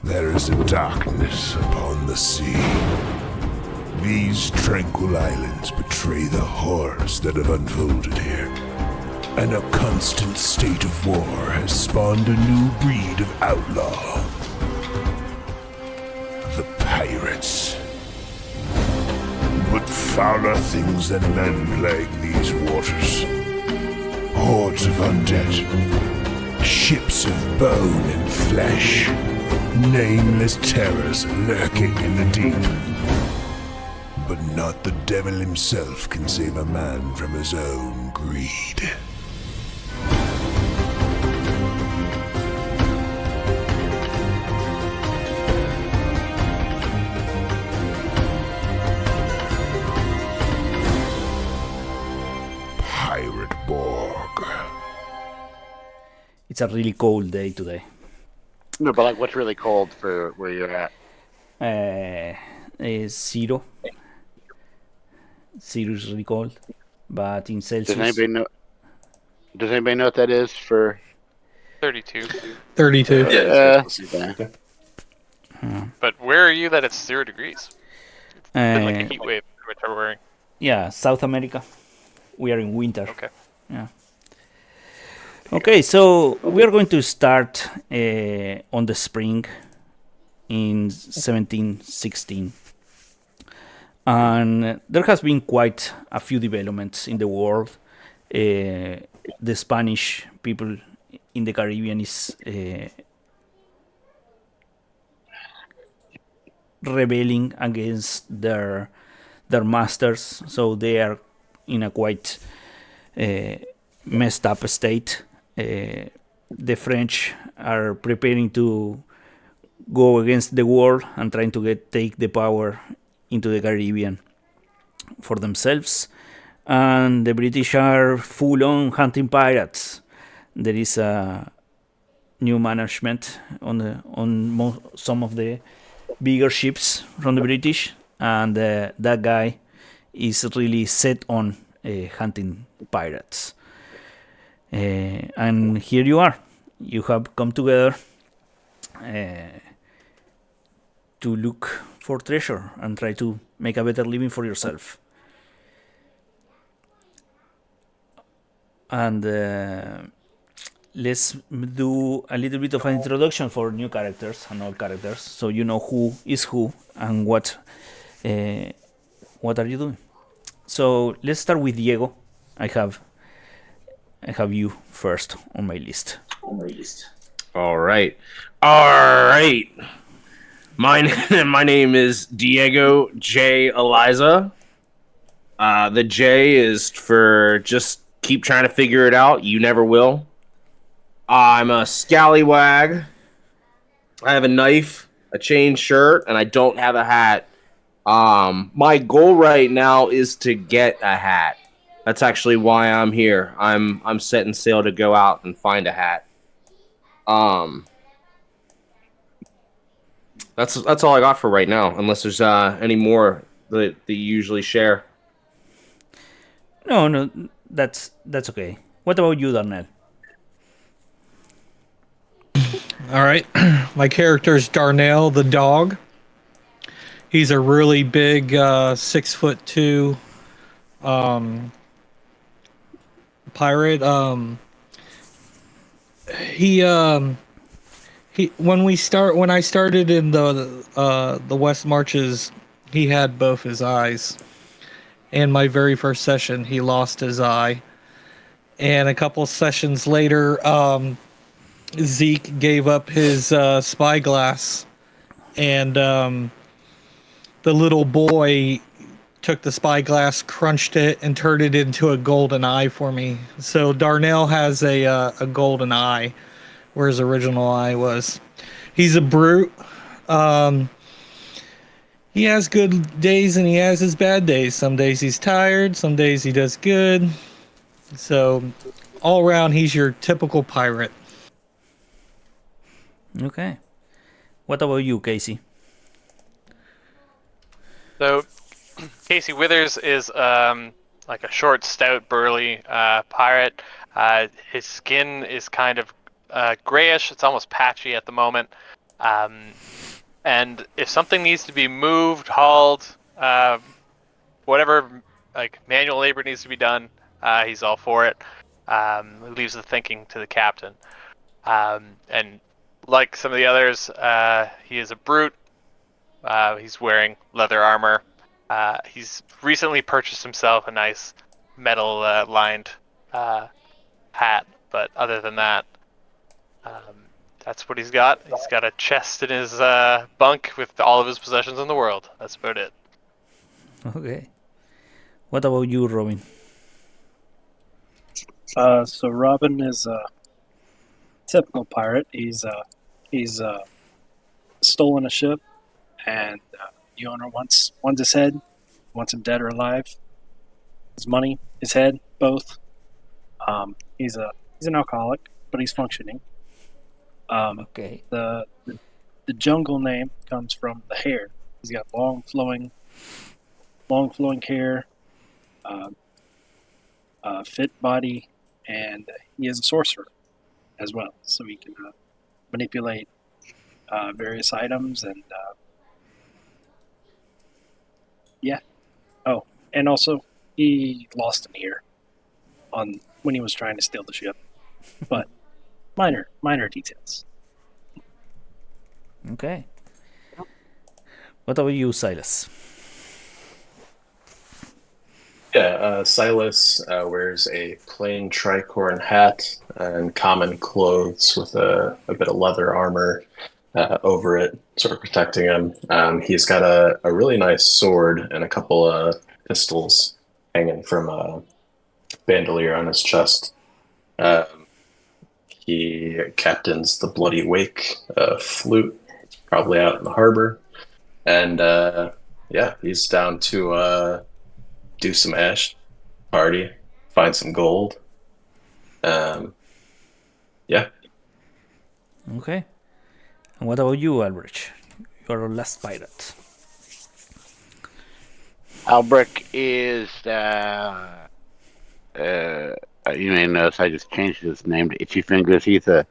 There is a darkness upon the sea. These tranquil islands betray the horrors that have unfolded here. And a constant state of war has spawned a new breed of outlaw. The pirates. But fouler things than men plague these waters. Hordes of undead. Ships of bone and flesh. Nameless terrors lurking in the deep. But not the devil himself can save a man from his own greed. Pirate Borg. It's a really cold day today. No, but like, what's really cold for where you're at? Is zero. Zero is really cold, but in Celsius. Does anybody know what that is for? 32. 32. Yeah. But where are you that it's 0 degrees? It's been like a heat wave in February. Yeah, South America. We are in winter. Okay. Yeah. Okay, so we are going to start on the spring in 1716. And there has been quite a few developments in the world. The Spanish people in the Caribbean is rebelling against their masters, so they are in a quite messed up state. The French are preparing to go against the world and trying to take the power into the Caribbean for themselves, and the British are full on hunting pirates. There is a new management on some of the bigger ships from the British, and that guy is really set on hunting pirates. And here you are. You have come together to look for treasure and try to make a better living for yourself. And let's do a little bit of an introduction for new characters and old characters, so you know who is who and what are you doing. So let's start with Diego. I have you first on my list. All right. My name is Diego J. Eliza. The J is for just keep trying to figure it out. You never will. I'm a scallywag. I have a knife, a chain shirt, and I don't have a hat. My goal right now is to get a hat. That's actually why I'm here. I'm setting sail to go out and find a hat. That's all I got for right now. Unless there's any more that you usually share. No, that's okay. What about you, Darnell? All right. My character's Darnell the dog. He's a really big 6'2" pirate. When I started in the Westmarches, he had both his eyes. And my very first session, he lost his eye. And a couple sessions later, Zeke gave up his spyglass, and the little boy took the spyglass, crunched it, and turned it into a golden eye for me. So Darnell has a golden eye, where his original eye was. He's a brute. He has good days and he has his bad days. Some days he's tired, some days he does good. So all around, he's your typical pirate. Okay. What about you, Casey? So, Casey Withers is like a short, stout, burly pirate. His skin is kind of grayish. It's almost patchy at the moment. And if something needs to be moved, hauled, whatever, like manual labor needs to be done, he's all for it. Leaves the thinking to the captain. And like some of the others, he is a brute. He's wearing leather armor. He's recently purchased himself a nice metal lined hat, but other than that, that's what he's got. He's got a chest in his bunk with all of his possessions in the world. That's about it. Okay. What about you, Robin? So Robin is a typical pirate. He's stolen a ship, and the owner wants his head, wants him dead or alive. His money, his head, both. He's an alcoholic, but he's functioning. Okay. The jungle name comes from the hair. He's got long flowing hair, fit body, and he is a sorcerer as well. So he can manipulate various items and yeah. Oh, and also he lost an ear when he was trying to steal the ship, but minor details. Okay. What about you, Silas? Yeah, Silas wears a plain tricorn hat and common clothes with a bit of leather armor over it, sort of protecting him. He's got a really nice sword and a couple of pistols hanging from a bandolier on his chest. He captains the Bloody Wake flute, probably out in the harbor. And yeah, he's down to do some ash, party, find some gold. Yeah. Okay. And what about you, Albrecht? You're our last pirate. Albrecht is, you may notice I just changed his name to Itchy Fingers. He's a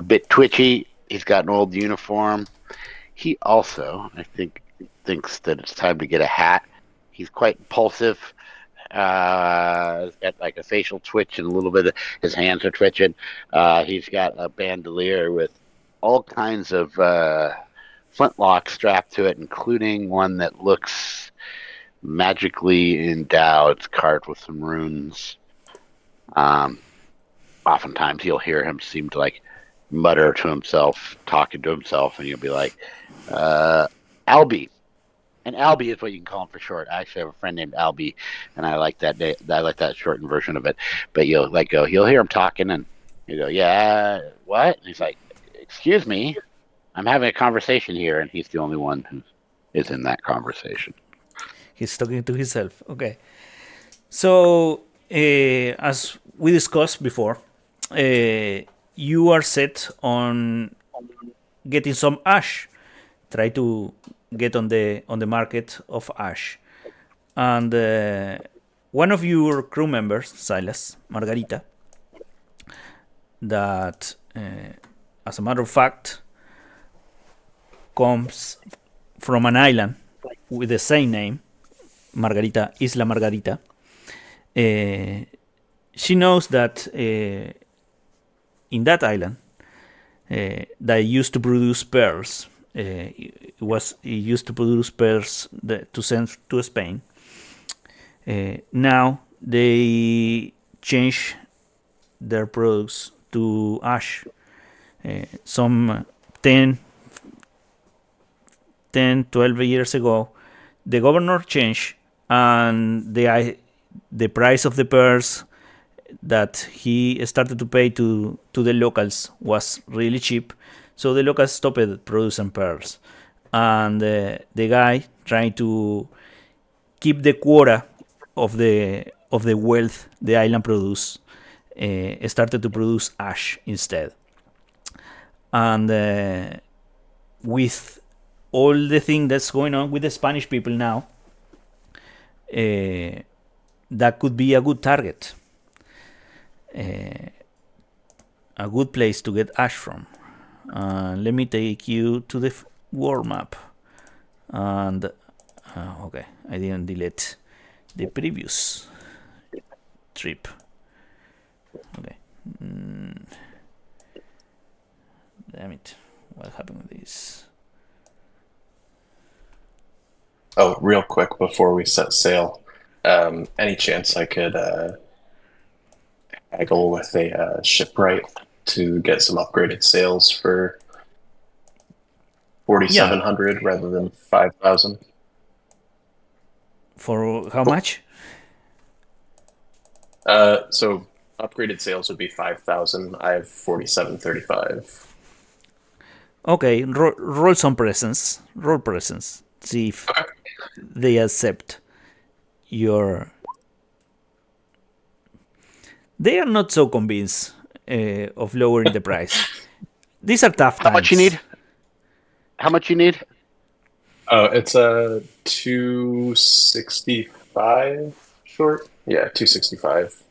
bit twitchy. He's got an old uniform. He also, I think, thinks that it's time to get a hat. He's quite impulsive. He's got like a facial twitch and a little bit of his hands are twitching. He's got a bandolier with all kinds of flintlocks strapped to it, including one that looks magically endowed. It's carved with some runes. Oftentimes you'll hear him seem to like mutter to himself, talking to himself, and you'll be like, Albie. And Albie is what you can call him for short. I actually have a friend named Albie, and I like that. I like that shortened version of it. But you'll hear him talking, and you go, "Yeah, what?" And he's like, "Excuse me, I'm having a conversation here," and he's the only one who is in that conversation. He's talking to himself. Okay. So, as we discussed before, you are set on getting some ash. Try to get on the market of ash, and one of your crew members, Silas Margarita, that as a matter of fact comes from an island with the same name, Margarita, Isla Margarita. She knows that in that island they used to produce pearls. It used to produce pearls to send to Spain. Now they change their products to ash. Some 10, 12 years ago, the governor changed, and the price of the pearls that he started to pay to the locals was really cheap. So the locals stopped producing pearls, and the guy trying to keep the quota of the wealth the island produce started to produce ash instead. And with all the thing that's going on with the Spanish people now, that could be a good target, a good place to get ash from. Let me take you to the world map. And okay, I didn't delete the previous trip. Okay. Damn it. What happened with this? Oh, real quick before we set sail, any chance I could haggle with a shipwright to get some upgraded sails for 4,700 rather than 5,000? For how much? So upgraded sails would be 5,000. I have 4,735. Okay, roll some presence. Roll presence. See if they accept your. They are not so convinced of lowering the price. These are tough times. How much you need? How much you need? Oh, it's 265 short. Yeah, 265.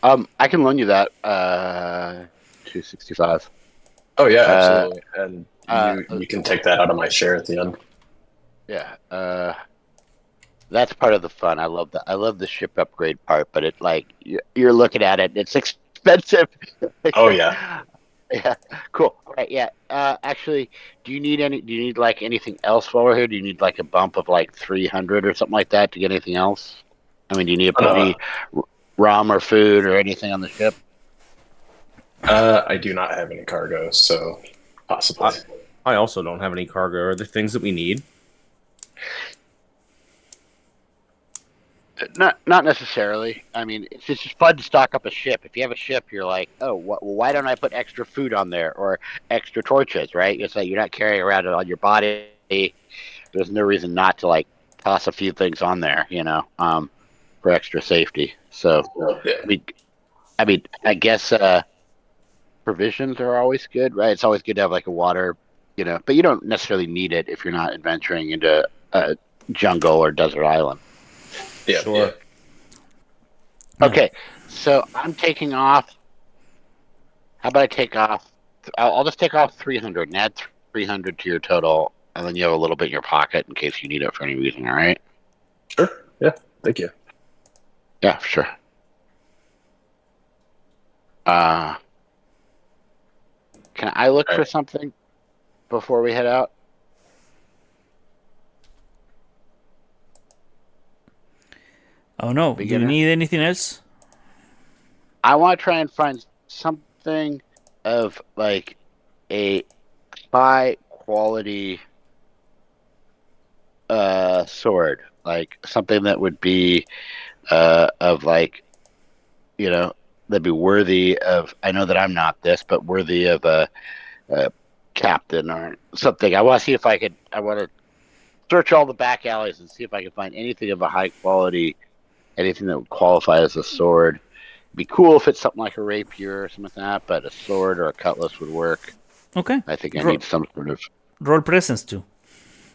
I can loan you that. 265. Oh yeah, absolutely. And you can take that out of my share at the end. Yeah. That's part of the fun. I love that. I love the ship upgrade part, but it like you're looking at it. It's expensive. Oh yeah. Yeah. Cool. All right. Yeah. Actually, do you need like anything else while we're here? Do you need like a bump of like 300 or something like that to get anything else? I mean, do you need to put any rum or food or anything on the ship? I do not have any cargo, so possibly. I also don't have any cargo. Are there things that we need? Not necessarily. I mean, it's just fun to stock up a ship. If you have a ship, you're like, oh, why don't I put extra food on there or extra torches, right? It's like you're not carrying around it on your body. There's no reason not to like toss a few things on there, for extra safety. So, I guess provisions are always good, right? It's always good to have like a water, but you don't necessarily need it if you're not adventuring into a jungle or desert island. Yeah, sure. Yeah. Okay, so I'm taking off. How about I take off? I'll just take off 300 and add 300 to your total, and then you have a little bit in your pocket in case you need it for any reason. All right? Sure. Yeah. Thank you. Yeah, for sure. Can I look for something before we head out? Oh no, do you need anything else? I want to try and find something of like a high quality sword, like something that would be of like, that'd be worthy of. I know that I'm not this, but worthy of a captain or something. I want to see if I could. I want to search all the back alleys and see if I can find anything of a high quality. Anything that would qualify as a sword. It'd be cool if it's something like a rapier or something like that, but a sword or a cutlass would work. Okay. I think I need some sort of... Roll presence too.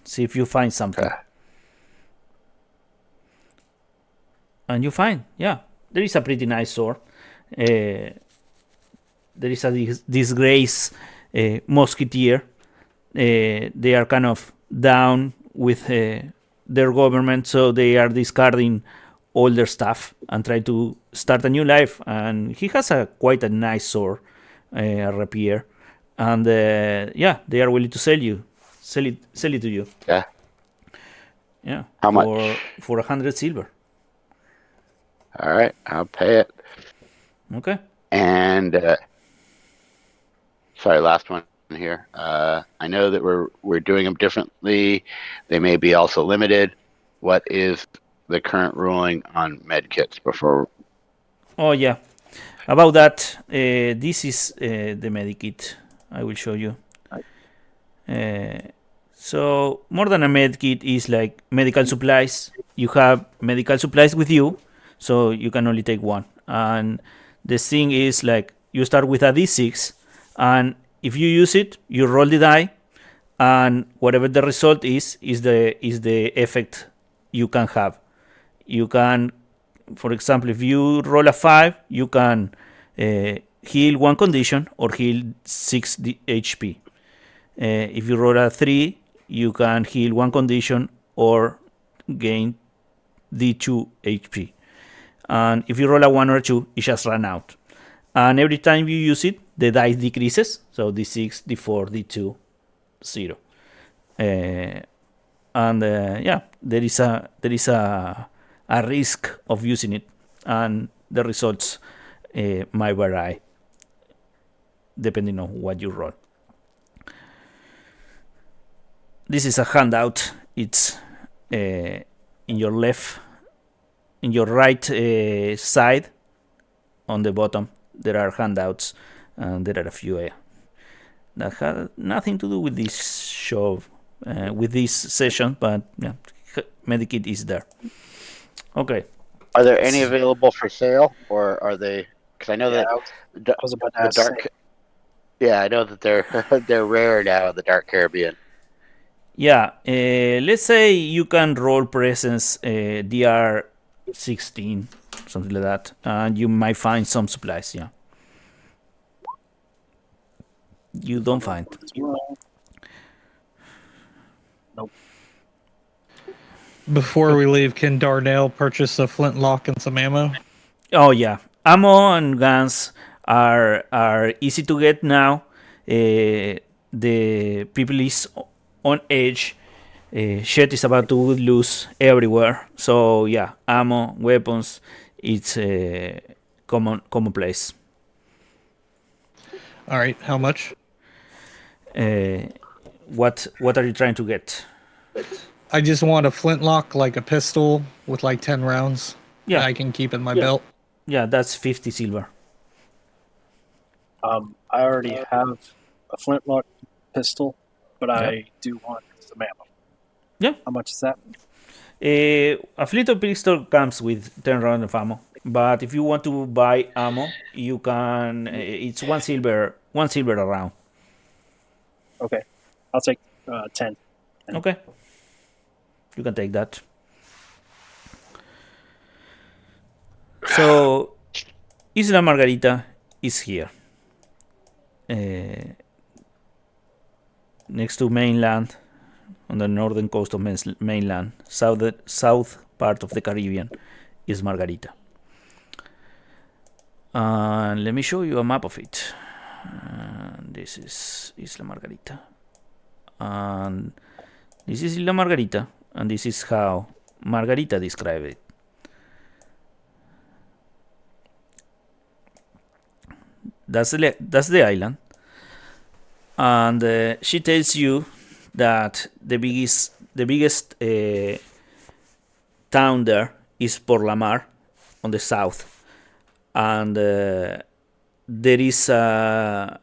See if you find something. And you find, there is a pretty nice sword. There is a disgrace musketeer. They are kind of down with their government, so they are discarding all their stuff and try to start a new life. And he has quite a nice sword, a rapier, and they are willing to sell it to you. Yeah. How much? For 100 silver. All right, I'll pay it. Okay. And sorry, last one here. I know that we're doing them differently. They may be also limited. What is the current ruling on med kits before? Oh yeah, about that. This is the medikit. I will show you. So more than a med kit is like medical supplies. You have medical supplies with you, so you can only take one. And the thing is like you start with a D6, and if you use it, you roll the die, and whatever the result is the effect you can have. You can, for example, if you roll a 5, you can heal 1 condition or heal 6 HP. If you roll a 3, you can heal 1 condition or gain D2 HP. And if you roll a 1 or 2, it just run out. And every time you use it, the dice decreases. So D6, D4, D2, 0. Yeah, there is a risk of using it, and the results might vary depending on what you roll. This is a handout. It's in your right side on the bottom. There are handouts, and there are a few that have nothing to do with this show, with this session, but yeah, Medikit is there. Okay. Are there any available for sale, or are they? Because I know that I was about to the ask dark. Yeah, I know that they're rare now in the Dark Caribbean. Yeah, let's say you can roll presence DR 16, something like that, and you might find some supplies. Yeah, you don't find. Nope. Before we leave, can Darnell purchase a flintlock and some ammo? Oh yeah, ammo and guns are easy to get now. The people is on edge. Shit is about to lose everywhere. So yeah, ammo, weapons, it's a commonplace. All right, how much? What are you trying to get? I just want a flintlock, like a pistol with like 10 rounds. Yeah. That I can keep in my belt. Yeah, that's 50 silver. I already have a flintlock pistol, but I do want some ammo. Yeah. How much is that? A flintlock pistol comes with 10 rounds of ammo, but if you want to buy ammo, you can. It's 1 silver a round. Okay, I'll take 10. Okay, you can take that. So, Isla Margarita is here, next to mainland, on the northern coast of mainland, south part of the Caribbean is Margarita. Let me show you a map of it. This is Isla Margarita, and this is Isla Margarita, and this is how Margarita described it. That's the island, and she tells you that the biggest town there is Port La Mar on the south, and there is a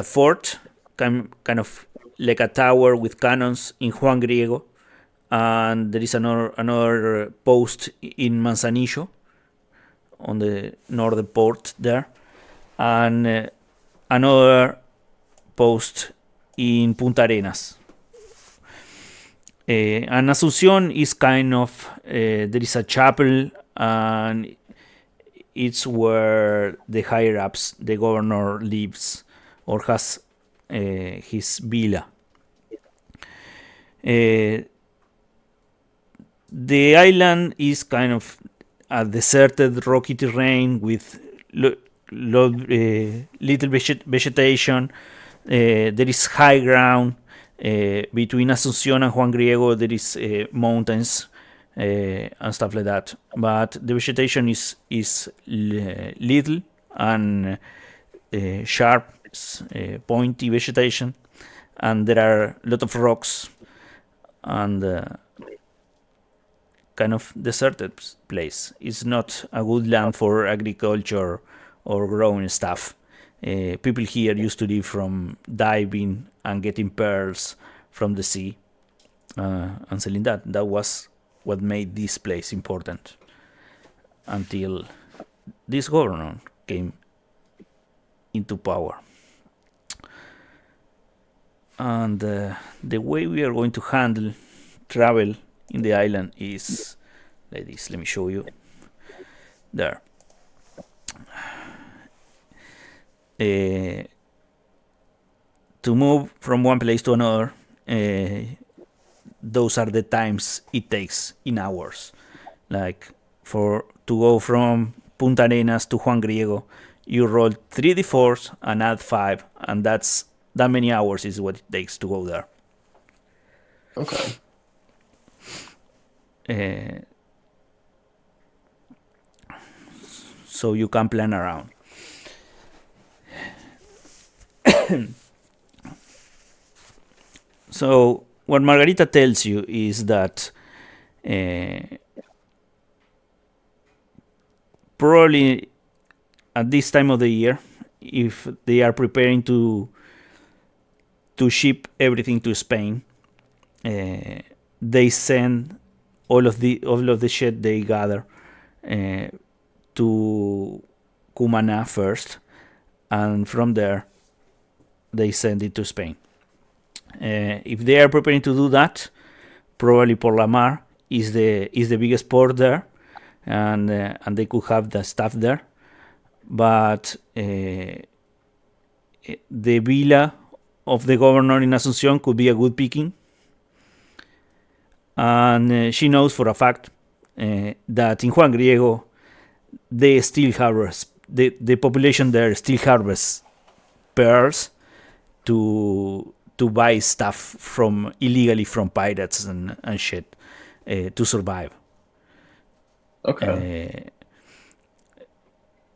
fort, kind of like a tower with cannons in Juan Griego, and there is another post in Manzanillo on the northern port there, and another post in Punta Arenas. And Asunción is kind of there is a chapel, and it's where the higher ups, the governor, lives or has his villa. The island is kind of a deserted, rocky terrain with little vegetation. There is high ground. Between Asunción and Juan Griego, there is mountains and stuff like that. But the vegetation is little and sharp, pointy vegetation, and there are a lot of rocks and kind of deserted place. It's not a good land for agriculture or growing stuff. People here used to live from diving and getting pearls from the sea and selling that. That was what made this place important until this governor came into power. And the way we are going to handle travel in the island is like this. Let me show you. There. to move from one place to another, those are the times it takes in hours. Like to go from Punta Arenas to Juan Griego, you roll 3d4s and add 5, and that many hours is what it takes to go there. Okay. So you can plan around. So what Margarita tells you is that probably at this time of the year, if they are preparing to ship everything to Spain, they send all of the shit they gather to Cumaná first, and from there they send it to Spain. If they are preparing to do that, probably Port La Mar is the biggest port there, and they could have the stuff there. But the villa of the governor in Asunción could be a good picking. And she knows for a fact that in Juan Griego, they still harvest, the population there still harvests pearls to buy stuff illegally from pirates and shit to survive. Okay.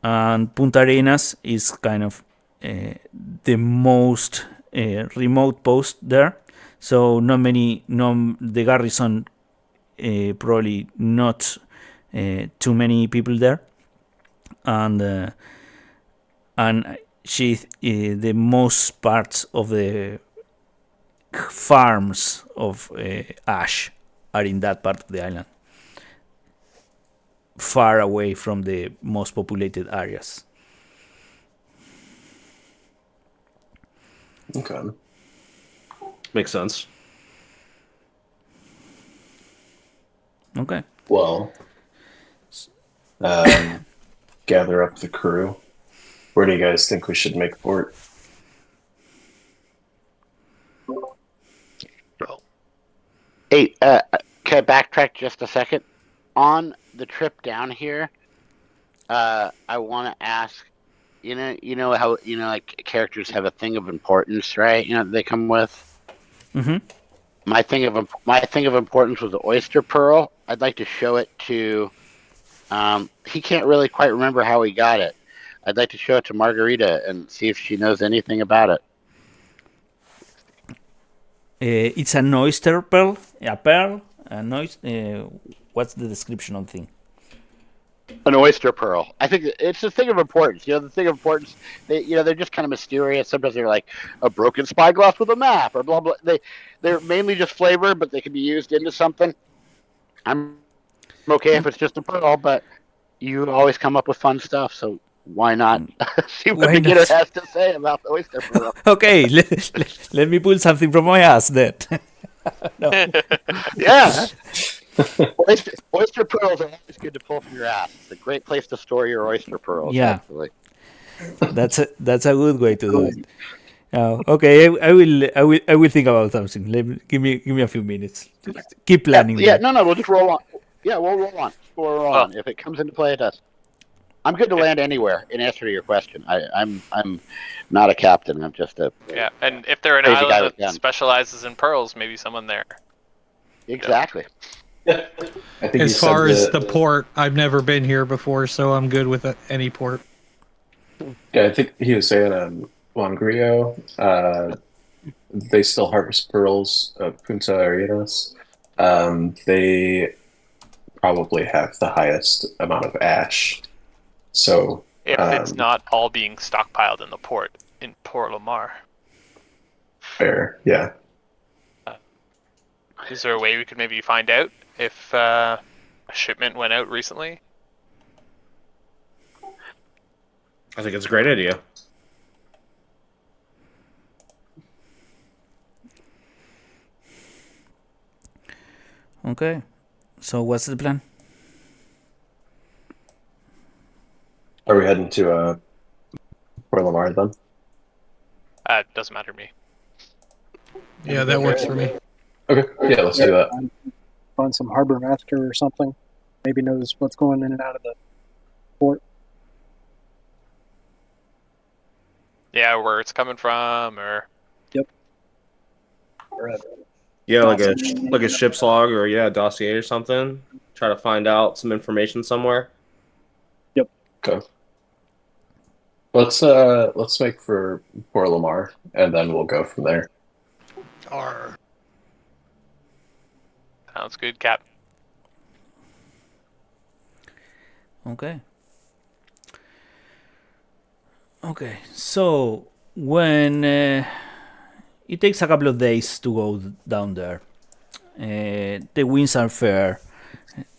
And Punta Arenas is kind of the most remote post there, so the garrison probably not too many people there, and the most parts of the farms of ash are in that part of the island, far away from the most populated areas. Okay. Makes sense. Okay. Well, gather up the crew. Where do you guys think we should make port? Hey, can I backtrack just a second? On the trip down here, I want to ask, you know how like characters have a thing of importance, right? They come with. Mm-hmm. My thing of importance was the oyster pearl. I'd like to show it to. He can't really quite remember how he got it. I'd like to show it to Margarita and see if she knows anything about it. It's an oyster pearl, what's the description of the thing? An oyster pearl. I think it's a thing of importance. The thing of importance. They're just kind of mysterious. Sometimes they're like a broken spyglass with a map or blah blah. They're mainly just flavor, but they can be used into something. I'm okay if it's just a pearl, but you always come up with fun stuff. So why not see what Why beginner not? has to say about the oyster pearl? Okay, let me pull something from my ass then. No. Yeah. Oyster pearls are always good to pull from your ass. It's a great place to store your oyster pearls. Yeah. Actually. That's a good way to do it. Okay, I will think about something. Give me a few minutes. Just keep planning. Yeah, that. no, we'll just roll on. Yeah, we'll roll on. We'll roll on. If it comes into play, it does. I'm good to land anywhere. In answer to your question, I'm not a captain. I'm just a And if they're an crazy guy island with that guns. specializes in pearls, maybe someone there. Exactly. I think As far as the port, I've never been here before, so I'm good with any port. Yeah, I think he was saying Juan Griego, they still harvest pearls at Punta Arenas. They probably have the highest amount of ash. So If it's not all being stockpiled in the port in Port La Mar. fair, yeah. Is there a way we could maybe find out if a shipment went out recently? I think it's a great idea. Okay. So what's the plan? Are we heading to Port La Mar? Lamar then. Doesn't matter to me. Yeah, that works for me. Okay, yeah, let's do that. Find some harbor master or something. Maybe knows what's going in and out of the port. Yeah, where it's coming from, or Or a Yeah, like dossier. a ship's log or a dossier or something. Try to find out some information somewhere. Okay. Let's make for Port Lamar, and then we'll go from there. Arr. sounds good, Cap. Okay. Okay, so when it takes a couple of days to go down there, the winds are fair,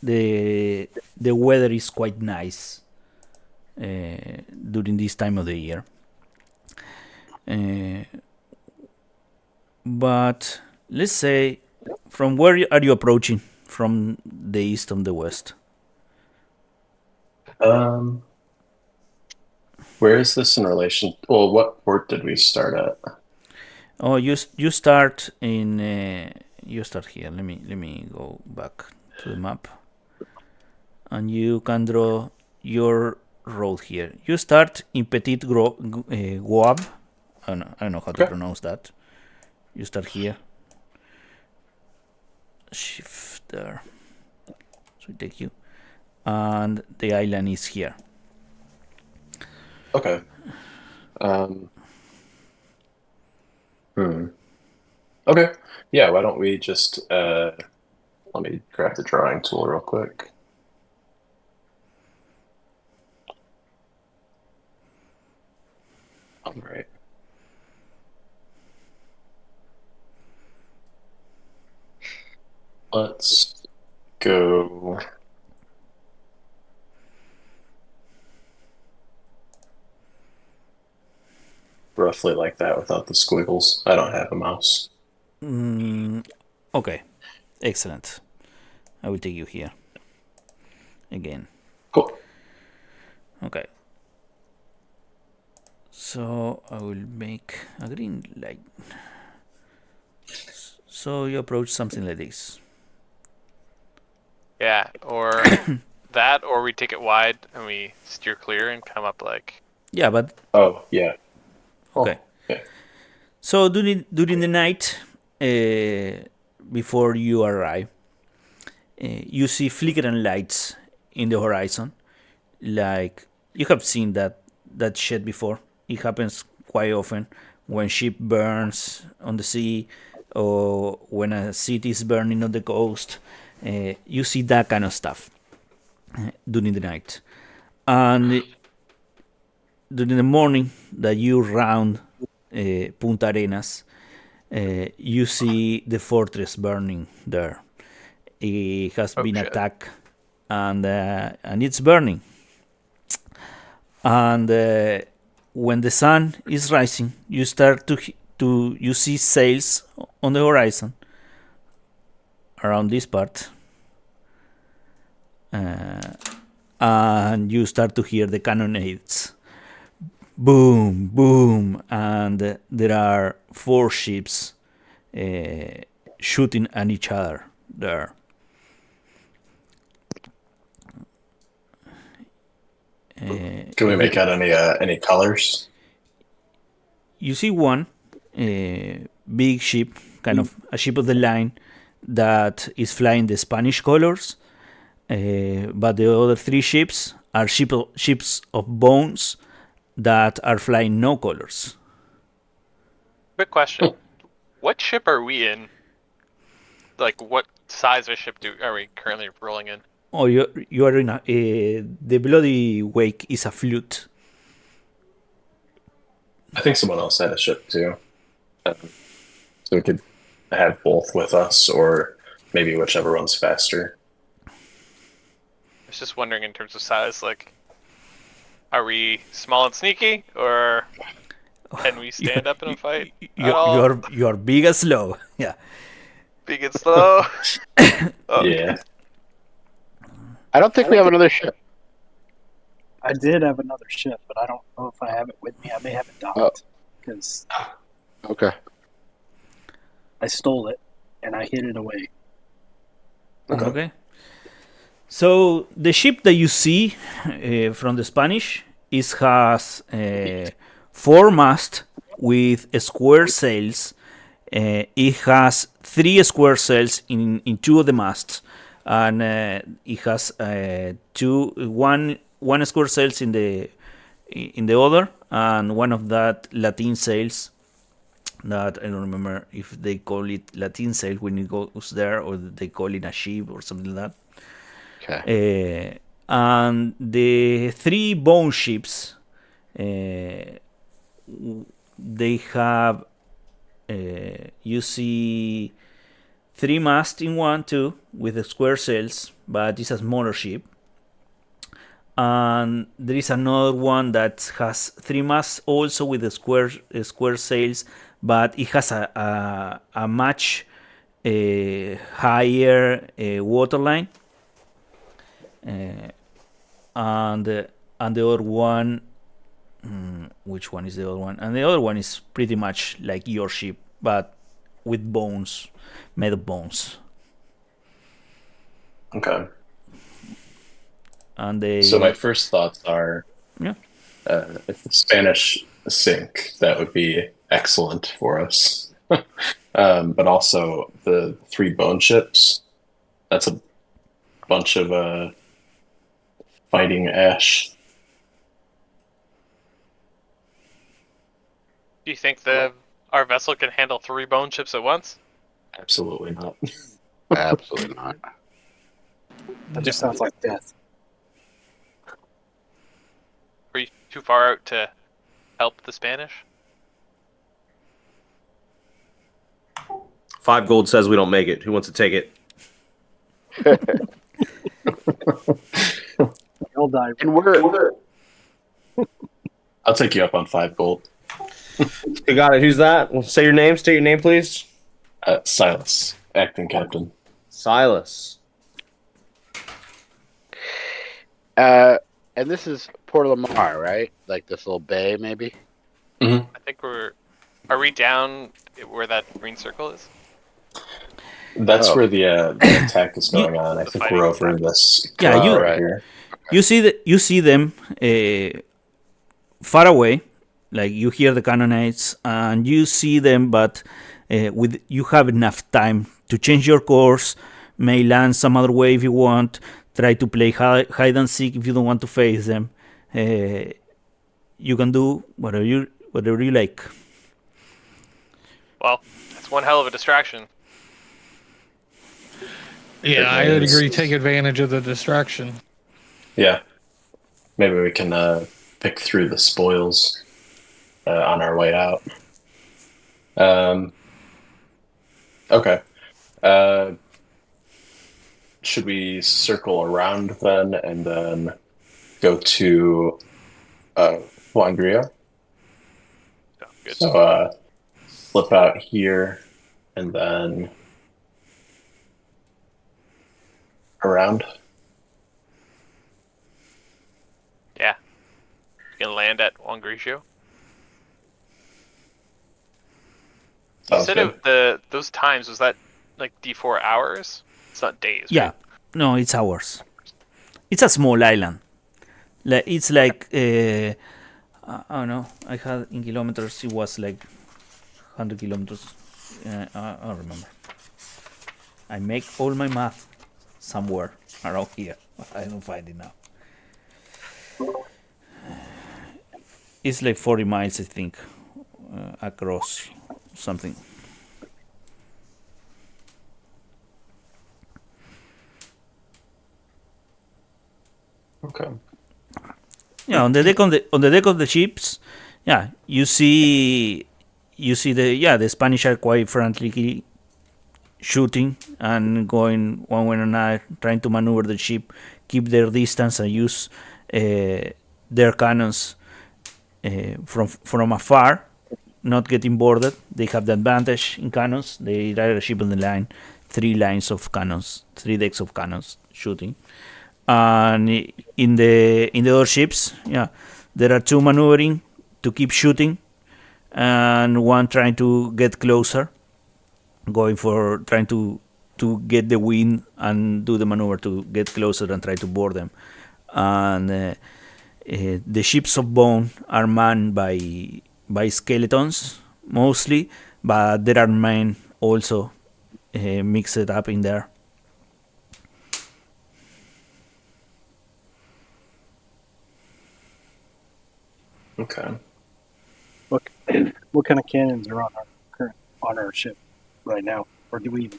the weather is quite nice during this time of the year. But let's say, from where are you approaching? From the east and the west? Where is this in relation? Well, what port did we start at? Oh, you start in you start here. Let me go back to the map, and you can draw your road here. You start in Petit Guab. I don't know how to pronounce that. You start here. Shift there. So it take you, and the island is here. Okay. Okay. Yeah, why don't we just let me grab the drawing tool real quick. All right. Let's go. Roughly like that without the squiggles. I don't have a mouse. Okay, excellent. I will take you here again. Cool. Okay. So I will make a green light. So you approach something like this. Yeah, or that, or we take it wide and we steer clear and come up like. Yeah, but Oh, yeah. okay. Yeah. So during the night, before you arrive, you see flickering lights in the horizon. Like, you have seen that shit before. It happens quite often when ship burns on the sea, or when a city is burning on the coast. You see that kind of stuff during the night, and during the morning that you round Punta Arenas, you see the fortress burning there. It has been attacked, and it's burning. And when the sun is rising, you start you see sails on the horizon around this part, and you start to hear the cannonades. Boom, boom, and there are 4 ships shooting at each other there. Can we make out any colors? You see one big ship, kind of a ship of the line, that is flying the Spanish colors, but the other 3 ships are ships of bones that are flying no colors. Quick question: what ship are we in? Like, what size of ship are we currently rolling in? Oh, you are in the Bloody Wake is a flute. I think someone else had a ship too. So we could have both with us, or maybe whichever one's faster. I was just wondering in terms of size, like, are we small and sneaky, or can we stand up in a fight? You're big and slow. Yeah. Big and slow. Yeah. I don't think we have another ship. I did have another ship, but I don't know if I have it with me. I may have it docked because Okay. I stole it and I hid it away. Okay. So the ship that you see from the Spanish has 4 masts with square sails. It has 3 square sails in 2 of the masts, and it has one square sails in the other, and one of that Latin sails. That I don't remember if they call it Latin sail when it goes there, or they call it a ship or something like that. Okay. And the 3 bone ships, they have, you see 3 masts in one too, with the square sails, but it's a smaller ship. And there is another one that has 3 masts also with the square sails, but it has a much higher waterline. And the other one, which one is the other one? And the other one is pretty much like your ship, but with bones, made of bones. Okay. And they. So my first thoughts are, Yeah. If the Spanish sink, that would be excellent for us. But also the 3 bone ships, that's a bunch of fighting ash. Do you think our vessel can handle 3 bone ships at once? Absolutely not. Absolutely not. That just sounds like death. Are you too far out to help the Spanish? 5 gold says we don't make it. Who wants to take it? You'll die. And we're I'll take you up on 5 gold. You got it. Who's that? Well, say your name. State your name, please. Silas, acting captain. Silas. and this is Port Lamar, right? Like this little bay, maybe. I think are we down where that green circle is? That's where the attack is going on. I think we're over this. Yeah, you- right here. You see them far away, like you hear the cannonades, and you see them, but you have enough time to change your course, may land some other way if you want, try to play hide and seek if you don't want to face them. You can do whatever you like. Well, that's one hell of a distraction. Yeah, I would agree. Take advantage of the distraction. Yeah. Maybe we can pick through the spoils on our way out. Okay. Should we circle around then and then go to Wangria? Good. So slip out here and then around. Yeah. You can land at Wangrisho. You Sounds said good. those times, was that like D4 hours? It's not days, Yeah, right? no, it's hours. It's a small island. It's like I don't know. I had in kilometers. It was like 100 kilometers. I don't remember. I make all my math somewhere around here. I don't find it now. It's like 40 miles, I think, across something. Okay. Yeah, on the deck of the ships, yeah, you see the Spanish are quite friendly, shooting and going one way or another, trying to maneuver the ship, keep their distance, and use their cannons from afar, not getting boarded. They have the advantage in cannons. They ride a ship on the line, 3 lines of cannons, 3 decks of cannons shooting. And in the other ships, there are two maneuvering to keep shooting, and one trying to get closer, going for trying to get the wind and do the maneuver to get closer and try to board them. And the ships of bone are manned by skeletons mostly, but there are men also mixed up in there. Okay. What kind of cannons are on our ship right now, or do we?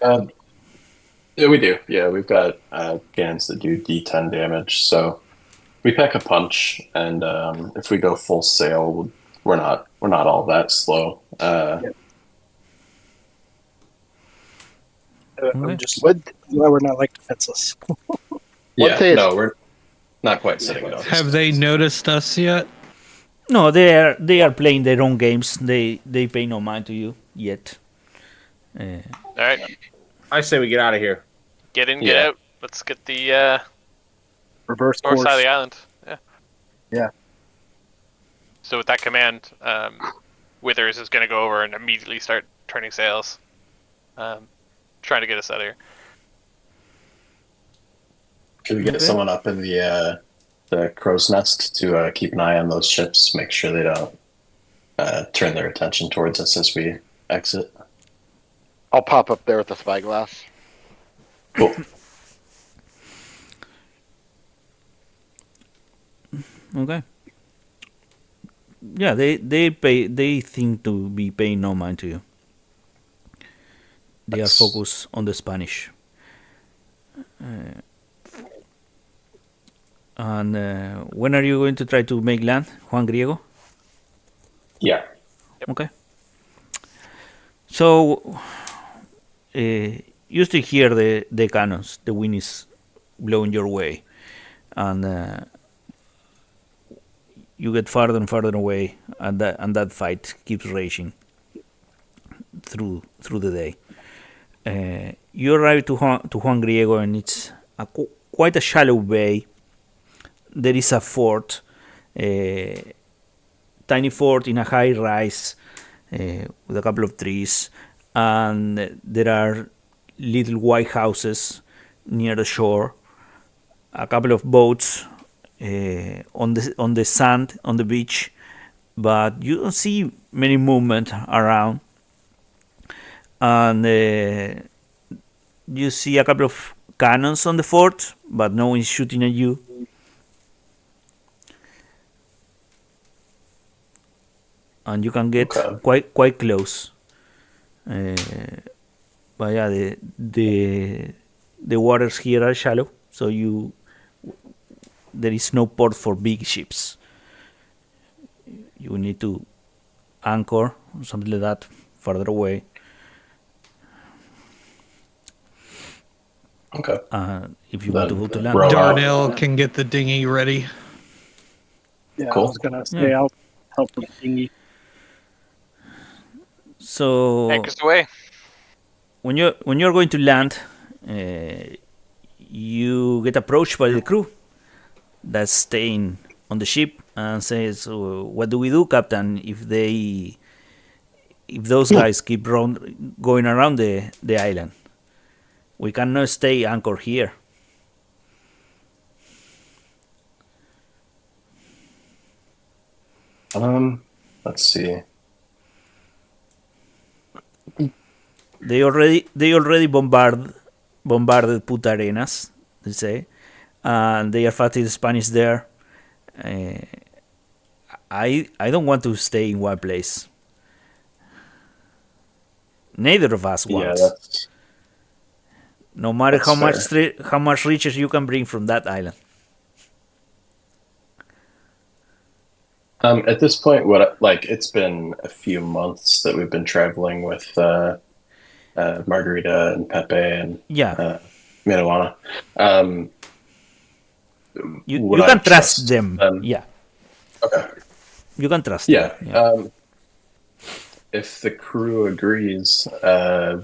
Yeah, we do. Yeah, we've got cannons that do D10 damage. So we pack a punch, and if we go full sail, we're not all that slow. I'm just What? glad we're not like defenseless. Yeah, thing is- no, we're not quite sitting down. Have they noticed us yet? No, they are playing their own games. They pay no mind to you yet. All right, I say we get out of here. get in, get Yeah. out. Let's get the Reverse north course. side of the island. Yeah. Yeah. So with that command, Withers is going to go over and immediately start turning sails, trying to get us out of here. Can we get Okay. someone up in the crow's nest to keep an eye on those ships, make sure they don't turn their attention towards us as we exit? I'll pop up there with the spyglass. Cool. Okay. Yeah, they think to be paying no mind to you. They are That's- focused on the Spanish. And when are you going to try to make land, Juan Griego? Yeah. Okay. So you still hear the cannons. The wind is blowing your way, and you get farther and farther away, and that fight keeps raging through the day. You arrive to Juan Griego, and it's quite a shallow bay. There is a fort, tiny fort in a high rise with a couple of trees, and there are little white houses near the shore, a couple of boats on the sand on the beach, but you don't see many movement around. And you see a couple of cannons on the fort, but no one is shooting at you. And you can get Okay. quite close. But yeah, the waters here are shallow, so there is no port for big ships. You need to anchor or something like that further away. Okay. If you want to go to land. row out. Darnell can get the dinghy ready. Yeah, Cool. I was gonna say Yeah. I'll help with the dinghy. So Anchors away. when you're going to land, you get approached by the crew that's staying on the ship and says, "What do we do, Captain? If those guys keep going around the island, we cannot stay anchored here." Let's see. They already bombarded Punta Arenas, they say, and they are fighting the Spanish there. I don't want to stay in one place. Neither of us Yeah, wants. that's No matter that's how much riches you can bring from that island. at this point. It's been a few months that we've been traveling with Margarita and Pepe and Yeah, Minuana. you would I can trust trust them. them? Yeah, Okay. you can trust Yeah. them. If the crew agrees,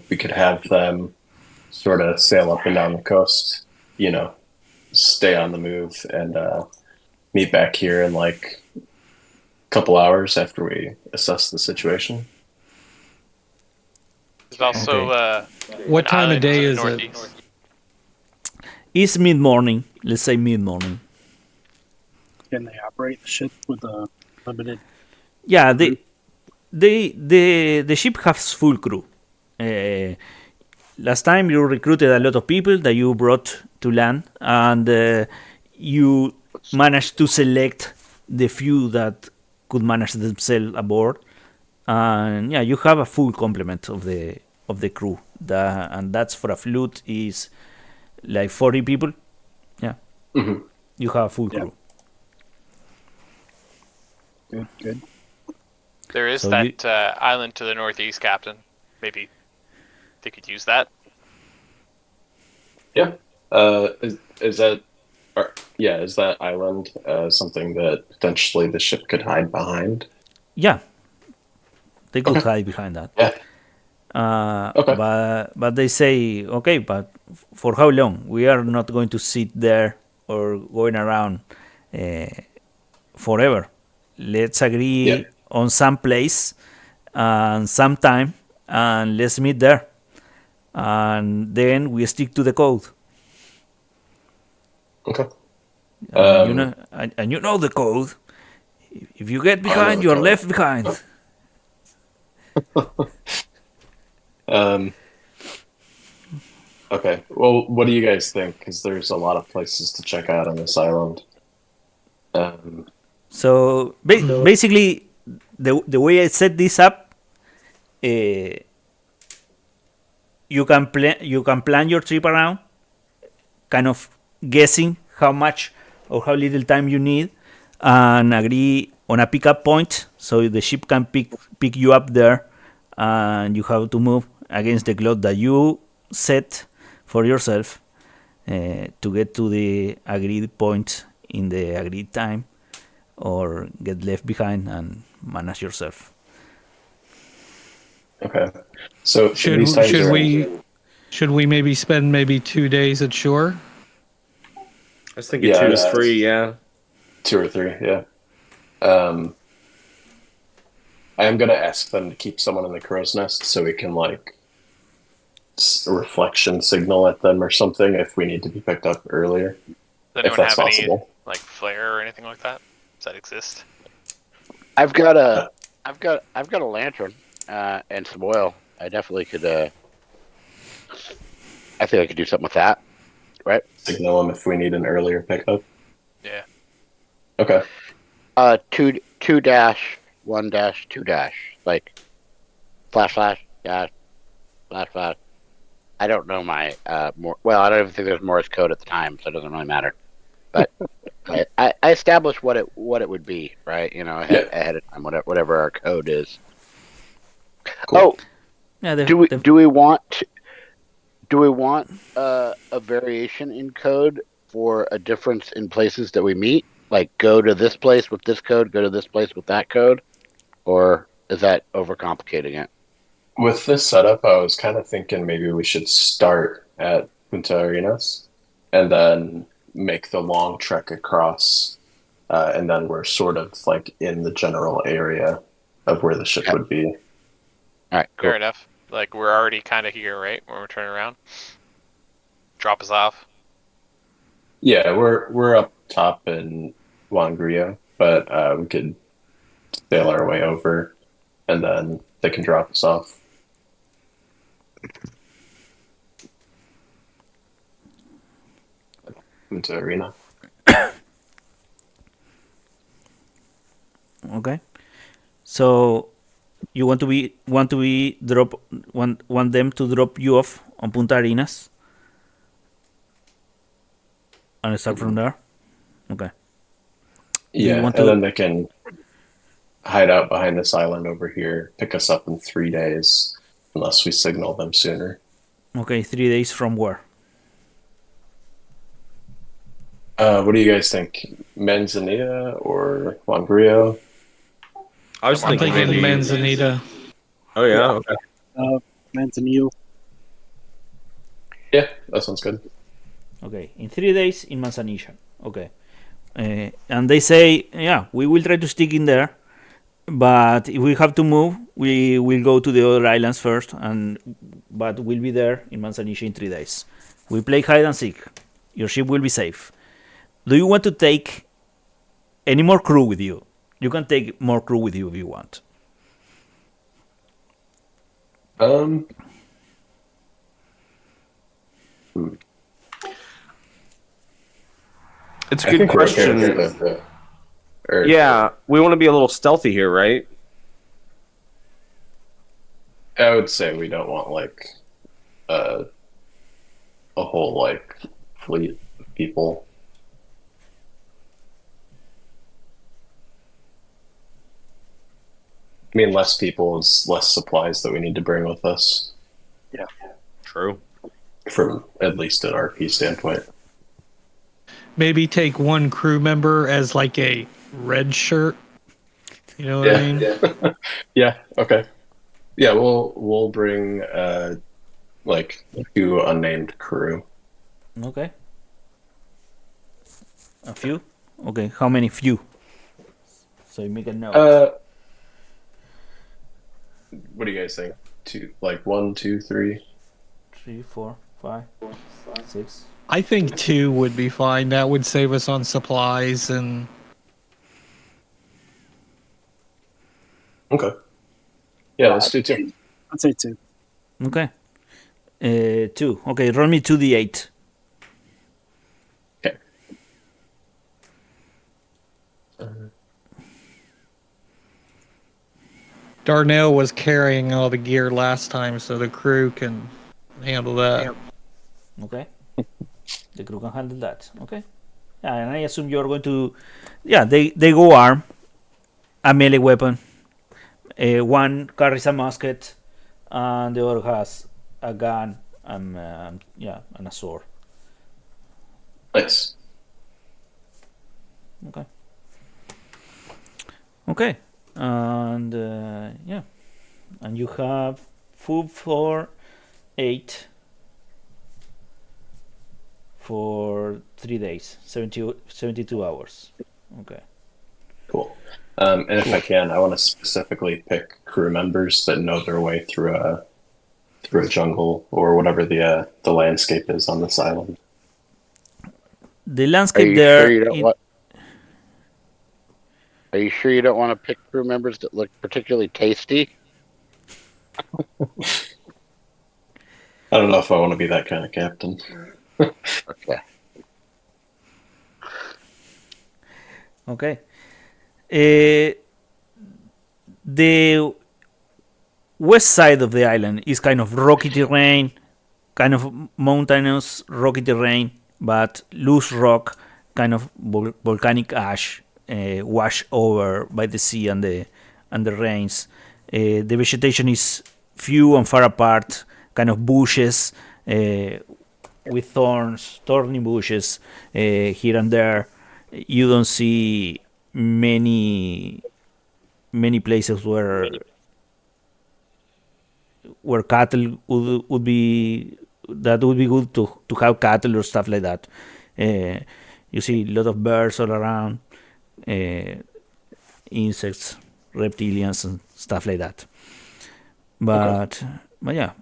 we could have them sort of sail up and down the coast, stay on the move and meet back here in like a couple hours after we assess the situation. There's also What an time of island day to the is it? northeast. It's mid-morning. Let's say mid-morning. Can they operate the ship with a limited? Yeah, the ship has full crew. Last time you recruited a lot of people that you brought to land, and you managed to select the few that could manage themselves aboard. And yeah, you have a full complement of the crew. And that's for a fleet is like 40 people. Yeah, Mm-hmm. you have a full crew. Good. There is So that island to the northeast, Captain. Maybe they could use that. Yeah. Is that? Is that island something that potentially the ship could hide behind? Yeah, they could Okay. hide behind that. Yeah. Okay. But they say, okay, but for how long? We are not going to sit there or going around forever. Let's agree Yeah. on some place and some time, and let's meet there. And then we stick to the code. Okay. And you know the code. If you get I know behind, the you're code. left behind. Okay. Well, what do you guys think? Because there's a lot of places to check out on this island. So basically, the way I set this up, you can plan your trip around, kind of guessing how much or how little time you need, and agree on a pickup point so the ship can pick you up there, and you have to move against the clock that you set for yourself to get to the agreed point in the agreed time, or get left behind and manage yourself. Okay. So Should these times should are- we maybe spend maybe 2 days at shore? I was thinking Yeah, 2 is yeah. free, yeah. 2 or 3? Yeah. I am gonna ask them to keep someone in the crow's nest so we can like reflection signal at them or something if we need to be picked up earlier. Does anyone that's have any possible. like flare or anything like that? Does that exist? I've got a lantern and some oil. I definitely could. I think I could do something with that. Right? Signal them if we need an earlier pickup. Yeah. Okay. 2-1-2-. Like flash dash flash. I don't know my more. Well, I don't even think there's Morse code at the time, so it doesn't really matter. But I established what it would be, right? You know, ahead of time, whatever our code is. Cool. Oh, Yeah, do we want a variation in code for a difference in places that we meet? Like go to this place with this code, go to this place with that code, or is that overcomplicating it? With this setup, I was kind of thinking maybe we should start at Punta Arenas and then make the long trek across, and then we're sort of like in the general area of where the ship would be. All right, cool. Fair enough. Like we're already kind of here, right? When we're turning around, drop us off. Yeah, we're up top in Wangria, but we could sail our way over, and then they can drop us off. Into Arena. Okay. So you want them to drop you off on Punta Arenas and start from there. Okay. you Yeah, want and to- then they can hide out behind this island over here, pick us up in 3 days, unless we signal them sooner. Okay, 3 days from where? What do you guys think? Manzanita or Wangrio? I was I'm thinking thinking maybe. Manzanita. Oh yeah, okay. Manzanillo. Yeah, that sounds good. Okay, in 3 days in Manzanilla. Okay. And they say, yeah, we will try to stick in there, but if we have to move, we will go to the other islands first, but we'll be there in Manzanilla in 3 days. We play hide and seek. Your ship will be safe. Do you want to take any more crew with you? You can take more crew with you if you want. It's a I good think we're okay question. with that. Or- Yeah, we want to be a little stealthy here, right? I would say we don't want like a whole like fleet of people. I mean, less people is less supplies that we need to bring with us, True. from at least an RP standpoint. Maybe take one crew member as like a red shirt. You know what I mean? Yeah. Yeah. Okay. Yeah, we'll bring like 2 unnamed crew. Okay. A few? Okay, how many few? So you make a note. What do you guys think? 2, like 1, 2, 3. 3, 4, 5, 6. I think 2 would be fine. That would save us on supplies and Okay. Yeah, let's do 2. I'd say 2. Okay. 2. Okay, roll me 2d8. Okay. Darnell was carrying all the gear last time, so the crew can handle that. Okay. The crew can handle that. Okay. Yeah, and I assume you're going to. Yeah, they go armed. A melee weapon. One carries a musket, and the other has a gun and and a sword. Nice. Okay. Okay. And and you have food for 8 for 3 days, 72 hours. Okay. Cool. And if I can, I want to specifically pick crew members that know their way through a jungle or whatever the landscape is on this island. The Are landscape you there. sure you don't want? Are you sure you don't want to pick crew members that look particularly tasty? I don't know if I want to be that kind of captain. Okay. Okay. The west side of the island is kind of rocky terrain, kind of mountainous rocky terrain, but loose rock, kind of volcanic ash, washed over by the sea and the rains. The vegetation is few and far apart, kind of bushes with thorny bushes here and there. You don't see many places where cattle would be good to have cattle or stuff like that. You see a lot of birds all around, insects, reptilians, and stuff like that. But yeah,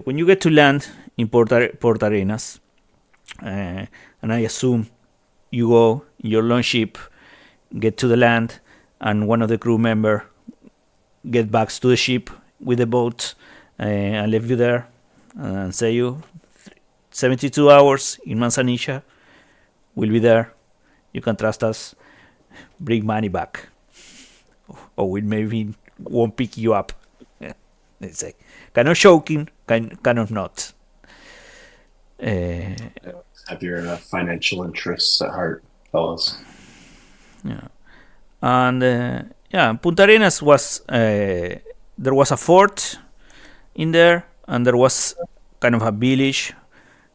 when you get to land in Port Arenas, and I assume you go in your longship, get to the land, and one of the crew member get back to the ship with the boat and leave you there and say you 72 hours in Manzanilla. We'll be there. You can trust us. Bring money back, or we maybe won't pick you up. They say, kind of joking, kind of not. Have your financial interests at heart, fellas. Yeah, and Punta Arenas was there was a fort in there, and there was kind of a village,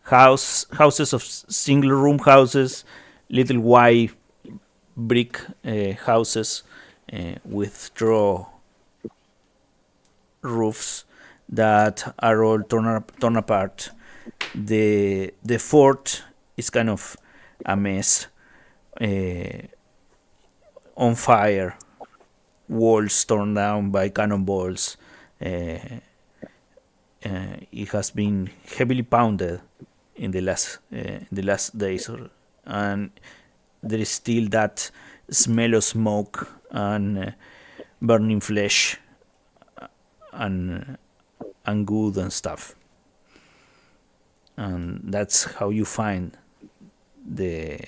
houses of single room houses, little white brick houses with straw roofs that are all torn apart. The fort is kind of a mess. On fire, walls torn down by cannonballs. It has been heavily pounded in the last days, and there is still that smell of smoke and burning flesh and good and stuff. And that's how you find the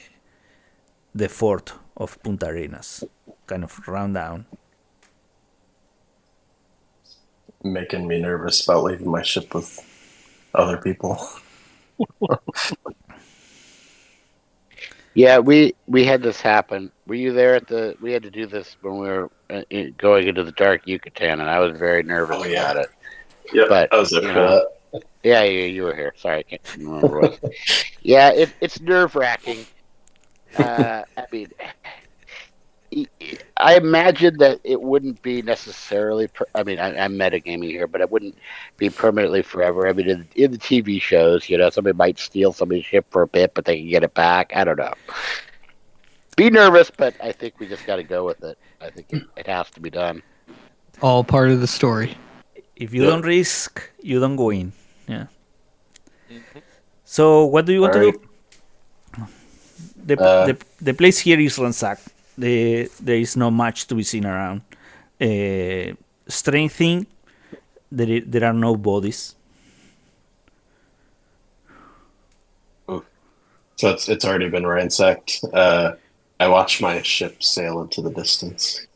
fort of Punta Arenas, kind of run down. Making me nervous about leaving my ship with other people. Yeah, we had this happen. Were you there at the? We had to do this when we were going into the dark Yucatan, and I was very nervous about it. Yeah, But, I was there you for know, that. Yeah, you were here. Sorry, I can't remember what it was. Yeah, it's nerve wracking. I mean, I imagine that it wouldn't be necessarily. I'm metagaming here, but it wouldn't be permanently forever. I mean, in the TV shows, somebody might steal somebody's ship for a bit, but they can get it back. I don't know. Be nervous, but I think we just got to go with it. I think it has to be done. All part of the story. If you don't risk, you don't go in. Yeah. So what do you want to do? The place here is ransacked. There is not much to be seen around. Strange thing, there are no bodies. So it's already been ransacked. I watched my ship sail into the distance.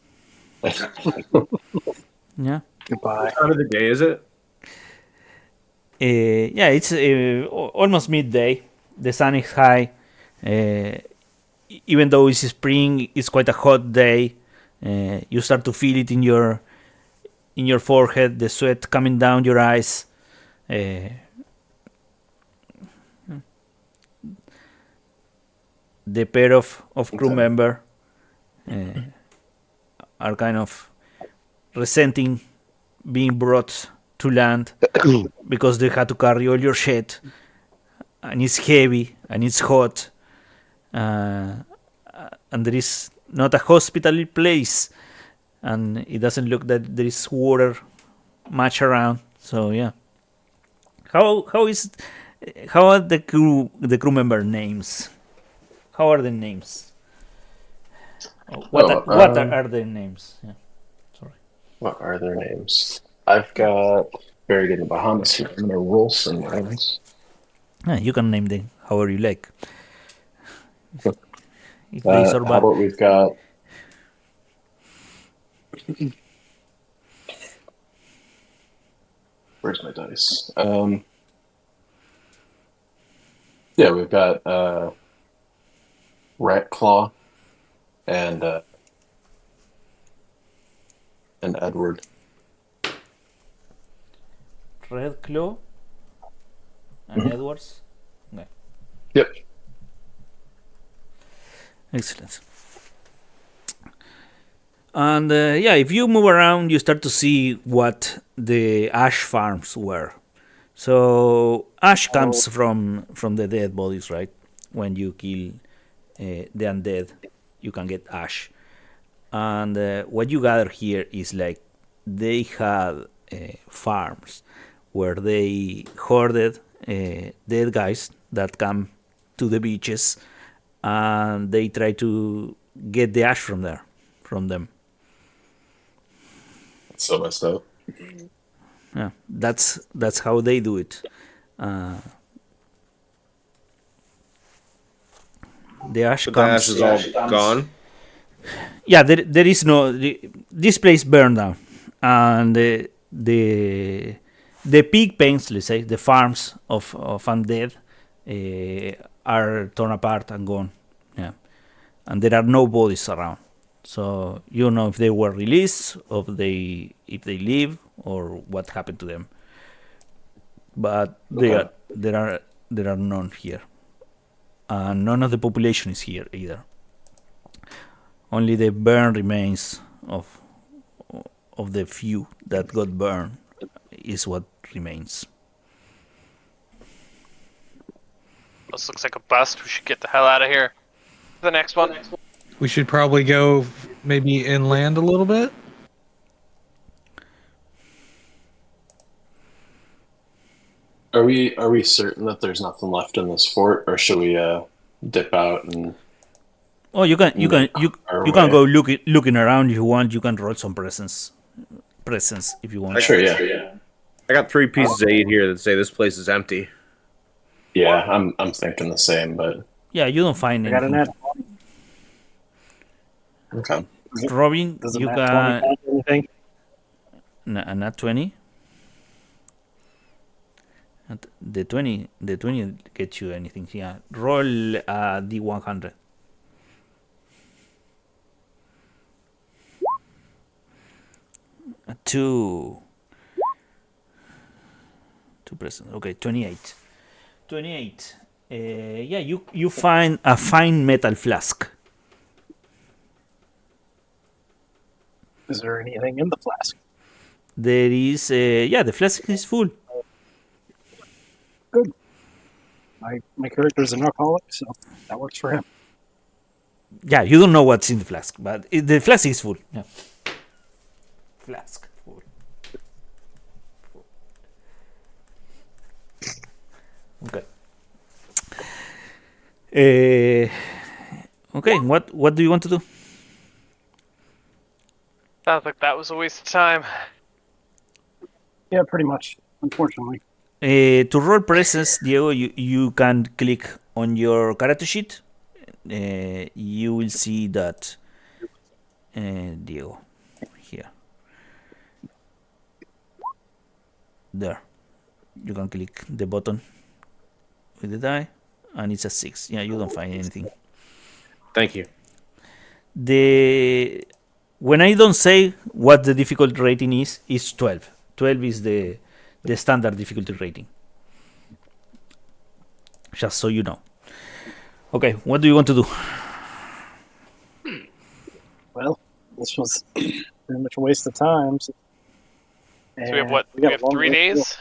Yeah. Goodbye. What time of the day is it? Yeah, it's almost midday. The sun is high. Even though it's spring, it's quite a hot day. You start to feel it in your forehead, the sweat coming down your eyes. The pair of crew member are kind of resenting being brought to land because they had to carry all your shit, and it's heavy and it's hot, and there is not a hospital place, and it doesn't look that there is water much around. So yeah, how are the crew member names? How are the names? What are their names? Yeah. Sorry. What are their names? I've got buried in the Bahamas here. I'm gonna roll some names. You can name them however you like. If they How survive. about we've got where's my dice? Yeah, we've got Rat Claw and Edward. Red Claw and Edwards. Okay. Yep. Excellent. And if you move around, you start to see what the ash farms were. So ash comes from the dead bodies, right? When you kill the undead, you can get ash. And what you gather here is like they had farms where they hoarded dead guys that come to the beaches, and they try to get the ash from them. That's so messed up. Yeah, that's how they do it. The ash The comes. ash is all gone. Yeah, there is no. This place burned down, and the pig pens, let's say, the farms of undead, are torn apart and gone. Yeah, and there are no bodies around. So you don't know if they were released, or if they live, or what happened to them. But there are none here, and none of the population is here either. Only the burned remains of the few that got burned is what remains. This looks like a bust. We should get the hell out of here. The next one. We should probably go maybe inland a little bit. Are we certain that there's nothing left in this fort, or should we dip out and? Oh, you can go looking around if you want. You can roll some presence if you want. Sure, yeah. I got 3 pieces of 8 here that say this place is empty. Yeah, I'm thinking the same, but Yeah, you don't find I got an anything. ad. okay. Robin, Does you a nat got 20 count anything? a nat 20. The 20 gets you anything. Yeah, roll D100. Two presents. Okay, 28. 28. Yeah, you find a fine metal flask. Is there anything in the flask? There is, yeah, the flask is full. Good. My character's an alcoholic, so that works for him. Yeah, you don't know what's in the flask, but the flask is full. Yeah. Flask full. Okay. Okay. What do you want to do? Sounds like that was a waste of time. Yeah, pretty much. Unfortunately. To roll presence, Diego, you can click on your character sheet. You will see that Diego here. There. You can click the button with the die, and it's a 6. Yeah, you don't find anything. Thank you. When I don't say what the difficulty rating is 12. 12 is the standard difficulty rating. Just so you know. Okay, what do you want to do? Well, this was pretty much a waste of time. So we have what? We have 3 days?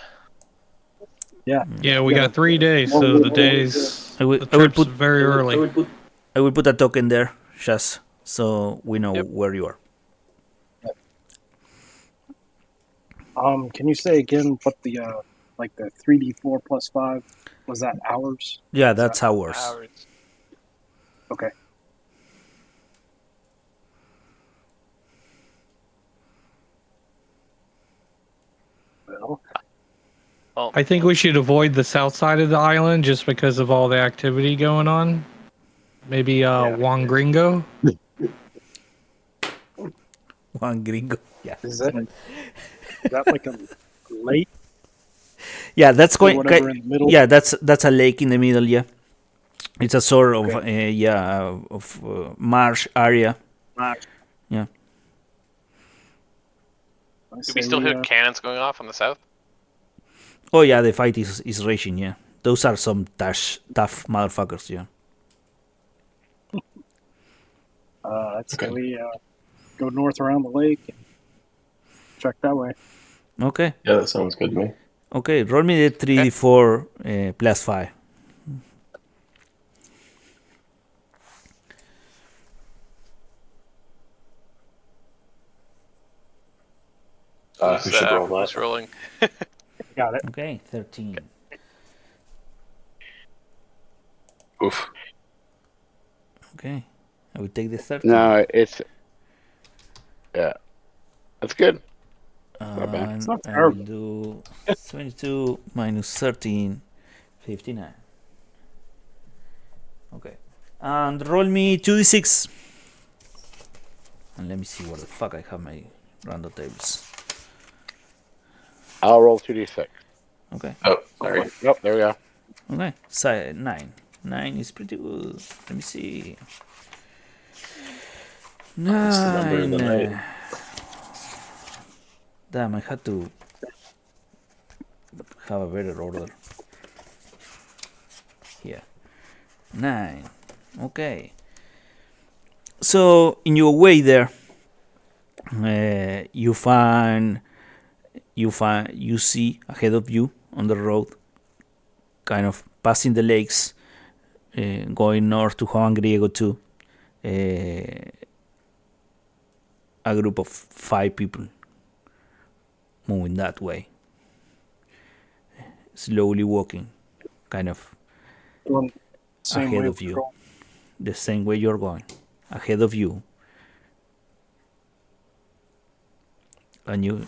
Yeah. Yeah, we got 3 days, so the days. I will Trip's put very early. I will put a token there, just so we know where you are. Can you say again what the like the 3d4 plus 5 was that hours? Yeah, that's ours. Okay. Well, I think we should avoid the south side of the island just because of all the activity going on. Maybe Juan Gringo. Juan Gringo. Yeah. is that like a lake? Yeah, that's Or going. whatever in the middle? Yeah, that's a lake in the middle. Yeah, it's a sort of marsh area. Yeah. Do we still hear cannons going off on the south? Oh yeah, the fight is raging. Yeah, those are some tough motherfuckers. Yeah. That's okay. We go north around the lake and check that way. Okay. Yeah, that sounds good to me. Okay. Roll me the 3d4 plus 5. Who should roll that? Who's rolling? Got it. Okay, 13. Oof. Okay, I will take the 13. No, it's that's good. And It's not I will terrible. do 22 minus 13, 59. Okay, and roll me 2d6. And let me see where the fuck I have my random tables. I'll roll 2d6. Okay, Oh, sorry. Nope, there we go. okay, so 9. 9 is pretty good. Let me see. That's the number of the 9. night. Damn, I had to have a better order. Here. 9. Okay. So, in your way there, you see ahead of you on the road, kind of passing the lakes, going north to Juan Griego too. A group of 5 people moving that way, slowly walking, kind of Going the same ahead way of we're you, going. the same way you're going, ahead of you, and you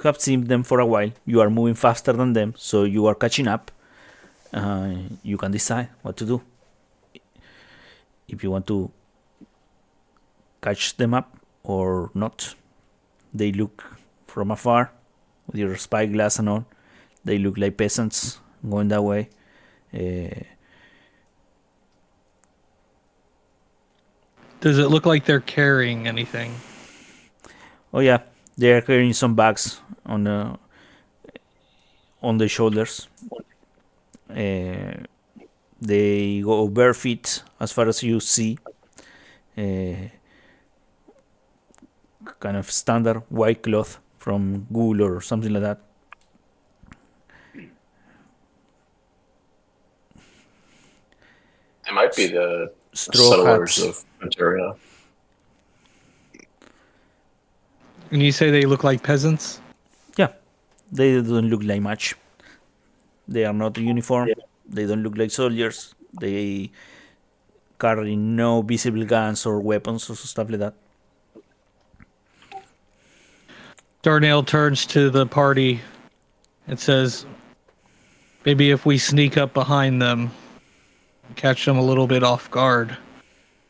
have seen them for a while. You are moving faster than them, so you are catching up. You can decide what to do. If you want to catch them up or not. They look from afar with your spyglass and all. They look like peasants going that way. Does it look like they're carrying anything? Oh yeah, they are carrying some bags on the shoulders. They go bare feet as far as you see. Kind of standard white cloth from wool or something like that. They might be the Straw settlers hats. of Ontario. And you say they look like peasants? Yeah, they don't look like much. They are not uniform. They don't look like soldiers. They carry no visible guns or weapons or stuff like that. Darnell turns to the party and says, maybe if we sneak up behind them, catch them a little bit off guard,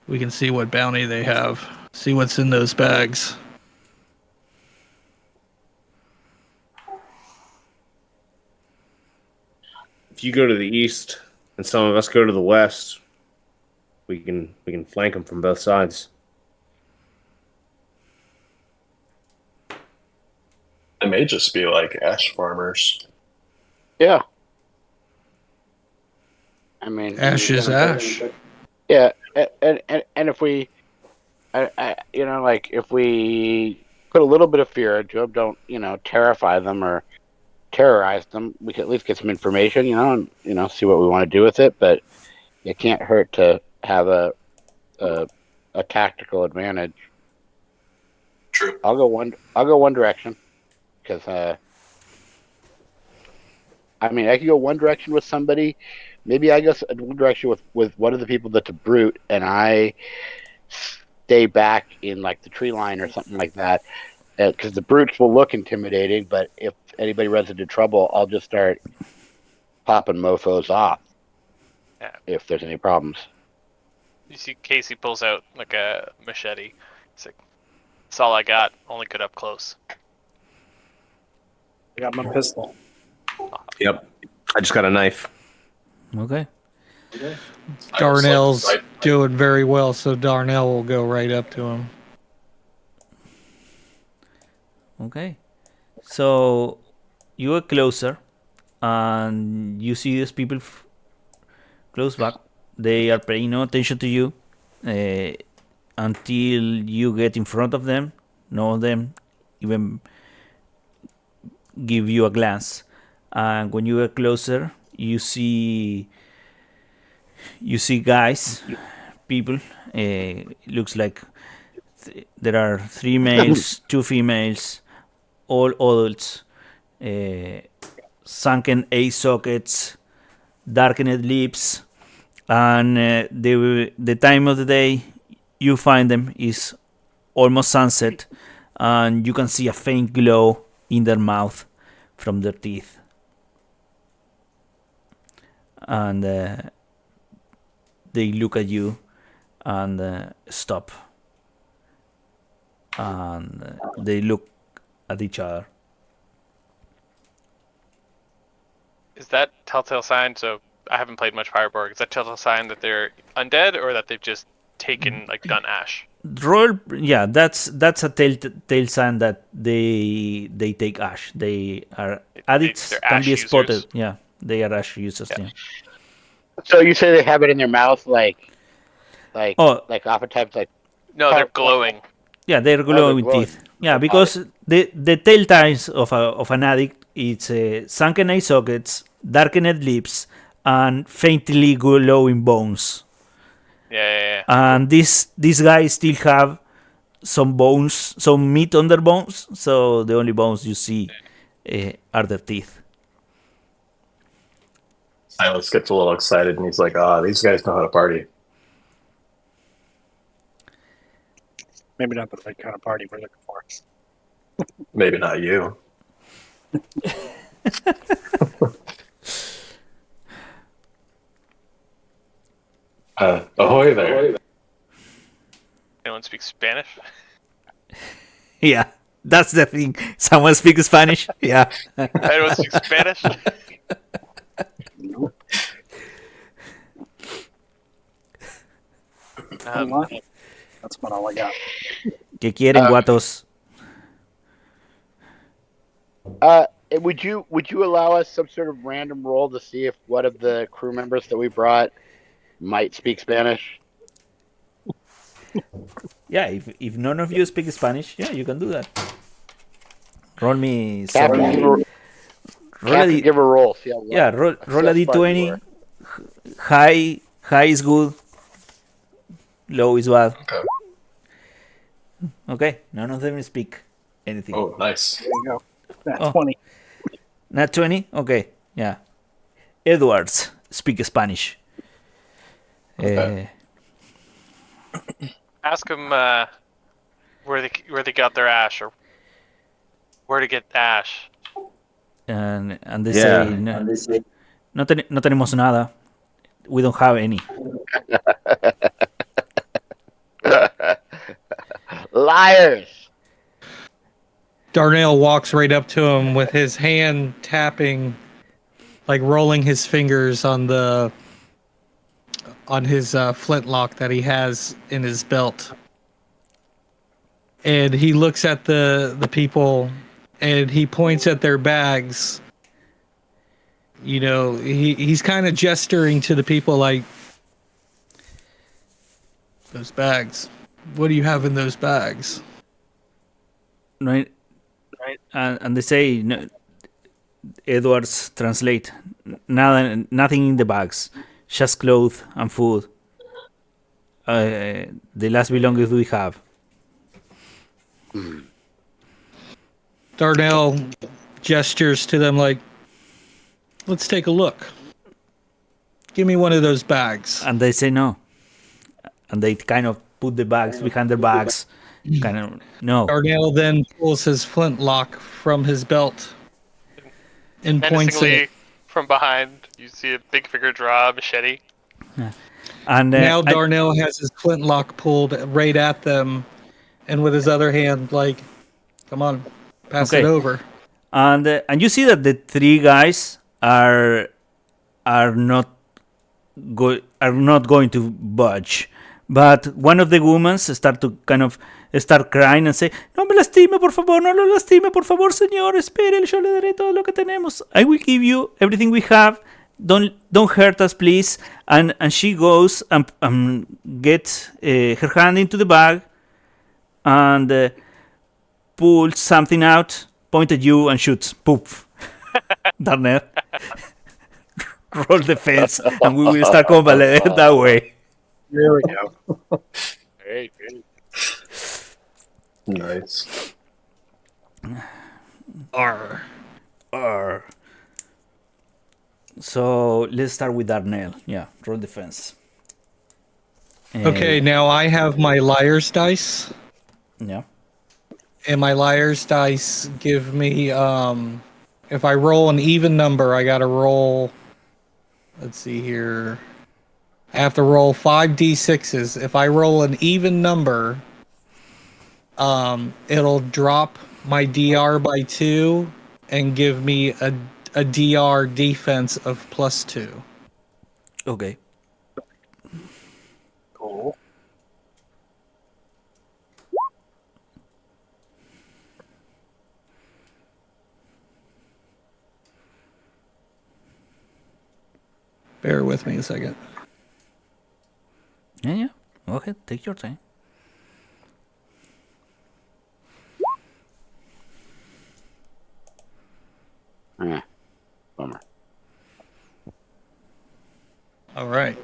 we can see what bounty they have, see what's in those bags. If you go to the east and some of us go to the west, we can flank them from both sides. They may just be like ash farmers. Yeah. I mean, Ash is ash. Yeah, and if we, like if we put a little bit of fear into them, don't terrify them or terrorize them, we can at least get some information, and see what we want to do with it. But it can't hurt to have a tactical advantage. True. I'll go one direction because I could go one direction with somebody. Maybe I go one direction with one of the people that's a brute, and I stay back in like the tree line or something like that. Because the brutes will look intimidating, but if anybody runs into trouble, I'll just start popping mofos off. Yeah. If there's any problems. You see Casey pulls out like a machete. It's like, that's all I got. Only good up close. I got my pistol. Yep. I just got a knife. Okay. Darnell's doing very well, so Darnell will go right up to him. Okay. So you are closer, and you see these people close back. They are paying no attention to you until you get in front of them. None of them even give you a glance. And when you are closer, you see guys, people. Looks like there are 3 males, 2 females, all adults. Sunken eye sockets, darkened lips, and the time of the day you find them is almost sunset, and you can see a faint glow in their mouth from their teeth. And they look at you and stop. And they look at each other. Is that telltale sign? So I haven't played much Pirate Borg. Is that telltale sign that they're undead or that they've just taken done ash? Roll, yeah, that's a telltale sign that they take ash. They are addicts. They're Can ash be users. spotted. Yeah, they are ash users. Yeah. So you say they have it in their mouth, like oftentimes like. No, they're glowing. Yeah, they're glowing with glowing. teeth. Yeah, because the telltales of an addict, it's sunken eye sockets, darkened lips, and faintly glowing bones. Yeah. And these guys still have some bones, some meat on their bones. So the only bones you see are their teeth. Silas gets a little excited and he's like, these guys know how to party. Maybe not the right kind of party we're looking for. Maybe not you. Ahoy there. Anyone speak Spanish? Yeah, that's the thing. Someone speaks Spanish. Yeah. Anyone speak Spanish? That's about all I got. ¿Qué quieren, guatos? Would you allow us some sort of random roll to see if one of the crew members that we brought might speak Spanish? Yeah, if none of you speak Spanish, yeah, you can do that. Roll me. Captain, give a roll. See how roll a how smart you d20. High is good. Low is bad. Okay, none of them speak anything. Oh, nice. There you go. That's 20. Not 20? Okay, yeah. Edwards speak Spanish. Okay. Ask them where they got their ash or where to get ash. And they say, no tenemos nada. We don't have any. Liars! Darnell walks right up to him with his hand tapping, like rolling his fingers on his flintlock that he has in his belt. And he looks at the people and he points at their bags. You know, he's kind of gesturing to the people like, those bags. What do you have in those bags? Right. And they say, no, Edwards translate, nothing in the bags, just clothes and food. The last belongings we have. Darnell gestures to them like, let's take a look. Give me one of those bags. And they say no. And they kind of put the bags behind their backs. Kind of, no. Darnell then pulls his flintlock from his belt and points it. From behind, you see a big finger draw a machete. And now Darnell has his flintlock pulled right at them, and with his other hand, like, come on, pass it over. And you see that the three guys are not going to budge. But one of the women start crying and say, no me lastime, por favor, no lo lastime, por favor, señor, espere, yo le daré todo lo que tenemos. I will give you everything we have. Don't hurt us, please. And she goes and gets her hand into the bag and pulls something out, point at you and shoots. Poof. Darnell. Roll the fence and we will start combat that way. There we go. Great. Nice. Arr. So let's start with Darnell. Yeah, roll defense. Okay, now I have my liar's dice. Yeah. And my liar's dice give me, if I roll an even number, I gotta roll, let's see here. I have to roll 5d6s. If I roll an even number, it'll drop my DR by 2 and give me a DR defense of +2. Okay. Cool. Bear with me a second. Yeah. Go ahead, take your time. Bummer. All right.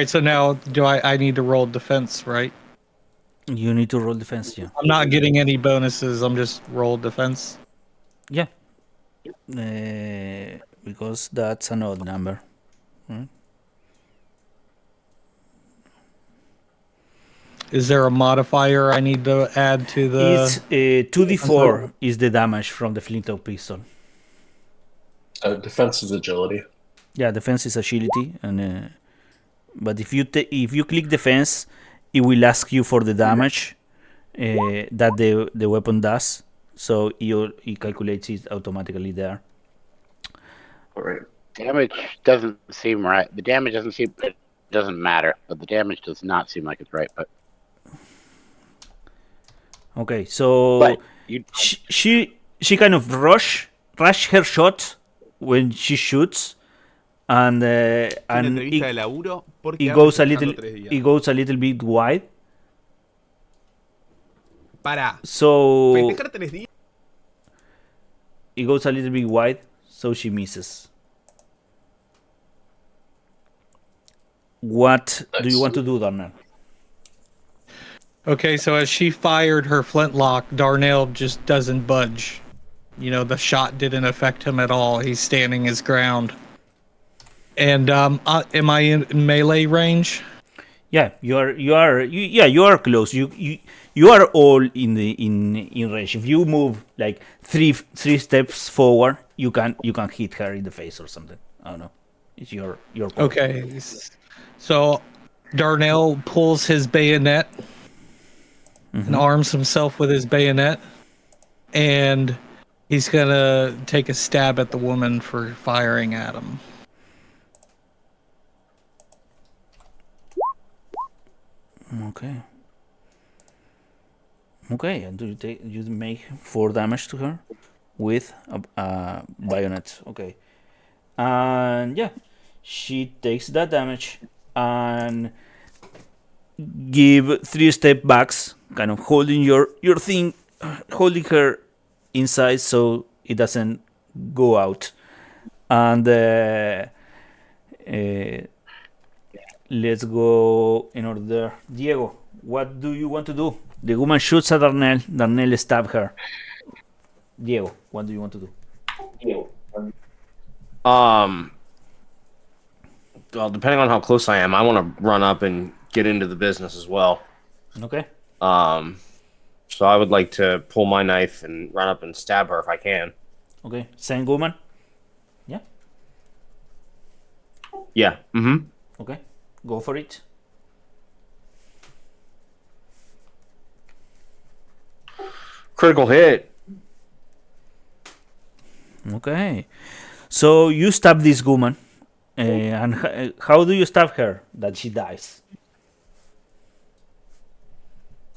So now do I need to roll defense, right? You need to roll defense, yeah. I'm not getting any bonuses. I'm just roll defense. Yeah. Because that's an odd number. Is there a modifier I need to add to the? It's 2d4 is the damage from the flint pistol. Defense is agility. Yeah, defense is agility, and but if you click defense, it will ask you for the damage that the weapon does. So it calculates it automatically there. All right. Damage doesn't seem right. The damage doesn't seem. It doesn't matter, but the damage does not seem like it's right. But okay, so but you she kind of rush her shot when she shoots, and it goes a little bit wide. So it goes a little bit wide, so she misses. What do you want to do, Darnell? Okay, so as she fired her flintlock, Darnell just doesn't budge. The shot didn't affect him at all. He's standing his ground. And am I in melee range? Yeah, you are close. You are all in range. If you move like three steps forward, you can hit her in the face or something. I don't know. It's your call. Okay. So Darnell pulls his bayonet and arms himself with his bayonet, and he's gonna take a stab at the woman for firing at him. Okay, and you make 4 damage to her with a bayonet. Okay, and yeah, she takes that damage and give 3 step backs, kind of holding your thing, holding her inside so it doesn't go out. And let's go in order. Diego, what do you want to do? The woman shoots at Darnell. Darnell stabs her. Diego, what do you want to do? Well, depending on how close I am, I want to run up and get into the business as well. Okay. So I would like to pull my knife and run up and stab her if I can. Okay. Same woman? Yeah. Yeah. Mm-hmm. Okay. Go for it. Critical hit. Okay. So you stab this woman. And how do you stab her that she dies?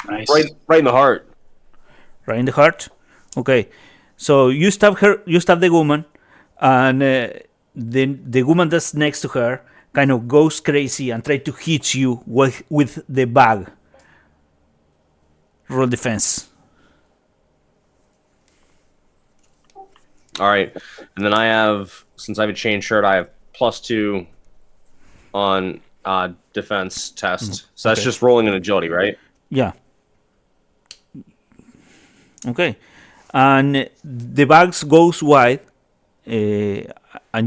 Nice. Right in the heart. Right in the heart? Okay. So you stab her, you stab the woman, and then the woman that's next to her kind of goes crazy and tries to hit you with the bag. Roll defense. All right. And then I have, since I have a chain shirt, I have +2 on defense test. So that's just rolling an agility, right? Yeah. Okay. And the bags goes wide, and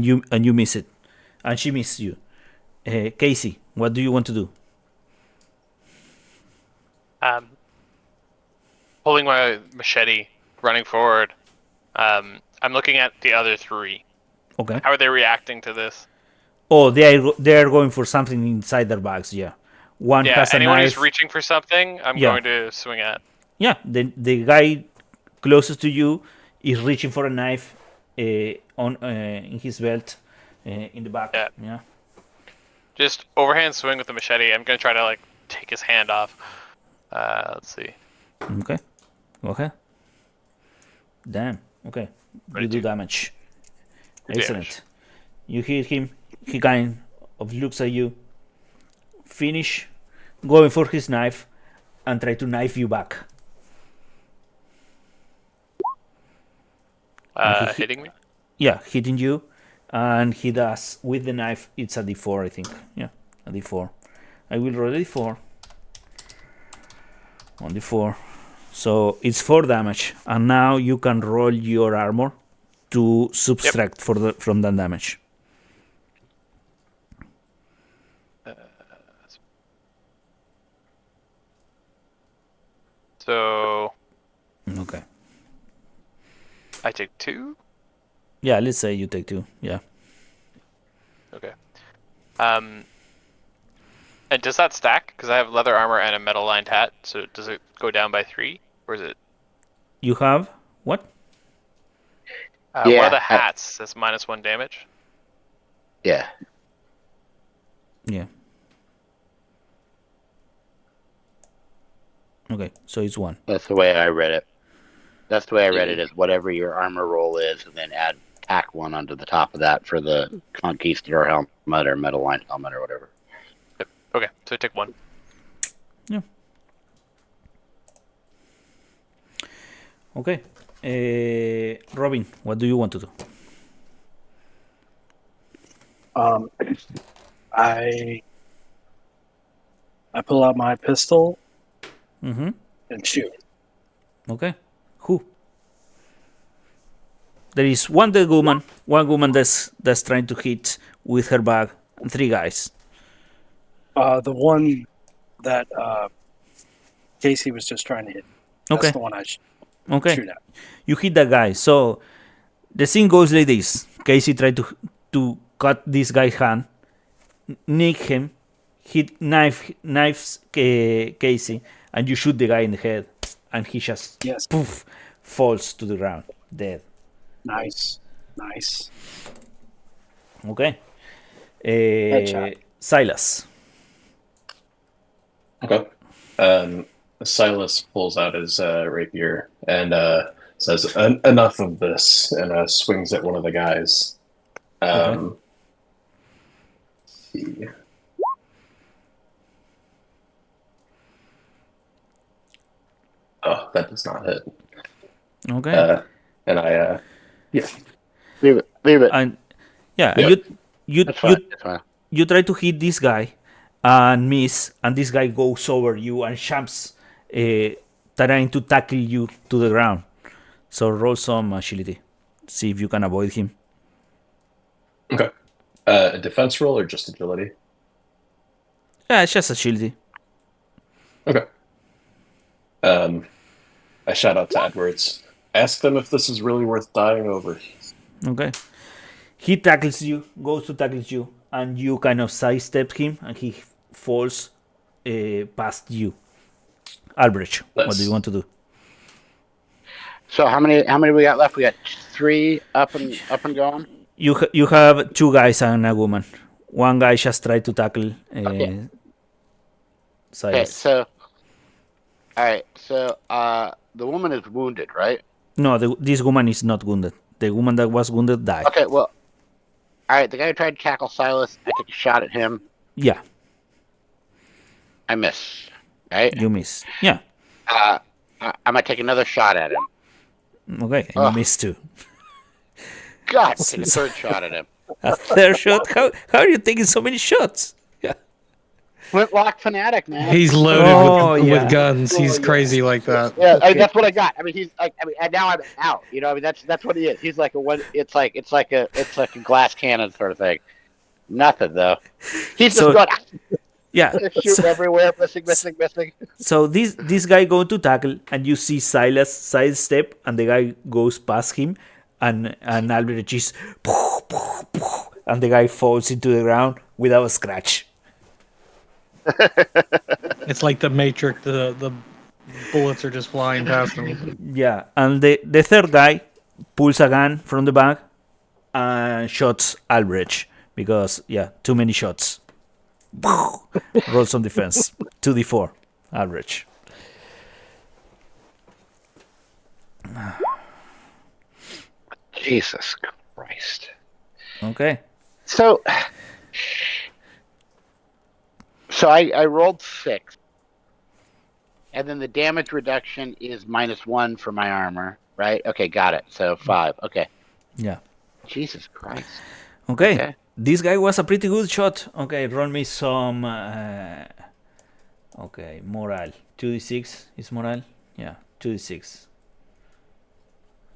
you miss it, and she misses you. Casey, what do you want to do? Pulling my machete, running forward. I'm looking at the other 3. Okay. How are they reacting to this? Oh, they are going for something inside their bags. Yeah. One has a anyone knife. who's reaching for something, I'm going to swing at. Yeah. The guy closest to you is reaching for a knife on in his belt in the back. Yeah. Just overhand swing with the machete. I'm going to try to take his hand off. Let's see. Okay. Go ahead. Damn. Okay. You do damage. Excellent. You hit him. He kind of looks at you. Finish going for his knife and try to knife you back. Hitting me? Yeah, hitting you. and he does with the knife. It's a D4, I think. Yeah, a D4. I will roll a D4. On D4. So it's 4 damage, and now you can roll your armor to subtract from that damage. So Okay. I take 2. Yeah, let's say you take 2. Yeah. Okay. And does that stack? Because I have leather armor and a metal-lined hat. So does it go down by 3, or is it? You have what? One Yeah, of the hats says -1 damage. Yeah. Yeah. Okay, so it's 1. That's the way I read it. That's the way I read it, is whatever your armor roll is, and then tack 1 onto the top of that for the Conquistador helmet or metal lined helmet or whatever. Yep. Okay, so I take 1. Yeah. Okay. Robin, what do you want to do? I pull out my pistol Mm-hmm. and shoot. Okay. Who? There is one woman that's trying to hit with her bag, and 3 guys. The one that Casey was just trying to hit. That's Okay. the one I Okay. shoot at. You hit that guy. So the scene goes like this. Casey tried to cut this guy's hand, nick him, knives Casey, and you shoot the guy in the head, and he just Yes. poof falls to the ground, dead. Nice. Okay. Headshot. Silas. Okay. Silas pulls out his rapier and says, "Enough of this," and swings at one of the guys. Okay. Let's see. Oh, that does not hit. Okay. And I, yeah. Leave it. And yeah, Yep. That's fine. That's fine. you try to hit this guy and miss, and this guy goes over you and jumps, trying to tackle you to the ground. So roll some agility. See if you can avoid him. Okay. A defense roll or just agility? Yeah, it's just agility. Okay. I shout out to Edwards. Ask them if this is really worth dying over. Okay. He tackles you, goes to tackle you, and you kind of sidestep him, and he falls past you. Albrecht, what do you want to do? So how many we got left? We got 3 up and going. You have 2 guys and a woman. One guy just tried to tackle Okay. Silas. Okay, so all right, so the woman is wounded, right? No, this woman is not wounded. The woman that was wounded died. Okay, well, all right. The guy who tried to tackle Silas, I take a shot at him. Yeah, I miss. Right? you miss. Yeah, I'm gonna take another shot at him. okay, and Ugh. you miss too. God, take a third shot at him. A third shot? How are you taking so many shots? Yeah. Flintlock fanatic, man. He's loaded Oh, with yeah. guns. He's crazy like that. Yeah, I mean, that's what I got. I mean, he's like, and now I'm out. You know, I mean, that's what he is. He's like a one. It's like a glass cannon sort of thing. Nothing though. He's So- just going Yeah. shooting everywhere, missing. So this guy go to tackle, and you see Silas sidestep, and the guy goes past him, and Albert is, and the guy falls into the ground without a scratch. It's like the Matrix. The bullets are just flying past him. Yeah, and the third guy pulls a gun from the bag and shots Albrecht because too many shots. Roll some defense. 2d4, Albrecht. Jesus Christ. Okay. So I rolled 6, and then the damage reduction is -1 for my armor, right? Okay, got it. So 5. Okay. Yeah. Jesus Christ. Okay. This guy was a pretty good shot. Okay, roll me some. Okay, morale. 2d6 is morale? Yeah, 2d6.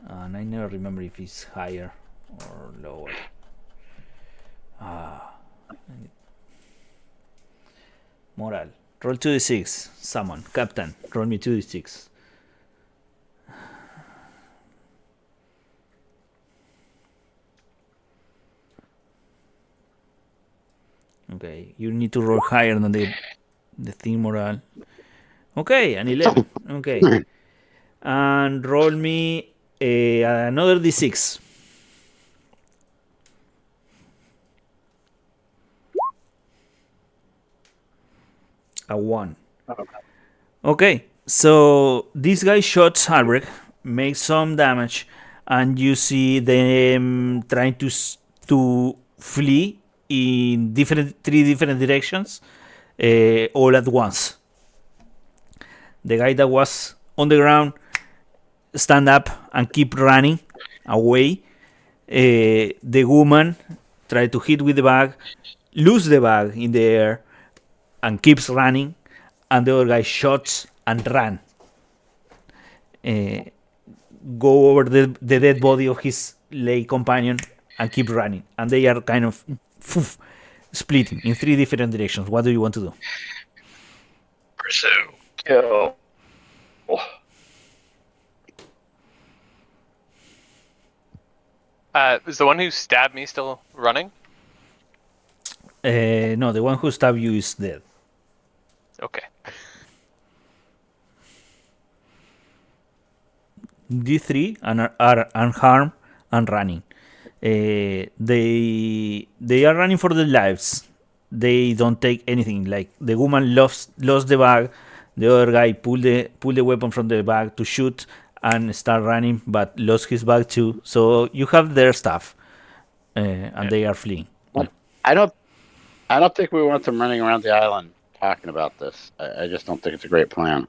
And I never remember if it's higher or lower. Morale. Roll 2d6. Someone. Captain. Roll me 2d6. Okay, you need to roll higher than the thing morale. Okay, an 11. Okay. And roll me another d6. A 1. Okay, so this guy shoots Albrecht, makes some damage, and you see them trying to flee in three different directions, all at once. The guy that was on the ground stand up and keep running away. The woman try to hit with the bag, lose the bag in the air, and keeps running. And the other guy shoots and run. Go over the dead body of his lay companion and keep running. And they are kind of splitting in three different directions. What do you want to do? Pursue. Kill. Is the one who stabbed me still running? No, the one who stabbed you is dead. Okay. D3 and are unharmed and running. They are running for their lives. They don't take anything. Like the woman lost the bag. The other guy pulled the weapon from the bag to shoot and start running, but lost his bag too. So you have their stuff, and they are fleeing. Well, I don't think we want them running around the island talking about this. I just don't think it's a great plan.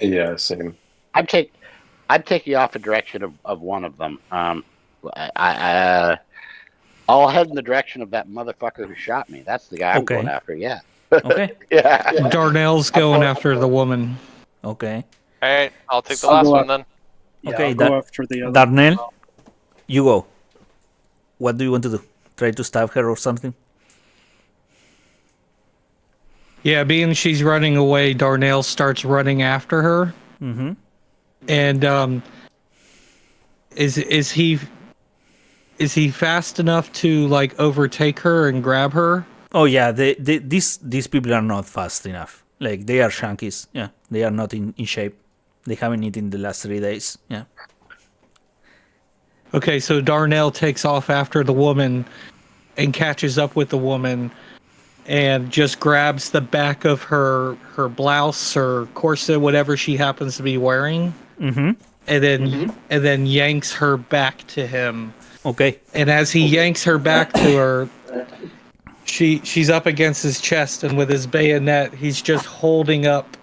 Yeah, same. I'd take you off the direction of one of them. I'll head in the direction of that motherfucker who shot me. That's the guy I'm going after. Yeah. Okay. Yeah. Darnell's going after the woman. Okay. All right, I'll take the last one then. Yeah, Okay, I'll go after the other. Darnell, you go. What do you want to do? Try to stab her or something? Yeah, being she's running away, Darnell starts running after her. Mm-hmm. And is he fast enough to like overtake her and grab her? Oh yeah, these people are not fast enough. Like they are shankies. Yeah, they are not in shape. They haven't eaten the last 3 days. Yeah. Okay, so Darnell takes off after the woman and catches up with the woman and just grabs the back of her blouse or corset, whatever she happens to be wearing, and then yanks her back to him. Okay. And as he yanks her back to her, she's up against his chest, and with his bayonet, he's just holding up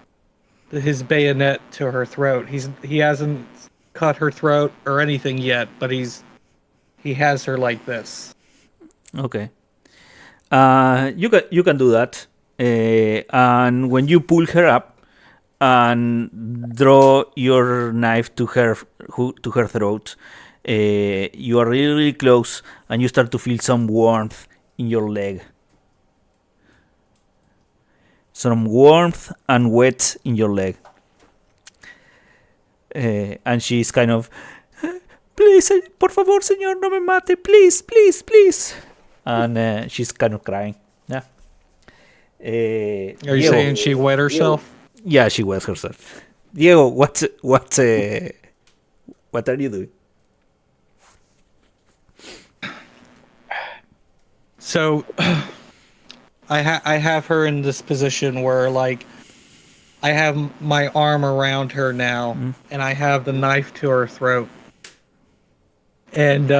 his bayonet to her throat. He hasn't cut her throat or anything yet, but he has her like this. Okay. You can do that, and when you pull her up and draw your knife to her throat, you are really, really close, and you start to feel some warmth in your leg. Some warmth and wet in your leg. And she's kind of, please, por favor, señor, no me mate, please, please, please. And she's kind of crying. Yeah. Are you saying she wet herself? Yeah, she wet herself. Diego, what are you doing? So, I have her in this position where, like, I have my arm around her now, and I have the knife to her throat. And,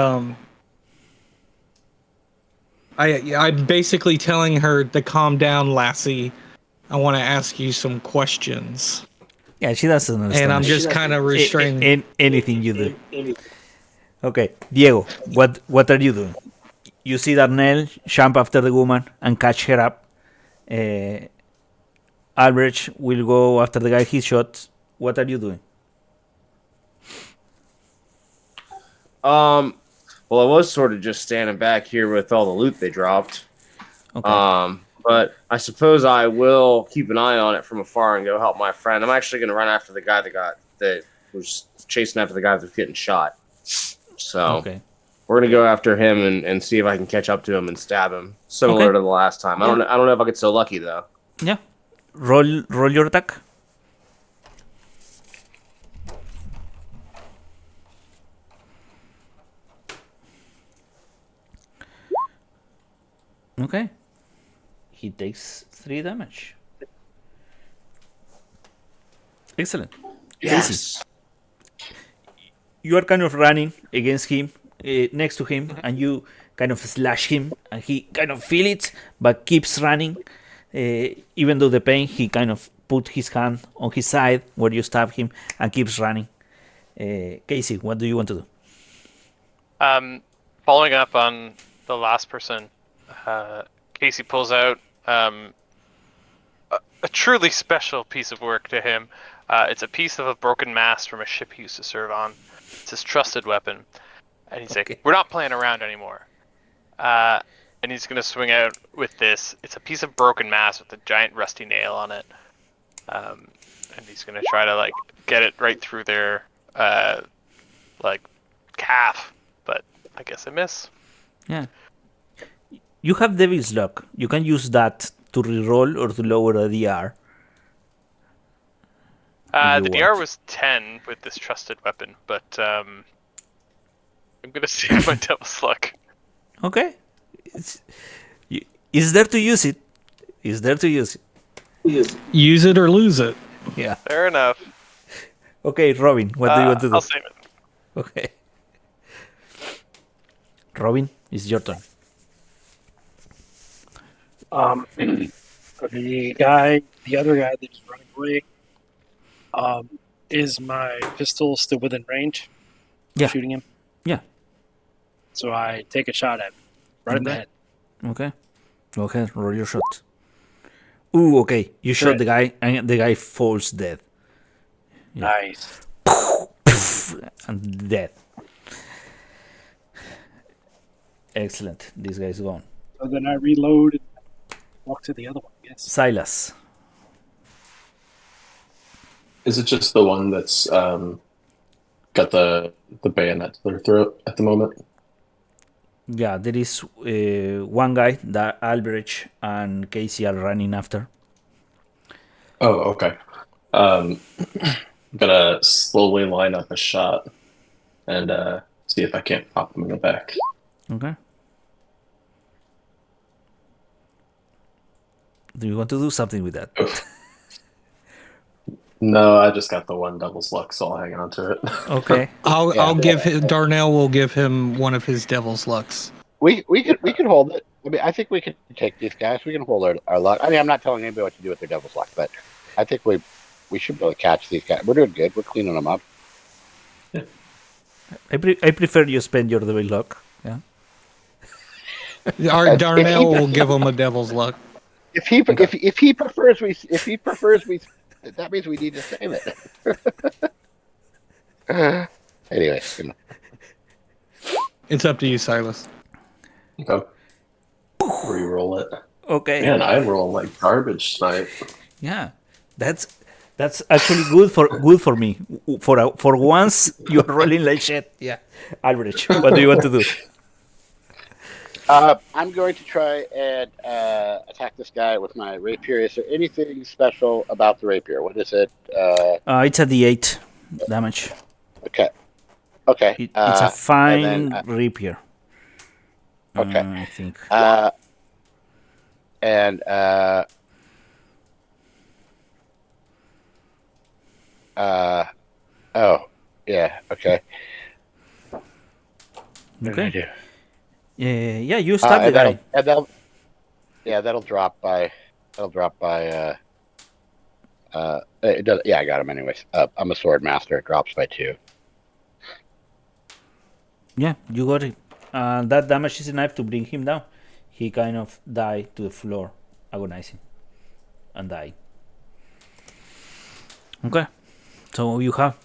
I'm basically telling her to calm down, lassie. I want to ask you some questions. Yeah, she doesn't understand. And I'm just kind of restraining. Anything you do. Okay, Diego, what are you doing? You see Darnell jump after the woman and catch her up. Albrecht will go after the guy he shot. What are you doing? Well, I was sort of just standing back here with all the loot they dropped. Okay. But I suppose I will keep an eye on it from afar and go help my friend. I'm actually going to run after the guy that was chasing after the guy that was getting shot. So Okay. we're going to go after him and see if I can catch up to him and stab him, similar Okay. to the last time. I don't know if I get so lucky though. Yeah. Roll your attack. Okay. He takes 3 damage. Excellent. Yes. You are kind of running against him, next to him, and you kind of slash him, and he kind of feel it, but keeps running. Even though the pain, he kind of put his hand on his side where you stab him and keeps running. Casey, what do you want to do? Following up on the last person, Casey pulls out a truly special piece of work to him. It's a piece of a broken mast from a ship he used to serve on. It's his trusted weapon. And he's like, we're not playing around anymore. And he's going to swing out with this. It's a piece of broken mast with a giant rusty nail on it. And he's going to try to, like, get it right through their, calf. But I guess I miss. Yeah. You have Devil's Luck. You can use that to reroll or to lower a DR. The DR was 10 with this trusted weapon, but I'm going to save my Devil's Luck. Okay. Is there to use it. Is there to use it. Use it or lose it. Yeah. Fair enough. Okay, Robin, what do you want to do? I'll save it. Okay. Robin, it's your turn. The other guy that is running away, is my pistol still within range? Yeah. Shooting him? Yeah. So I take a shot at him. Right in the head. Okay. Go ahead, roll your shot. Ooh, okay. You shot the guy, and the guy falls dead. Yeah. Nice. And dead. Excellent. This guy's gone. So then I reload and walk to the other one, yes. Silas. Is it just the one that's got the bayonet to their throat at the moment? Yeah, there is one guy that Albrecht and Casey are running after. Oh, okay. I'm gonna slowly line up a shot and see if I can't pop him in the back. Okay. Do you want to do something with that? No, I just got the one Devil's Luck, so I'll hang on to it. Okay. I'll give him, Darnell will give him one of his Devil's Lucks. We can hold it. I mean, I think we can take these guys. We can hold our luck. I mean, I'm not telling anybody what to do with their Devil's Luck, but I think we should be able to catch these guys. We're doing good. We're cleaning them up. I prefer you spend your Devil Luck. Yeah. Our Darnell will give him a Devil's Luck. If he prefers we, that means we need to save it. Anyway, It's up to you, Silas. Okay. Reroll it. Okay. Man, I roll like garbage tonight. Yeah. That's actually good for me. For once you're rolling like shit. Yeah. Albrecht, what do you want to do? I'm going to try and attack this guy with my rapier. Is there anything special about the rapier? What is it? It's a D8 damage. Okay. It's a fine rapier. Okay. I think. Oh, yeah. Okay. Okay. Yeah, you stab the guy. That'll drop by. It does. Yeah, I got him anyways. I'm a sword master. It drops by 2. Yeah, you got it. and that damage is enough to bring him down. He kind of died to the floor, agonizing, and died. Okay, so you have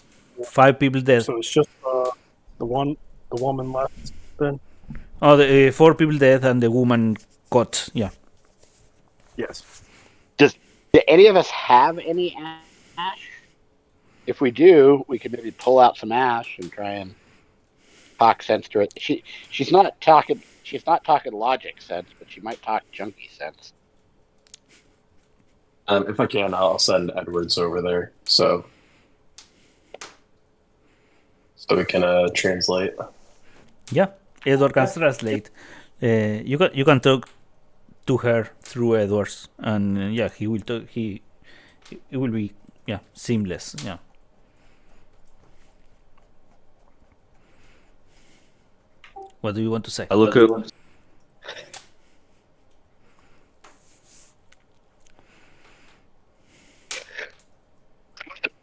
5 people dead. So it's just the woman left then? Oh, the 4 people dead and the woman caught. Yeah. Yes. Do any of us have any ash? If we do, we could maybe pull out some ash and try and talk sense to it. She's not talking logic sense, but she might talk junkie sense. If I can, I'll send Edwards over there so we can translate. Yeah, Edward can translate. You can talk to her through Edwards, and yeah, he will talk. It will be seamless. Yeah. What do you want to say? I look at.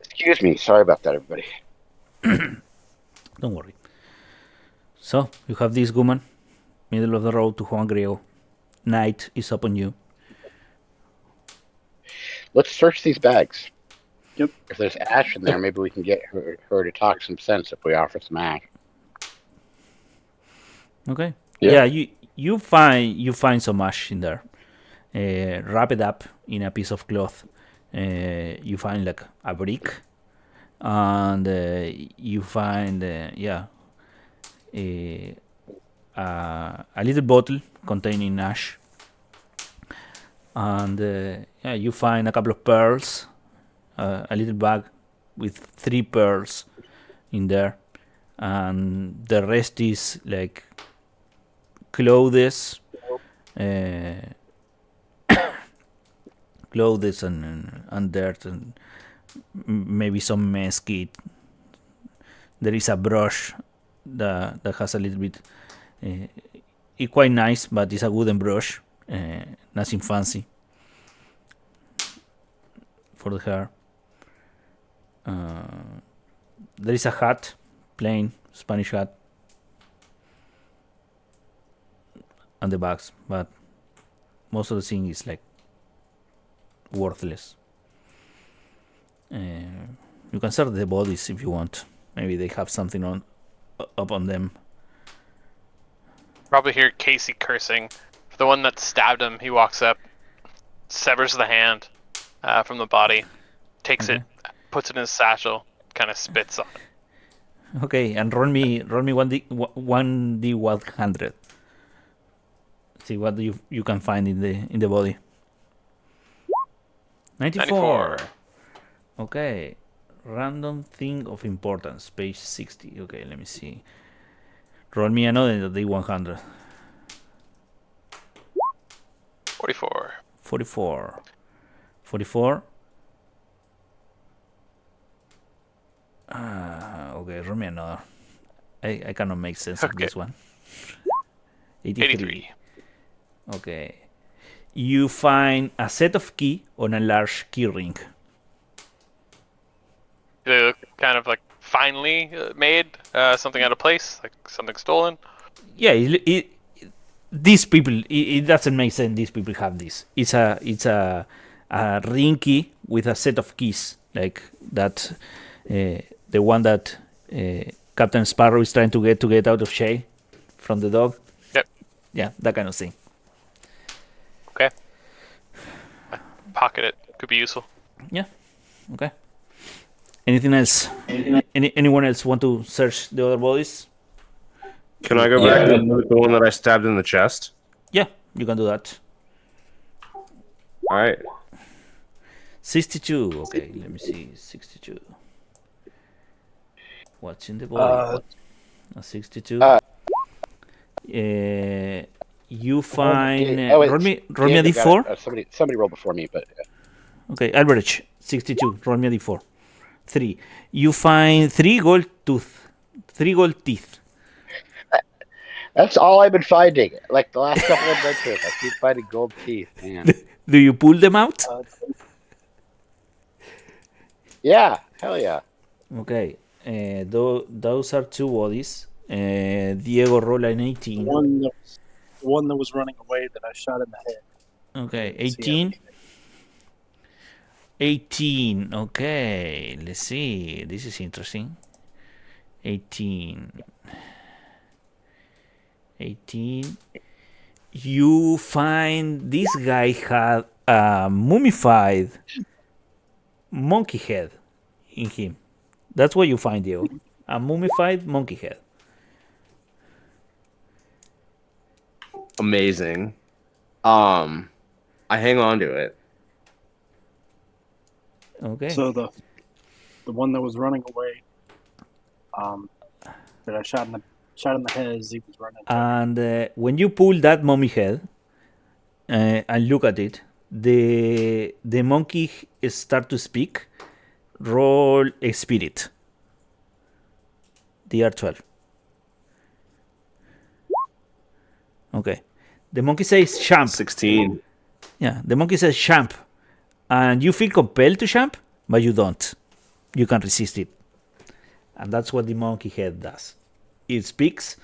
Excuse me. Sorry about that, everybody. Don't worry. So you have this woman, middle of the road to Juan Griego. Night is upon you. Let's search these bags. Yep. If there's ash in there, maybe we can get her to talk some sense if we offer some ash. Okay. Yeah. You find some ash in there. Wrap it up in a piece of cloth. You find like a brick, and you find a little bottle containing ash, and you find a couple of pearls, a little bag with 3 pearls in there, and the rest is like clothes, clothes and dirt, and maybe some mesquite. There is a brush that has a little bit. It's quite nice, but it's a wooden brush, nothing fancy for the hair. There is a hat, plain Spanish hat, and the bags, but most of the thing is like worthless. You can search the bodies if you want. Maybe they have something up on them. Probably hear Casey cursing. The one that stabbed him, he walks up, severs the hand from the body, takes it, puts it in his satchel, kind of spits on it. Okay, and roll me 1d100. See what you can find in the body. 94. Okay. Random thing of importance. Page 60. Okay, let me see. Roll me another d100. 44. 44. 44. Okay, roll me another. I cannot make sense of this one. 83. Okay. You find a set of key on a large key ring. They look kind of like finely made, something out of place, like something stolen. Yeah, these people, it doesn't make sense. These people have this. It's a ring key with a set of keys, like that. The one that Captain Sparrow is trying to get out of jail from the dog. Yep. Yeah, that kind of thing. Okay. Pocket it. Could be useful. Yeah. Okay. Anything else? Anyone else want to search the other bodies? Can I go back to the one that I stabbed in the chest? Yeah, you can do that. All right. 62. Okay, let me see. 62. What's in the body? 62. You find. Roll me a d4. Somebody rolled before me, but. Okay, average 62. Roll me a d4. 3. You find 3 gold teeth. That's all I've been finding. Like the last couple of adventures, I keep finding gold teeth. Man. Do you pull them out? Yeah, hell yeah. Okay. Those are 2 bodies. Diego, roll an 18. The one that was running away that I shot in the head. Okay, Didn't see 18. 18. Okay, let's see. This is interesting. 18. 18. You find this guy had a mummified monkey head in him. That's what you find, Diego. A mummified monkey head. Amazing. I hang on to it. Okay. So the one that was running away, that I shot in the head as he was running. And when you pull that mummy head and look at it, the monkey start to speak. Roll a spirit. DR12. Okay. The monkey says champ. 16. Yeah, the monkey says champ. And you feel compelled to champ, but you don't. You can resist it. And that's what the monkey head does. It speaks,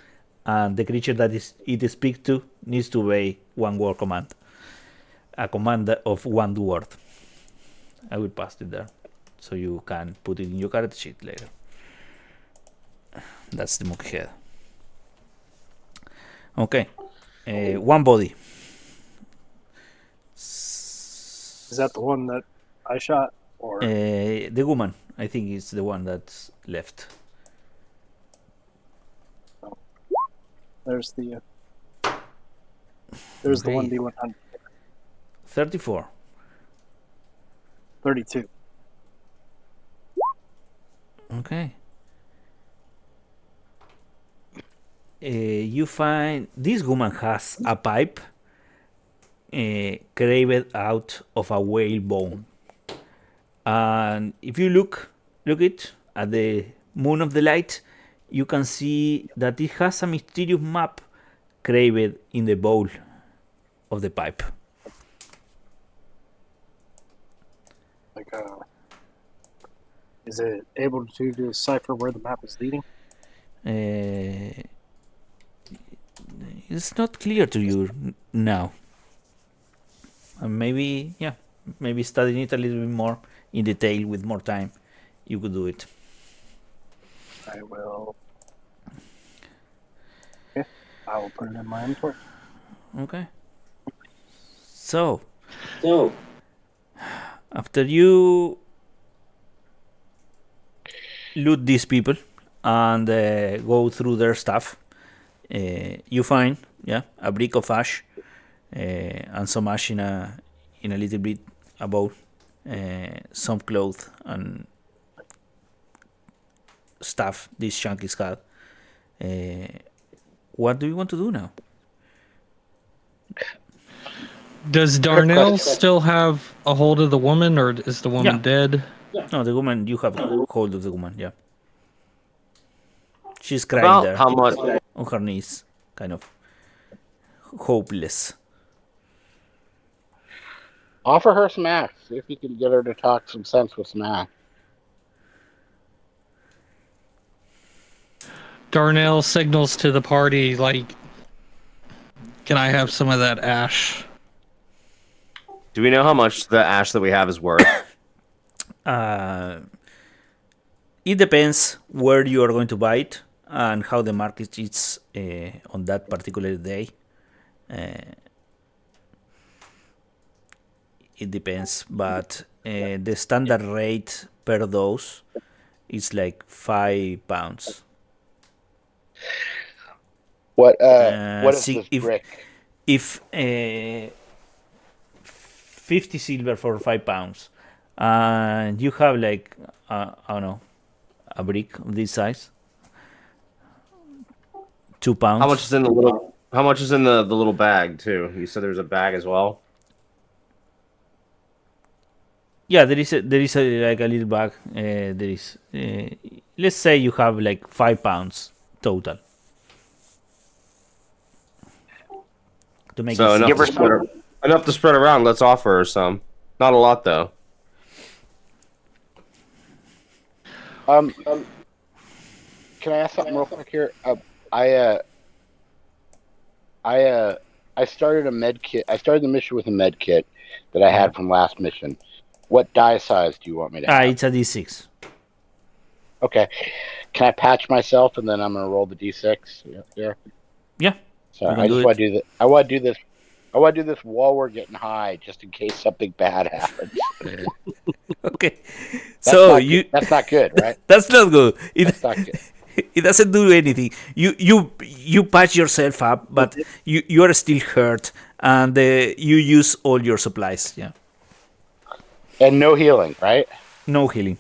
and the creature that it speaks to needs to obey one word command. A command of one word. I will pass it there, so you can put it in your character sheet later. That's the monkey head. Okay. One body. Is that the one that I shot, or The woman, I think, is the one that's left. there's the Okay. one D100 34. 32. Okay. You find this woman has a pipe carved out of a whale bone, and if you look it at the moon of the light, you can see that it has a mysterious map carved in the bowl of the pipe. Like, is it able to decipher where the map is leading? It's not clear to you now. Maybe studying it a little bit more in detail with more time, you could do it. I will. Okay, I will put it in my inventory. Okay. So after you loot these people and go through their stuff, you find a brick of ash and some ash in a little bit above, some clothes and stuff this chunky's had. What do you want to do now? Does Darnell still have a hold of the woman, or is the woman dead? No, the woman, you have hold of the woman, yeah. She's crying About there how much? on her knees, kind of hopeless. Offer her some axe. See if you can get her to talk some sense with some axe. Darnell signals to the party, like, can I have some of that ash? Do we know how much the ash that we have is worth? It depends where you are going to buy it and how the market is on that particular day. It depends, but the standard rate per dose is like £5. What is see, this brick? If 50 silver for £5, and you have like I don't know, a brick of this size, £2. How much is in the little? How much is in the little bag too? You said there's a bag as well. Yeah, there is like a little bag. There is. Let's say you have like £5 total. To make So it enough to spread around. Let's offer her some. Not a lot though. Can I ask something real quick here? I started a med kit. I started the mission with a med kit that I had from last mission. What die size do you want me to have? It's a D6. Okay. Can I patch myself and then I'm gonna roll the D6? Yeah. Yeah. So I just want to do that. I want to do this. I want to do this while we're getting high, just in case something bad happens. Okay. That's not good, right? That's not good. That's not good. It doesn't do anything. You patch yourself up, but you are still hurt, and you use all your supplies. Yeah. And no healing, right? No healing.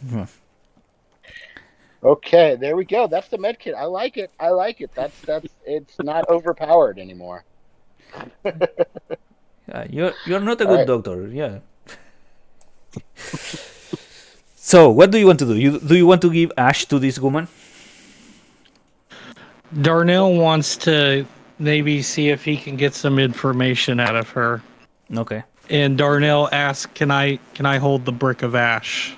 Okay, there we go. That's the med kit. I like it. That's it's not overpowered anymore. You're not a good doctor. Yeah. So, what do you want to do? Do you want to give Ash to this woman? Darnell wants to maybe see if he can get some information out of her. Okay. And Darnell asks, "Can I hold the brick of ash?"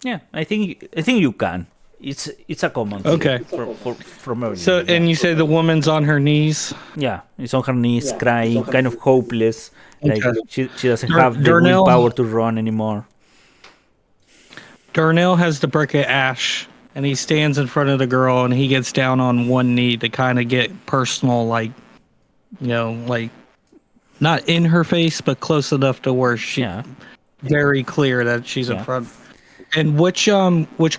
Yeah, I think you can. It's a common thing. Okay. From earlier. So, and you say the woman's on her knees? Yeah, it's on her knees, crying, kind of hopeless. Like Okay. she doesn't have the Darnell- willpower to run anymore. Darnell has the brick of ash, and he stands in front of the girl, and he gets down on one knee to kind of get personal, like, like not in her face, but close enough to where she's very clear that she's in front. And which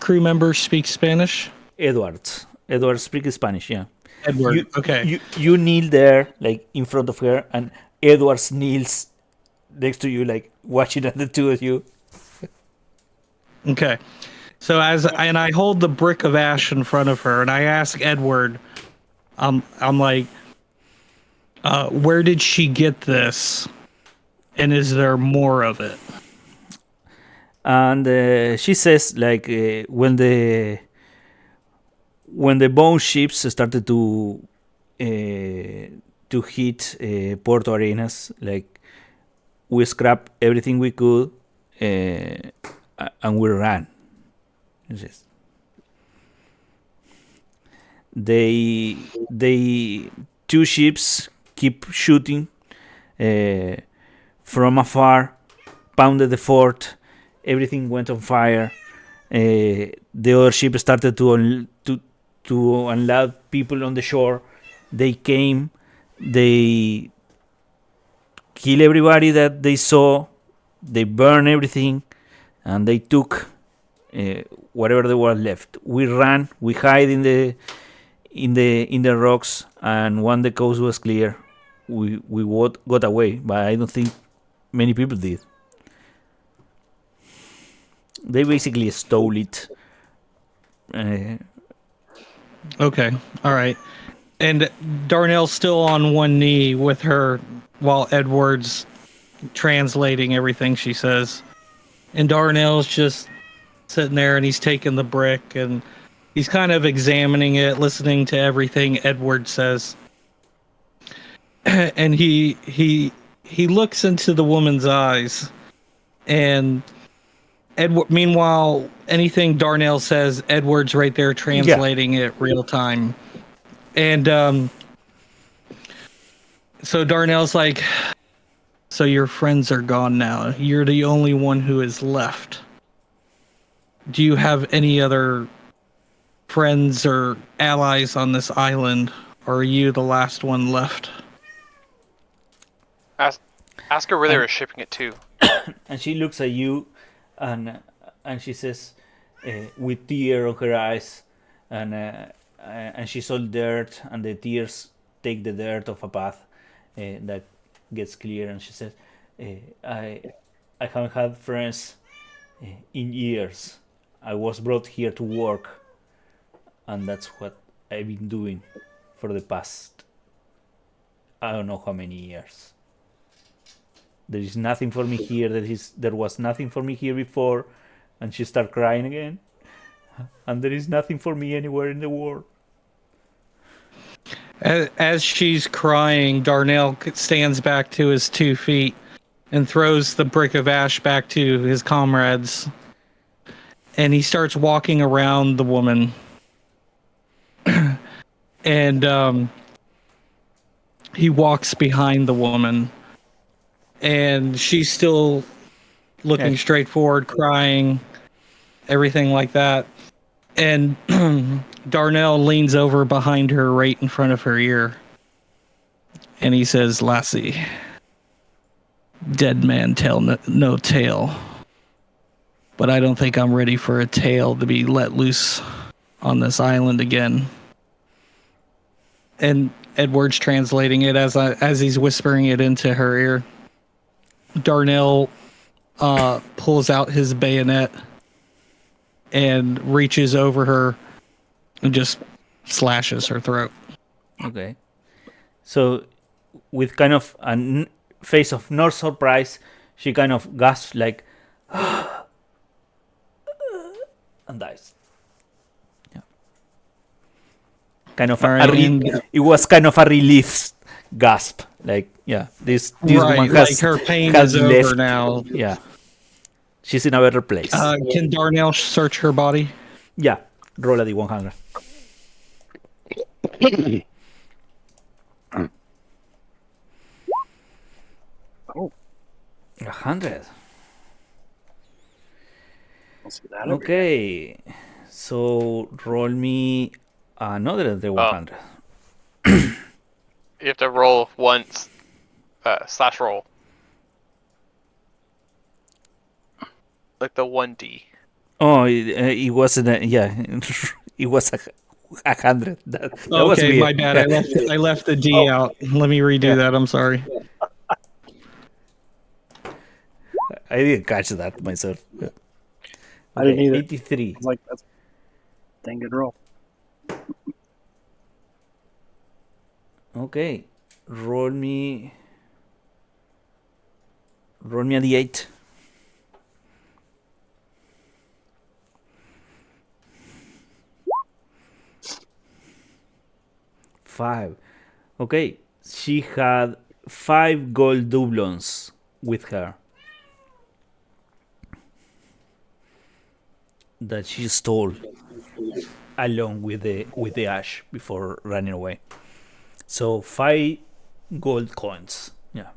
crew member speaks Spanish? Edward speaks Spanish. Yeah. Edward. Okay. You kneel there, like in front of her, and Edward kneels next to you, like watching at the two of you. Okay. So I hold the brick of ash in front of her, and I ask Edward, I'm like, where did she get this? And is there more of it? And she says, like, when the bone ships started to hit Puerto Arenas, like, we scrapped everything we could, and we ran. Yes. They two ships keep shooting from afar, pounded the fort. Everything went on fire. The other ship started to unload people on the shore. They came. They killed everybody that they saw. They burned everything, and they took whatever there was left. We ran. We hid in the rocks, and when the coast was clear, we got away. But I don't think many people did. They basically stole it. Okay, all right. And Darnell's still on one knee with her while Edward's translating everything she says. And Darnell's just sitting there, and he's taking the brick, and he's kind of examining it, listening to everything Edward says. And he looks into the woman's eyes, and Edward, meanwhile, anything Darnell says, Edward's right there translating it real time. And so Darnell's like, so your friends are gone now. You're the only one who is left. Do you have any other friends or allies on this island, or are you the last one left? Ask her where they were shipping it to. And she looks at you, and she says, with tears on her eyes, and she saw dirt, and the tears take the dirt off a path that gets clear, and she says, I haven't had friends in years. I was brought here to work, and that's what I've been doing for the past, I don't know how many years. There is nothing for me here. There was nothing for me here before, and she started crying again. And there is nothing for me anywhere in the world. As she's crying, Darnell stands back to his 2 feet and throws the brick of ash back to his comrades. and he starts walking around the woman. And he walks behind the woman, and she's still looking straight forward, crying, everything like that. And Darnell leans over behind her right in front of her ear. And he says, "Lassie, dead man tell no tale. But I don't think I'm ready for a tale to be let loose on this island again." And Edward's translating it as he's whispering it into her ear. Darnell pulls out his bayonet and reaches over her and just slashes her throat. Okay. So, with kind of a face of no surprise, she kind of gasps like, and dies. Yeah. Kind of it was kind of a relief gasp. Like, yeah, this right, woman has, like her pain has is left. over now. Yeah. She's in a better place. Can Darnell search her body? Yeah. Roll a D100. Oh. 100. I'll see that. Okay. So roll me another D100. You have to roll once, slash roll. Like the 1D. Oh, it wasn't. It was 100. That was Okay, weird. my bad. I left the D out. Let me redo that. I'm sorry. I didn't catch that myself. Yeah. I didn't either. 83. I was like, that's a dang good roll. Okay, roll me a D8. 5. Okay, she had 5 gold doubloons with her that she stole along with the ash before running away. So 5 gold coins. Yeah.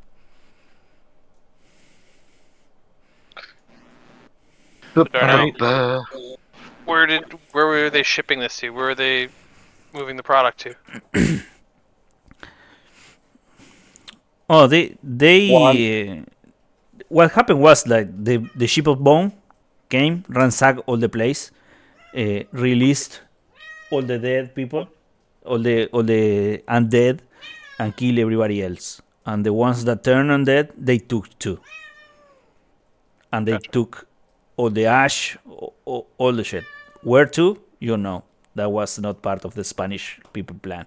Alright. Where were they shipping this to? Where were they moving the product to? Oh, they what happened was like the ship of bone came, ransacked all the place, released all the dead people, all the undead, and kill everybody else. And the ones that turned undead, they took too. And they took all the ash, all the shit. Where to? You know. That was not part of the Spanish people plan.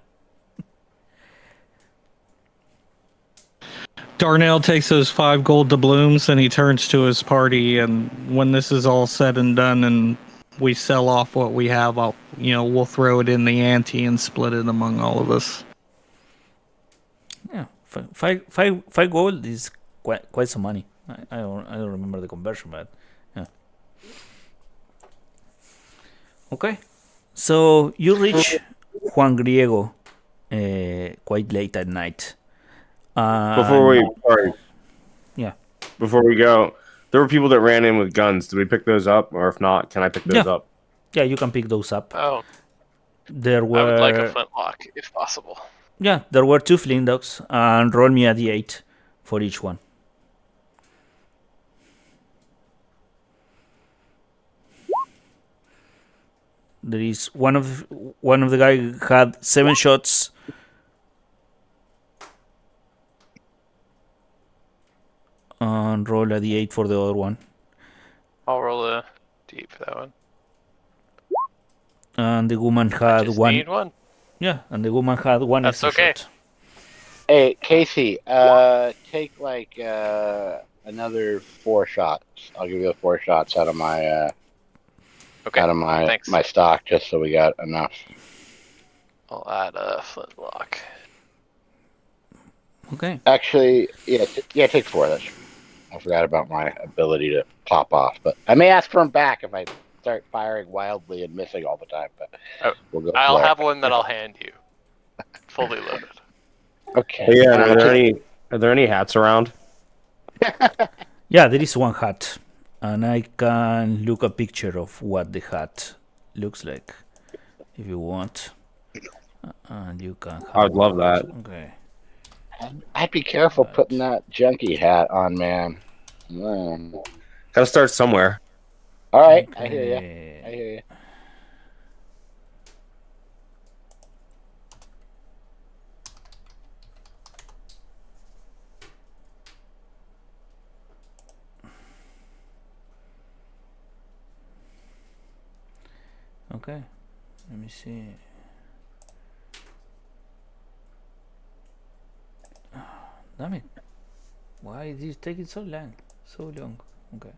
Darnell takes those 5 gold doubloons and he turns to his party. And when this is all said and done, and we sell off what we have, we'll throw it in the ante and split it among all of us. Yeah, five gold is quite some money. I don't remember the conversion, but yeah. Okay, so you reach Juan Griego quite late at night. Before we go, there were people that ran in with guns. Did we pick those up, or if not, can I pick those up? Yeah, you can pick those up. Oh, There were. I would like a flintlock if possible. Yeah, there were 2 flintlocks, and roll me a d8 for each one. There is one of the guy had 7 shots. And roll a d8 for the other one. I'll roll a d8 for that one. And the woman had Just one. need one. Yeah, and the woman had one That's extra okay. shot. Hey, Casey, take like another 4 shots. I'll give you the 4 shots out of my Thanks. my stock, just so we got enough. I'll add a flintlock. Okay. Actually, take 4. I forgot about my ability to pop off, but I may ask for them back if I start firing wildly and missing all the time. But we'll go. I'll there. have one that I'll hand you, fully loaded. Okay. Hey, Ian, are there any hats around? Yeah, there is one hat, and I can look a picture of what the hat looks like if you want. And you can. I would love that. Okay. I'd be careful putting that junkie hat on, man. Gotta start somewhere. All right, I hear you. I hear you. Okay. Let me see. Damn it! Why is this taking so long? So long. Okay.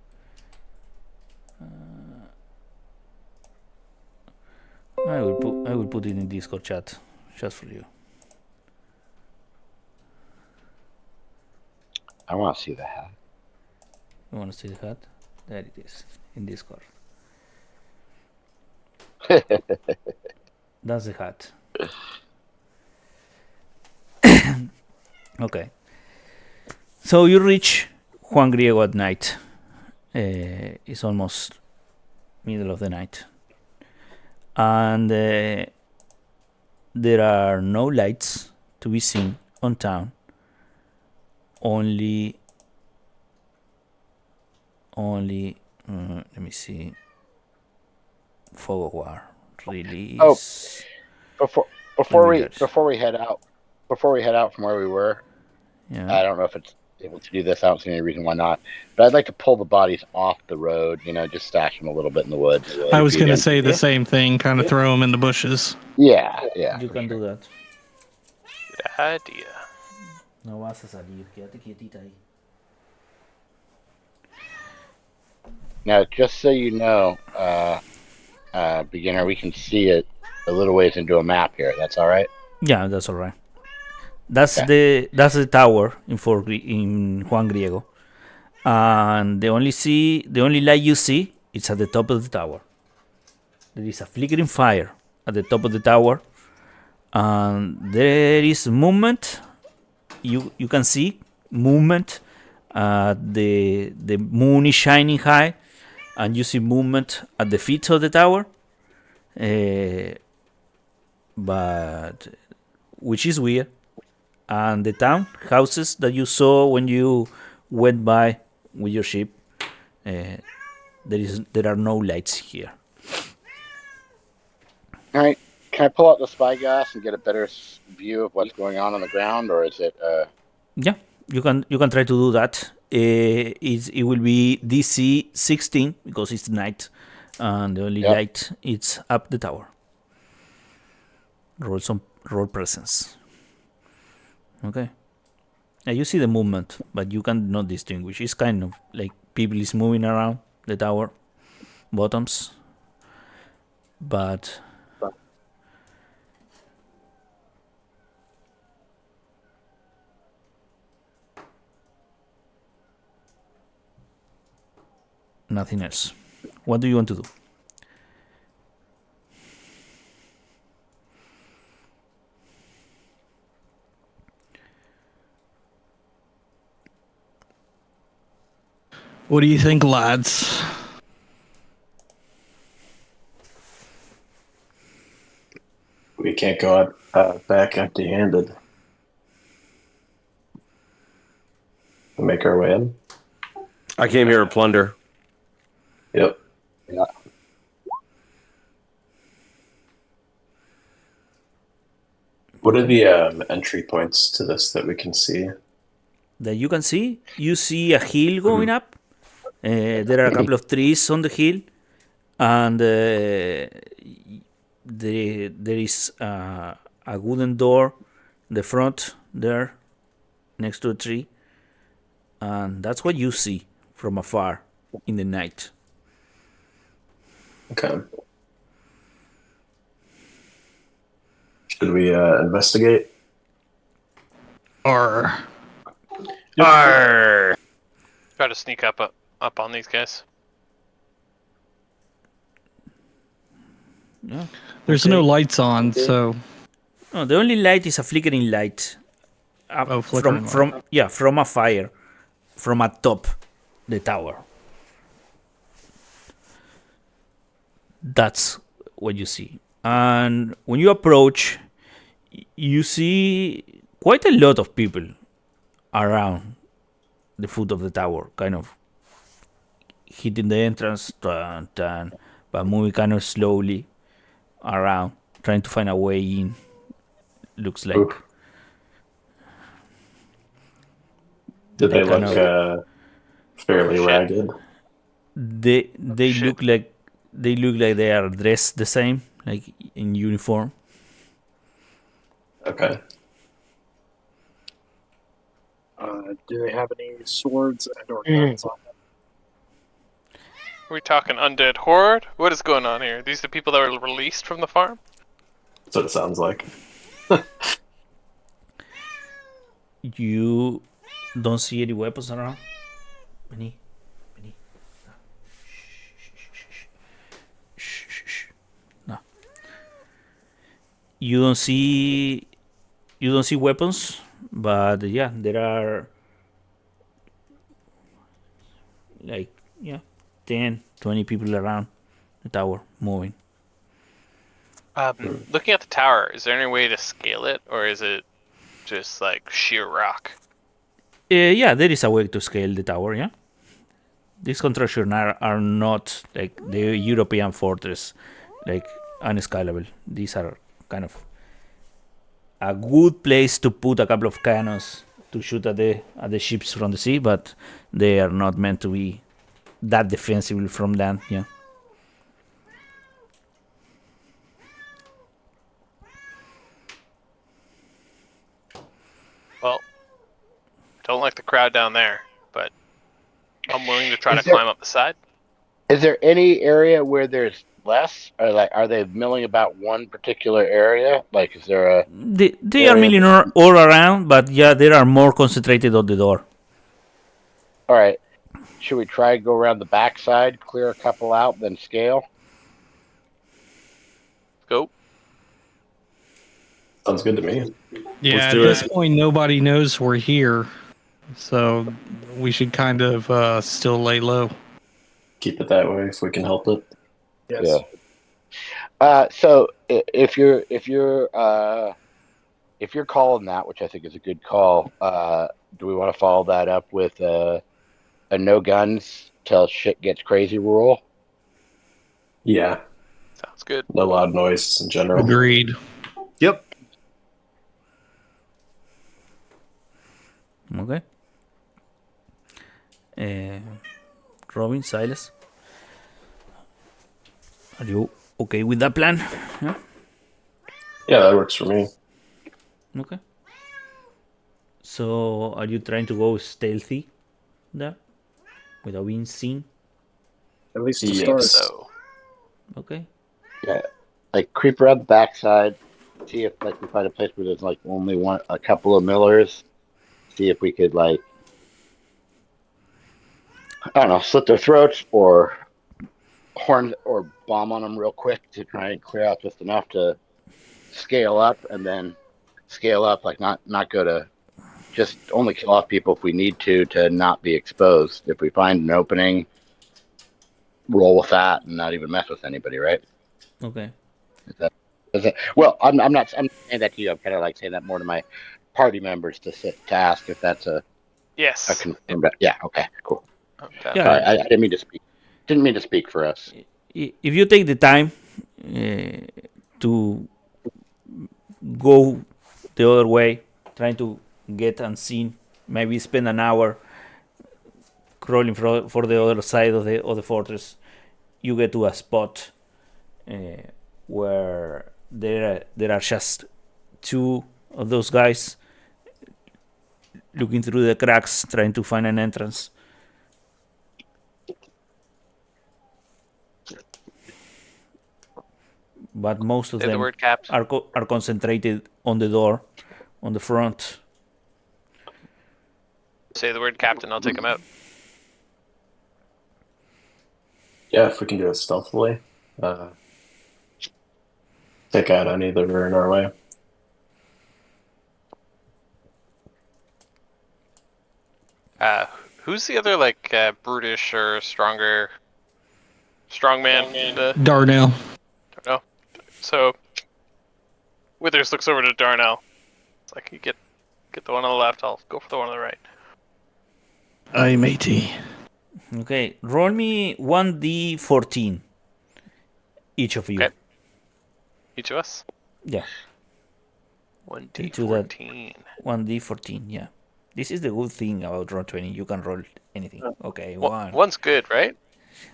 I will put it in Discord chat just for you. I want to see the hat. You want to see the hat? There it is in Discord. That's the hat. Okay. So you reach Juan Griego at night. It's almost middle of the night. And there are no lights to be seen on town. Only let me see. Fog of War release. Oh, before we head out from where we were, yeah. I don't know if it's able to do this. I don't see any reason why not. But I'd like to pull the bodies off the road. Just stash them a little bit in the woods. I was going to say the same thing. Kind of throw them in the bushes. Yeah. You can do that. Good idea. No vas a salir. Quédate quietita ahí. Now, just so you know, beginner, we can see it a little ways into a map here. That's all right. Yeah, that's all right. That's the tower in Juan Griego, and the only light you see is at the top of the tower. There is a flickering fire at the top of the tower, and there is movement. You can see movement. The moon is shining high, and you see movement at the feet of the tower. But which is weird. And the town houses that you saw when you went by with your ship, there are no lights here. All right. Can I pull out the spyglass and get a better view of what's going on the ground, or is it? Yeah, you can try to do that. It will be DC 16 because it's night, and the only light is up the tower. Roll presence. Okay. Now you see the movement, but you cannot distinguish. It's kind of like people is moving around the tower bottoms, but nothing else. What do you want to do? What do you think, lads? We can't go back empty-handed. We make our way in. I came here to plunder. Yep. Yeah. What are the entry points to this that we can see? That you can see? You see a hill going up. There are a couple of trees on the hill, and there is a wooden door, the front there, next to a tree, and that's what you see from afar in the night. Okay. Should we investigate? Or Try to sneak up on these guys. Yeah. There's no lights on, so No, the only light is a flickering light. flickering light. From a fire, from atop the tower. That's what you see. And when you approach, you see quite a lot of people around the foot of the tower, kind of hitting the entrance, but moving kind of slowly around, trying to find a way in. Looks like. Oof. Did they kind look fairly ragged? They Shit. look like they are dressed the same, like in uniform. Okay. Do they have any swords and or guns on them? Are we talking undead horde? What is going on here? These are the people that were released from the farm? That's what it sounds like. You don't see any weapons around. Benny. Shh. No. You don't see weapons, but yeah, there are like 10, 20 people around the tower moving. Looking at the tower, is there any way to scale it, or is it just like sheer rock? Yeah, there is a way to scale the tower. Yeah, these constructions are not like the European fortress, like unscalable. These are kind of a good place to put a couple of cannons to shoot at the ships from the sea, but they are not meant to be that defensible from land. Yeah. Well, don't like the crowd down there, but I'm willing to try Is to there- climb up the side. Is there any area where there's less, or like are they milling about one particular area? Like, is there a They are milling all around, but yeah, they are more concentrated on the door. all right? Should we try to go around the backside, clear a couple out, then scale? Go. Sounds good to me. Yeah, at do this it. point, nobody knows we're here, so we should kind of still lay low. Keep it that way if we can help it. Yes. Yeah. So if you're calling that, which I think is a good call, do we want to follow that up with a no guns till shit gets crazy rule? Yeah. Sounds good. No loud noise in general. Agreed. Yep. Okay. Robin, Silas, are you okay with that plan? Yeah. Yeah, that works for me. Okay. So, are you trying to go stealthy there without being seen? At least to Yes. start. So, Okay. Yeah. Like creep around the backside, see if like we find a place where there's like only a couple of millers. See if we could like, I don't know, slit their throats or horn or bomb on them real quick to try and clear out just enough to scale up, and then scale up like not go to just only kill off people if we need to not be exposed. If we find an opening, roll with that and not even mess with anybody, right? Okay. Well, I'm not saying that to you. I'm kind of like saying that more to my party members to ask if that's a yes. confirmed. Yeah. Okay. Cool. Okay. Yeah. Sorry, I didn't mean to speak. Didn't mean to speak for us. If you take the time to go the other way, trying to get unseen, maybe spend an hour crawling for the other side of the fortress, you get to a spot where there are just two of those guys looking through the cracks, trying to find an entrance. But most of Say the them word, Captain. are concentrated on the door, on the front. Say the word, Captain. I'll take him out. Yeah, if we can do it stealthily. take out any that are in our way. Who's the other brutish or stronger strongman? Darnell. Don't know. So Withers looks over to Darnell. It's like, you get the one on the left. I'll go for the one on the right. Aye, matey. Okay, roll me 1d14. Each of you. Okay. Each of us. Yeah, 1d14. 1d14. Yeah. This is the good thing about Roll20. You can roll anything. Okay, one. One's good, right?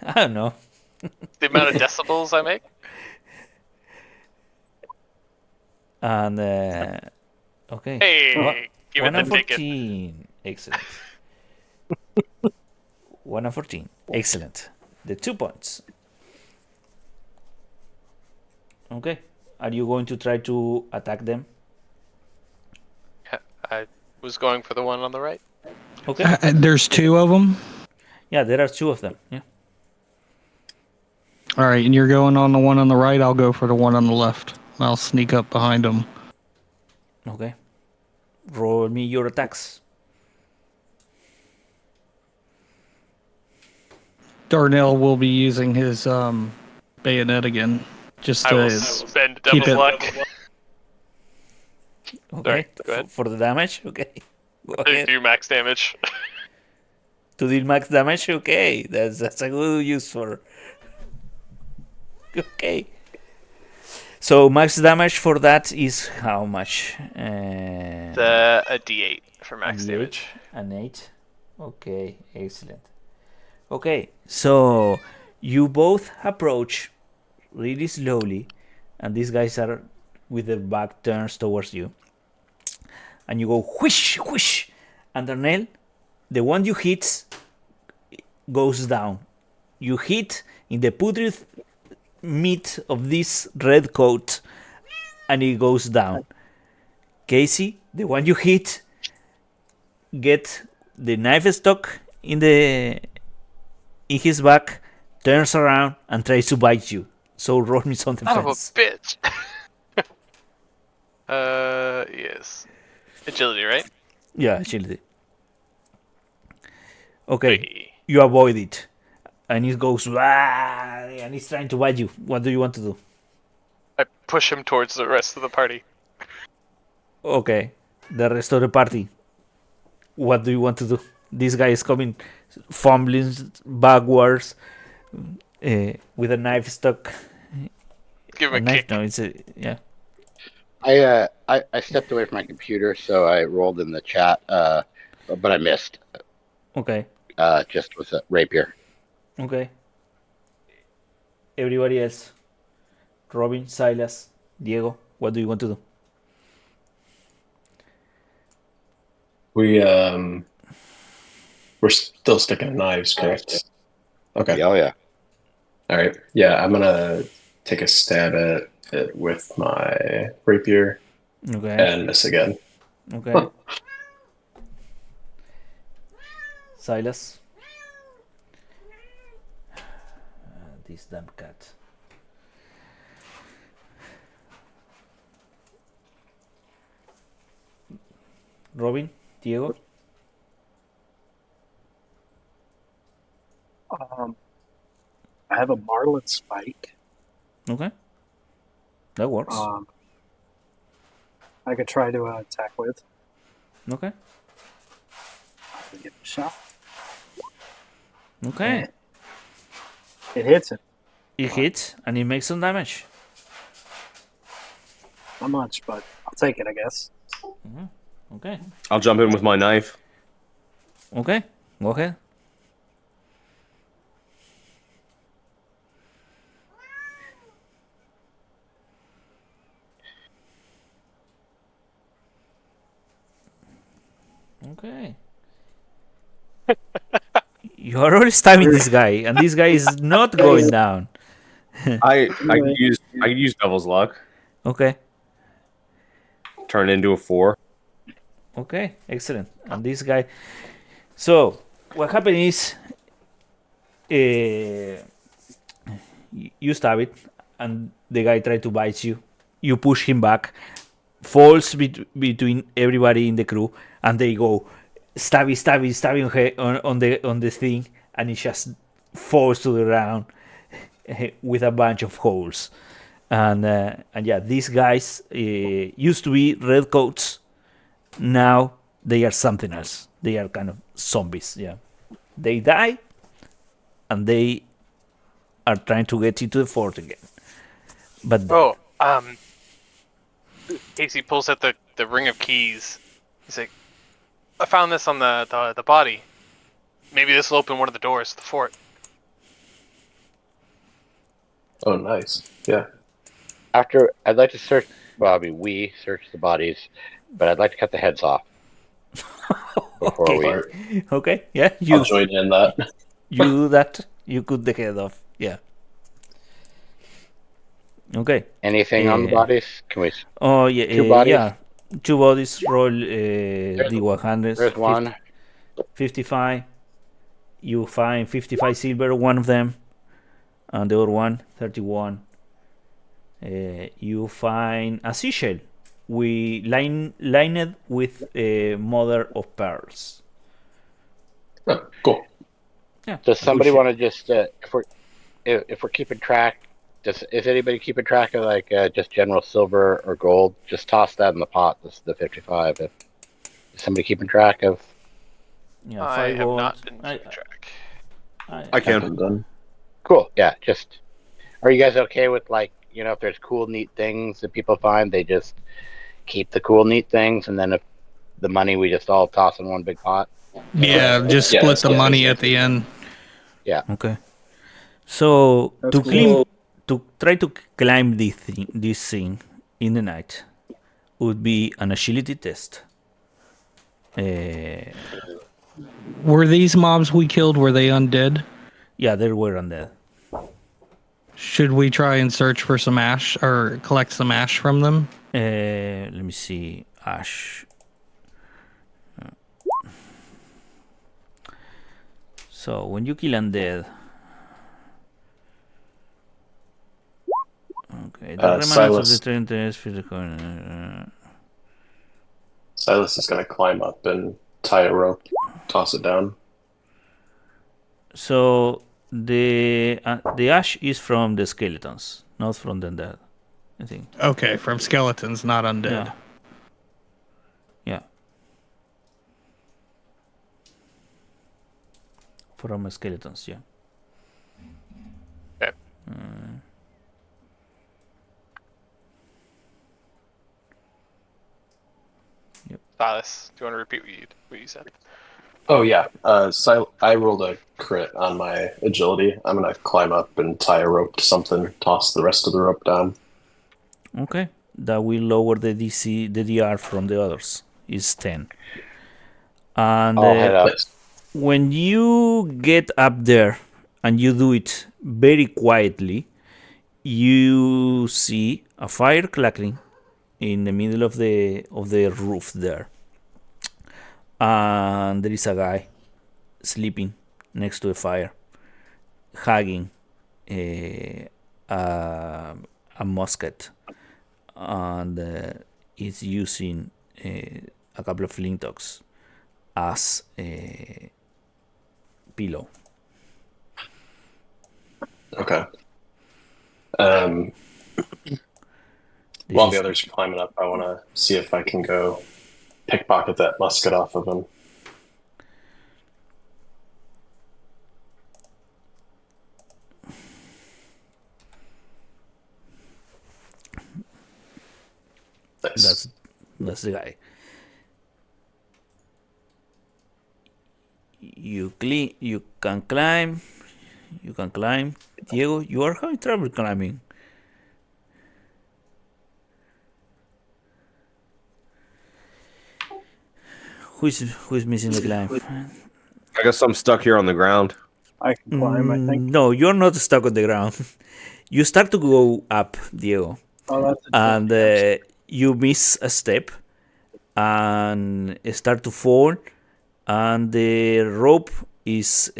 I don't know. The amount of decibels I make. And okay. Hey, give it One the and ticket. 14. Excellent. 1 and 14. Excellent. The 2 points. Okay. Are you going to try to attack them? I was going for the one on the right. Okay. There's 2 of them. Yeah, there are 2 of them. Yeah. All right, and you're going on the one on the right. I'll go for the one on the left. I'll sneak up behind them. Okay. Roll me your attacks. Darnell will be using his bayonet again, just I will to spend keep devil's it- luck. Okay. Sorry, go ahead. For the damage? Okay. Go They ahead. do max damage. To deal max damage? Okay. That's a good use for. Okay. So max damage for that is how much? A d8 for max damage. An 8. Okay, excellent. Okay, so you both approach really slowly, and these guys are with their back turns towards you. And you go whoosh, whoosh, and Darnell, the one you hit goes down. You hit in the putrid meat of this red coat, and it goes down. Casey, the one you hit, get the knife stuck in his back, turns around and tries to bite you. So roll me some Son of a defense. bitch. Yes. Agility, right? Yeah, agility. Okay, Hey. you avoid it, and it goes and it's trying to bite you. What do you want to do? I push him towards the rest of the party. Okay, the rest of the party. What do you want to do? This guy is coming, fumbling backwards, with a knife stuck. Give him a knife? kick. No, it's yeah. I stepped away from my computer, so I rolled in the chat, but I missed. Okay, Just with a rapier. okay. Everybody else. Robin, Silas, Diego. What do you want to do? We're still sticking to knives, correct? Okay. Oh yeah. All right. Yeah, I'm gonna take a stab at it with my rapier Okay. and miss again. Okay. Silas. This damn cat. Robin, Diego. I have a Marlin spike. Okay. That works. I could try to attack with. Okay. Give it a shot. Okay. It hits it. It hits and it makes some damage. Not much, but I'll take it, I guess. Okay. I'll jump in with my knife. Okay. Go ahead. Okay. You're already stabbing this guy, and this guy is not going down. I could use Devil's Luck. Okay. Turn it into a 4. Okay. Excellent. And this guy. So what happened is, you stab it, and the guy tried to bite you, You push him back, falls between everybody in the crew, and they go stabbing on the thing, and it just falls to the ground with a bunch of holes. And yeah, these guys used to be redcoats. Now they are something else. They are kind of zombies. Yeah, they die, and they are trying to get into the fort again. But Casey pulls out the ring of keys. He's like, I found this on the body. Maybe this will open one of the doors to the fort. Oh, nice. Yeah. After, I'd like to search. Well, I mean, we search the bodies, but I'd like to cut the heads off before we. Okay, yeah, I'll join in that. You do that. You cut the head off. Yeah. Okay. Anything on the bodies? Can we? Oh yeah. Two bodies. Yeah. 2 bodies. Roll D100. There's one. 55. You find 55 silver. One of them, and the other one 31. You find a seashell. We lined with a mother of pearls. Oh, cool. Yeah. Does somebody want to just if we're keeping track? Is anybody keeping track of like just general silver or gold? Just toss that in the pot. This is the 55. Is somebody keeping track of? Yeah, I 5 have gold. not been keeping track. I can. Cool. Yeah. Just. Are you guys okay with like if there's cool, neat things that people find, they just keep the cool, neat things, and then if the money we just all toss in one big pot? Yeah, just split the money at the end. Yeah. Okay. So That's to cool. try to climb this thing in the night would be an agility test. Were these mobs we killed, were they undead? Yeah, they were undead. Should we try and search for some ash or collect some ash from them? Let me see. Ash. So when you kill undead. Okay. The remnants of Silas. the train test physical. Silas is going to climb up and tie a rope, toss it down. So the ash is from the skeletons, not from the undead, I think. Okay, from skeletons, not undead. Yeah. Yeah. From skeletons, yeah. Okay. Silas, do you want to repeat what you said? Oh, yeah. I rolled a crit on my agility. I'm going to climb up and tie a rope to something, toss the rest of the rope down. Okay. That will lower the DC, the DR from the others. Is 10. And I'll head up. when you get up there and you do it very quietly, you see a fire crackling in the middle of the roof there, and there is a guy sleeping next to the fire, hugging a musket, and is using a couple of flintlocks as a pillow. Okay. This While is- the others are climbing up, I want to see if I can go pickpocket that musket off of him. Nice. That's the guy. You can climb. You can climb. Diego, you are having trouble climbing. Who is missing the climb? I guess I'm stuck here on the ground. I can climb, I think. No, you're not stuck on the ground. You start to go up, Diego, Oh, that's and you miss a step and start to fall, and the rope is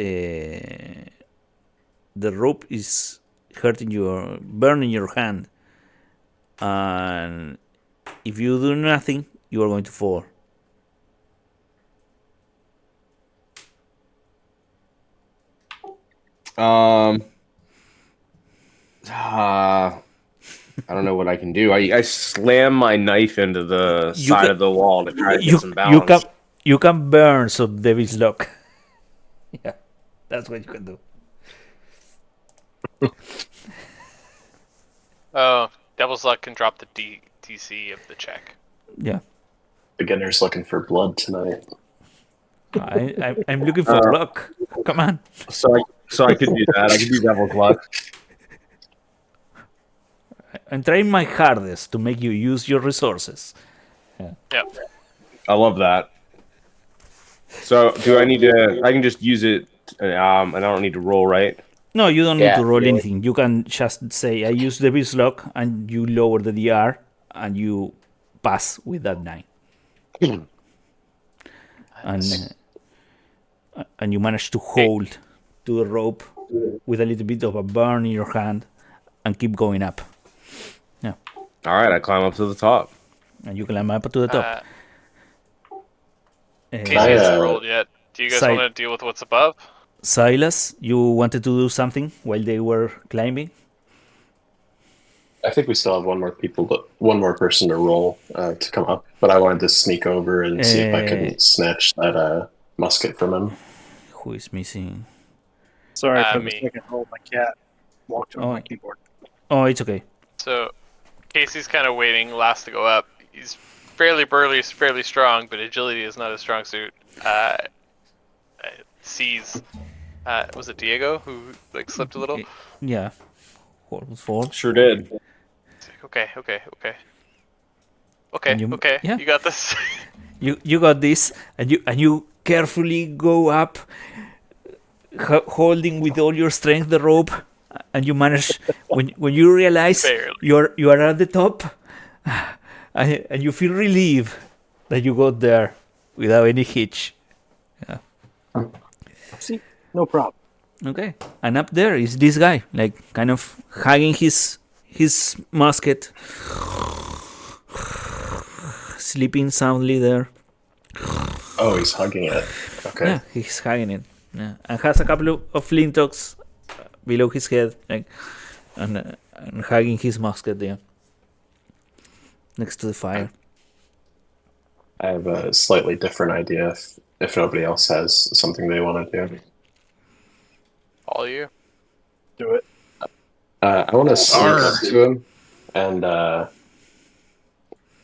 hurting burning your hand, and if you do nothing, you are going to fall. I don't know what I can do. I slam my knife into the side of the wall to try to get some balance. You can burn some devil's luck. Yeah, that's what you can do. Oh, Devil's Luck can drop the DC of the check. Yeah, Beginner's looking for blood tonight. I'm looking for luck. Come on. So I could do that. I could do Devil's Luck. I'm trying my hardest to make you use your resources. Yep. I love that. So do I need to? I can just use it, and I don't need to roll, right? No, you don't need Yeah, to roll yeah. anything. You can just say, I use Devil's Luck, and you lower the DR, and you pass with that 9. And you manage to hold to the rope with a little bit of a burn in your hand and keep going up. Yeah. All right, I climb up to the top. And you climb up to the top. Casey hasn't rolled yet. Do you guys Side- want to deal with what's above? Silas, you wanted to do something while they were climbing? I think we still have one more person to roll to come up, but I wanted to sneak over and see if I could snatch that musket from him. Who is missing? Sorry for the Me. second roll. My cat walked on Oh. my keyboard. Oh, it's okay. So Casey's kind of waiting last to go up. He's fairly burly, fairly strong, but agility is not his strong suit. Sees, was it Diego who like slipped a little? Yeah. Fall. Sure did. Okay. And you- Okay, yeah. you got this. You got this, and you carefully go up, holding with all your strength the rope, and you manage when you realize Barely. you are at the top, and you feel relieved that you got there without any hitch. See, no problem. Okay, and up there is this guy, like kind of hugging his musket, sleeping soundly there. Oh, he's hugging it. Okay. Yeah, he's hugging it. Yeah, and has a couple of flintlocks below his head, like, and hugging his musket there next to the fire. I have a slightly different idea if nobody else has something they want to do. All you. Do it. I want to sneak up to him and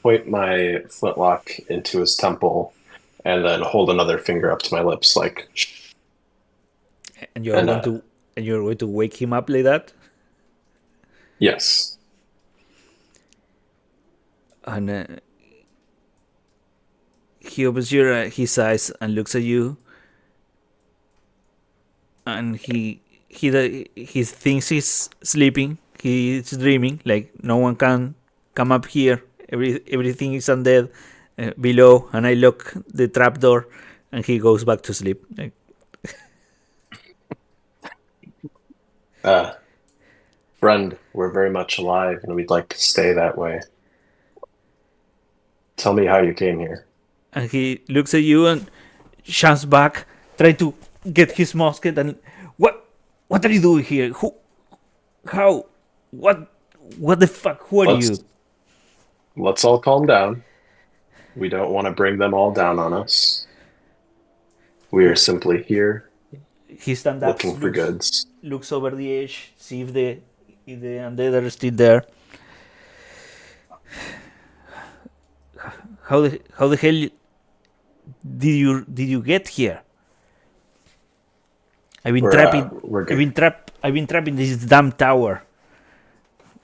point my flintlock into his temple and then hold another finger up to my lips like shh. And you're And, going to wake him up like that. Yes. And he opens his eyes and looks at you. And he thinks he's sleeping. He's dreaming. Like no one can come up here. Everything is undead below. And I lock the trapdoor, and he goes back to sleep. Like, Friend, we're very much alive and we'd like to stay that way. Tell me how you came here. and he looks at you and shouts back, try to get his musket. And what are you doing here? Who? How? What the fuck? Who are you? Let's all calm down. We don't want to bring them all down on us. We are simply here He stands up, looking for goods. looks over the edge, see if the undead are still there. How the hell did you get here? I've been We're good. I've been trapped in this damn tower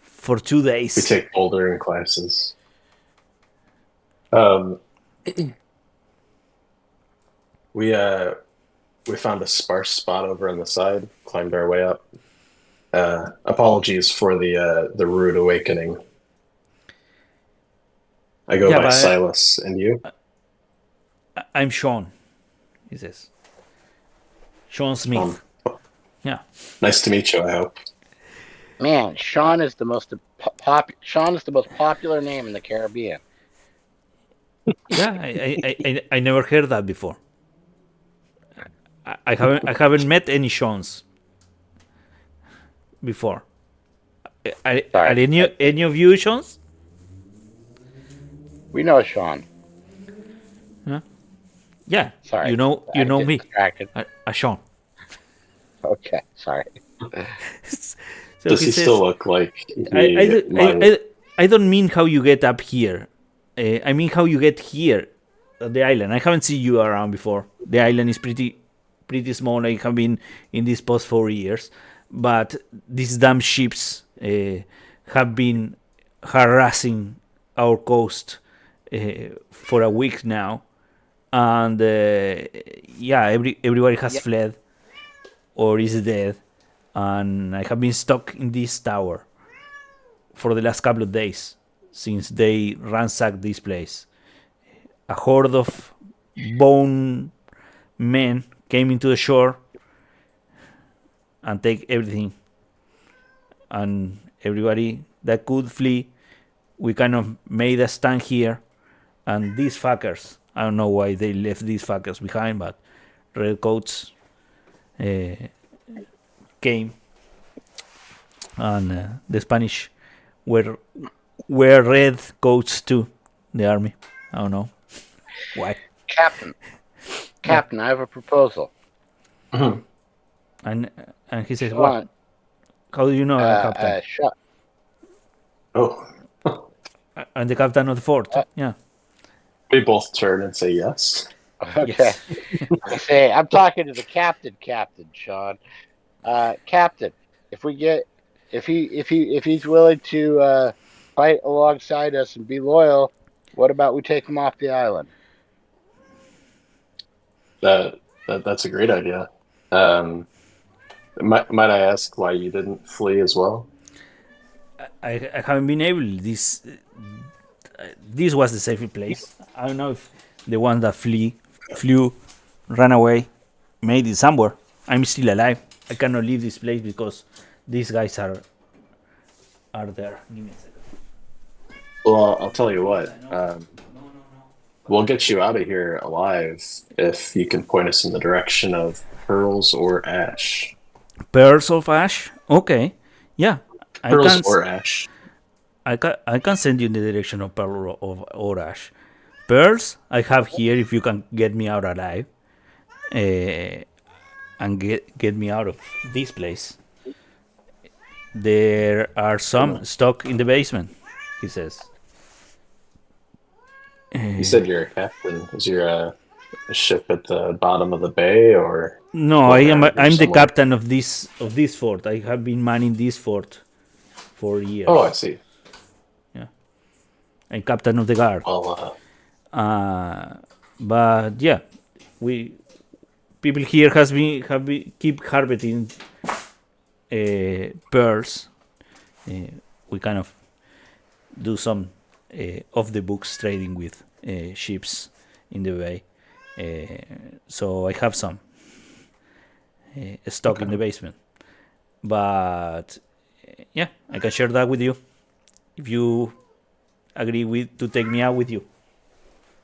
for 2 days. We take bouldering classes. We found a sparse spot over on the side, climbed our way up. Apologies for the rude awakening. I go Yeah, by but Silas, and you? I'm Sean, he says. Sean Smith. Sean. Yeah. Nice to meet you, I hope. Man, Sean is the most popular name in the Caribbean. Yeah, I never heard that before. I haven't met any Seans before. Are Sorry. any of you Seans? We know Sean. Yeah, Sorry. you know I get me, distracted. a Sean. Okay, sorry. So Does he says, still look like I don't mean how you get up here. I mean how you get here at the island. I haven't seen you around before. The island is pretty small. I have been in this post for years, but these damn ships have been harassing our coast for a week now, and everybody has fled or is dead, and I have been stuck in this tower for the last couple of days since they ransacked this place. A horde of bone men came into the shore and take everything, and everybody that could flee, we kind of made a stand here, and these fuckers, I don't know why they left these fuckers behind, but redcoats came, and the Spanish were red coats too. The army, I don't know why. Captain, I have a proposal. And he says, Sean, "What? How do you know I'm captain? Oh, I'm the captain of the fort." Yeah. we both turn and say yes. Okay. Yes. I say I'm talking to the captain, Sean. Captain, if he's willing to fight alongside us and be loyal, what about we take him off the island? That's a great idea. Might I ask why you didn't flee as well? I haven't been able. This was the safest place. I don't know if the one that flew, ran away, made it somewhere. I'm still alive. I cannot leave this place because these guys are there. Give me a second. Well, I'll tell you what. We'll get you out of here alive if you can point us in the direction of pearls or ash. Pearls of ash. Okay. Yeah. Pearls or ash. I can send you in the direction of pearl or ash. Pearls I have here if you can get me out alive, and get me out of this place. There are some stuck in the basement, he says. You said you're a captain. Is your a ship at the bottom of the bay, or no? I'm the captain of this fort. I have been manning this fort for years. Oh, I see. Yeah, I'm captain of the guard. Well, but yeah, people here have been keep harvesting pearls. We kind of do some off the books trading with ships in the bay. So I have some stock in the basement. But yeah, I can share that with you if you agree to take me out with you.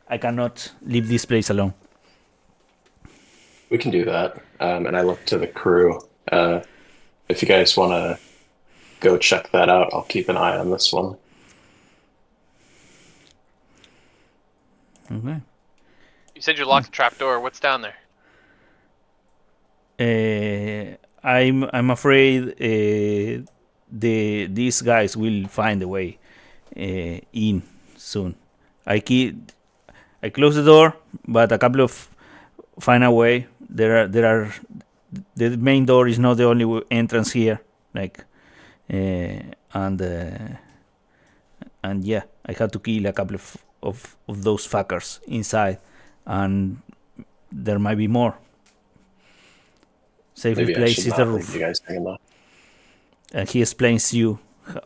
I cannot leave this place alone. we can do that. And I look to the crew. If you guys want to go check that out, I'll keep an eye on this one. Okay. You said you locked the trap door. What's down there? I'm afraid these guys will find a way in soon. I close the door, but a couple of find a way. There are the main door is not the only entrance here. And yeah, I had to kill a couple of those fuckers inside, and there might be more. Safest place is the roof. You guys hanging up. And he explains to you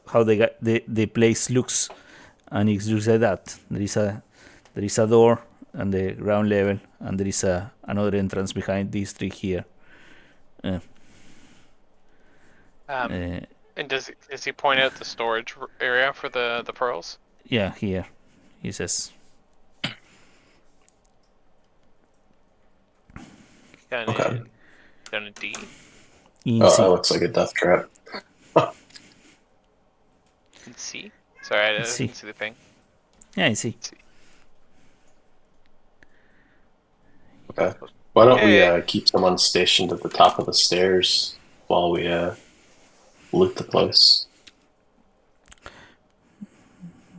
how the place looks, and it looks like that. There is a door on the ground level, and there is another entrance behind these three here. And does he point out the storage area for the pearls? Yeah, here. He says. Down Okay. Down in D. In Oh, C. that looks like a death trap. In C. Sorry, I didn't C. see the thing. Yeah, in C. Okay. Why don't we Hey. keep someone stationed at the top of the stairs while we loot the place?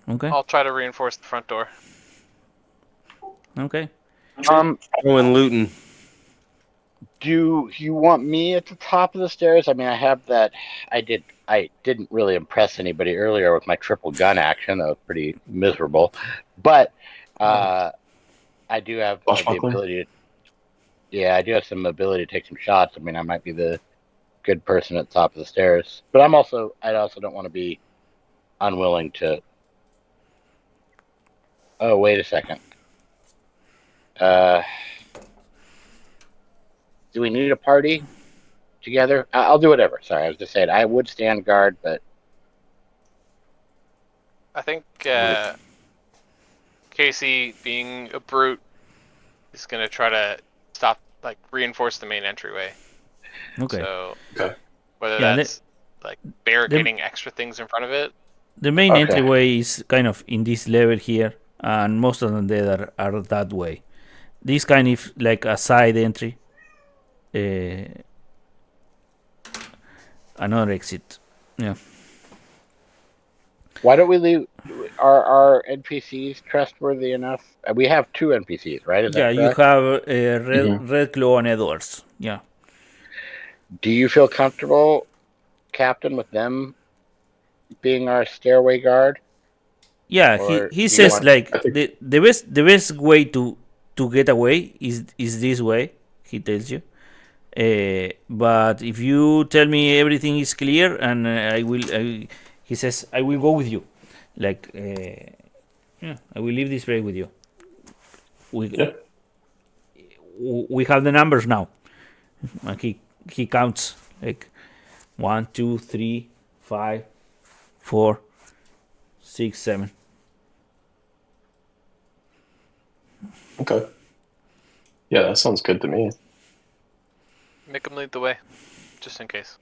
Okay. I'll try to reinforce the front door. Okay. Going looting. Do you want me at the top of the stairs? I mean, I have that. I didn't really impress anybody earlier with my triple gun action. That was pretty miserable. But I do have the Swashbuckler? ability to. Yeah, I do have some ability to take some shots. I mean, I might be the good person at the top of the stairs, but I also don't want to be unwilling to. Oh, wait a second. Do we need a party together? I'll do whatever. Sorry, I was just saying I would stand guard, but I think Casey, being a brute, is gonna try to reinforce the main entryway. Okay. So Okay. whether Yeah, that's like barricading extra things in front of it. The main Okay. entryway is kind of in this level here, and most of them there are that way. This kind of like a side entry. Another exit. Yeah. why don't we leave? Are NPCs trustworthy enough? We have 2 NPCs, right? Is Yeah, that you correct? have Mhm. Red Claw and Edwards. Yeah. Do you feel comfortable, Captain, with them being our stairway guard? Yeah, Or he you says want- like I think- the best way to get away is this way. He tells you. But if you tell me everything is clear, and he says I will go with you. Like yeah, I will leave this place with you. Yeah. We have the numbers now. And he counts like 1, 2, 3, 5, 4, 6, 7. Okay. Yeah, that sounds good to me. Make him lead the way, just in case.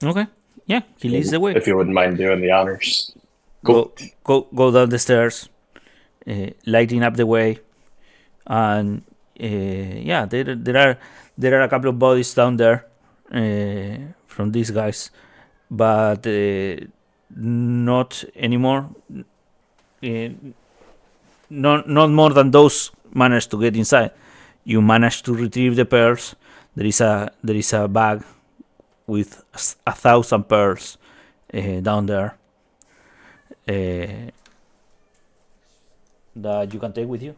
Okay. Yeah, he leads the way. If you wouldn't mind doing the honors. Cool. Go down the stairs, lighting up the way, and yeah, there are a couple of bodies down there from these guys, but not anymore. Not more than those managed to get inside. You managed to retrieve the pearls. There is a bag with 1,000 pearls down there that you can take with you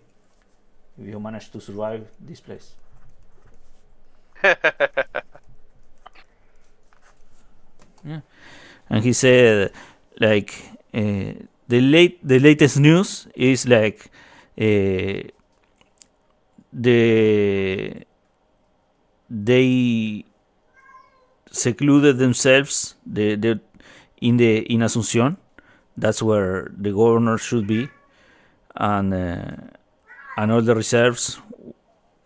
if you manage to survive this place. Yeah, and he said like the latest news is like they secluded themselves in Asunción. That's where the governor should be, and all the reserves.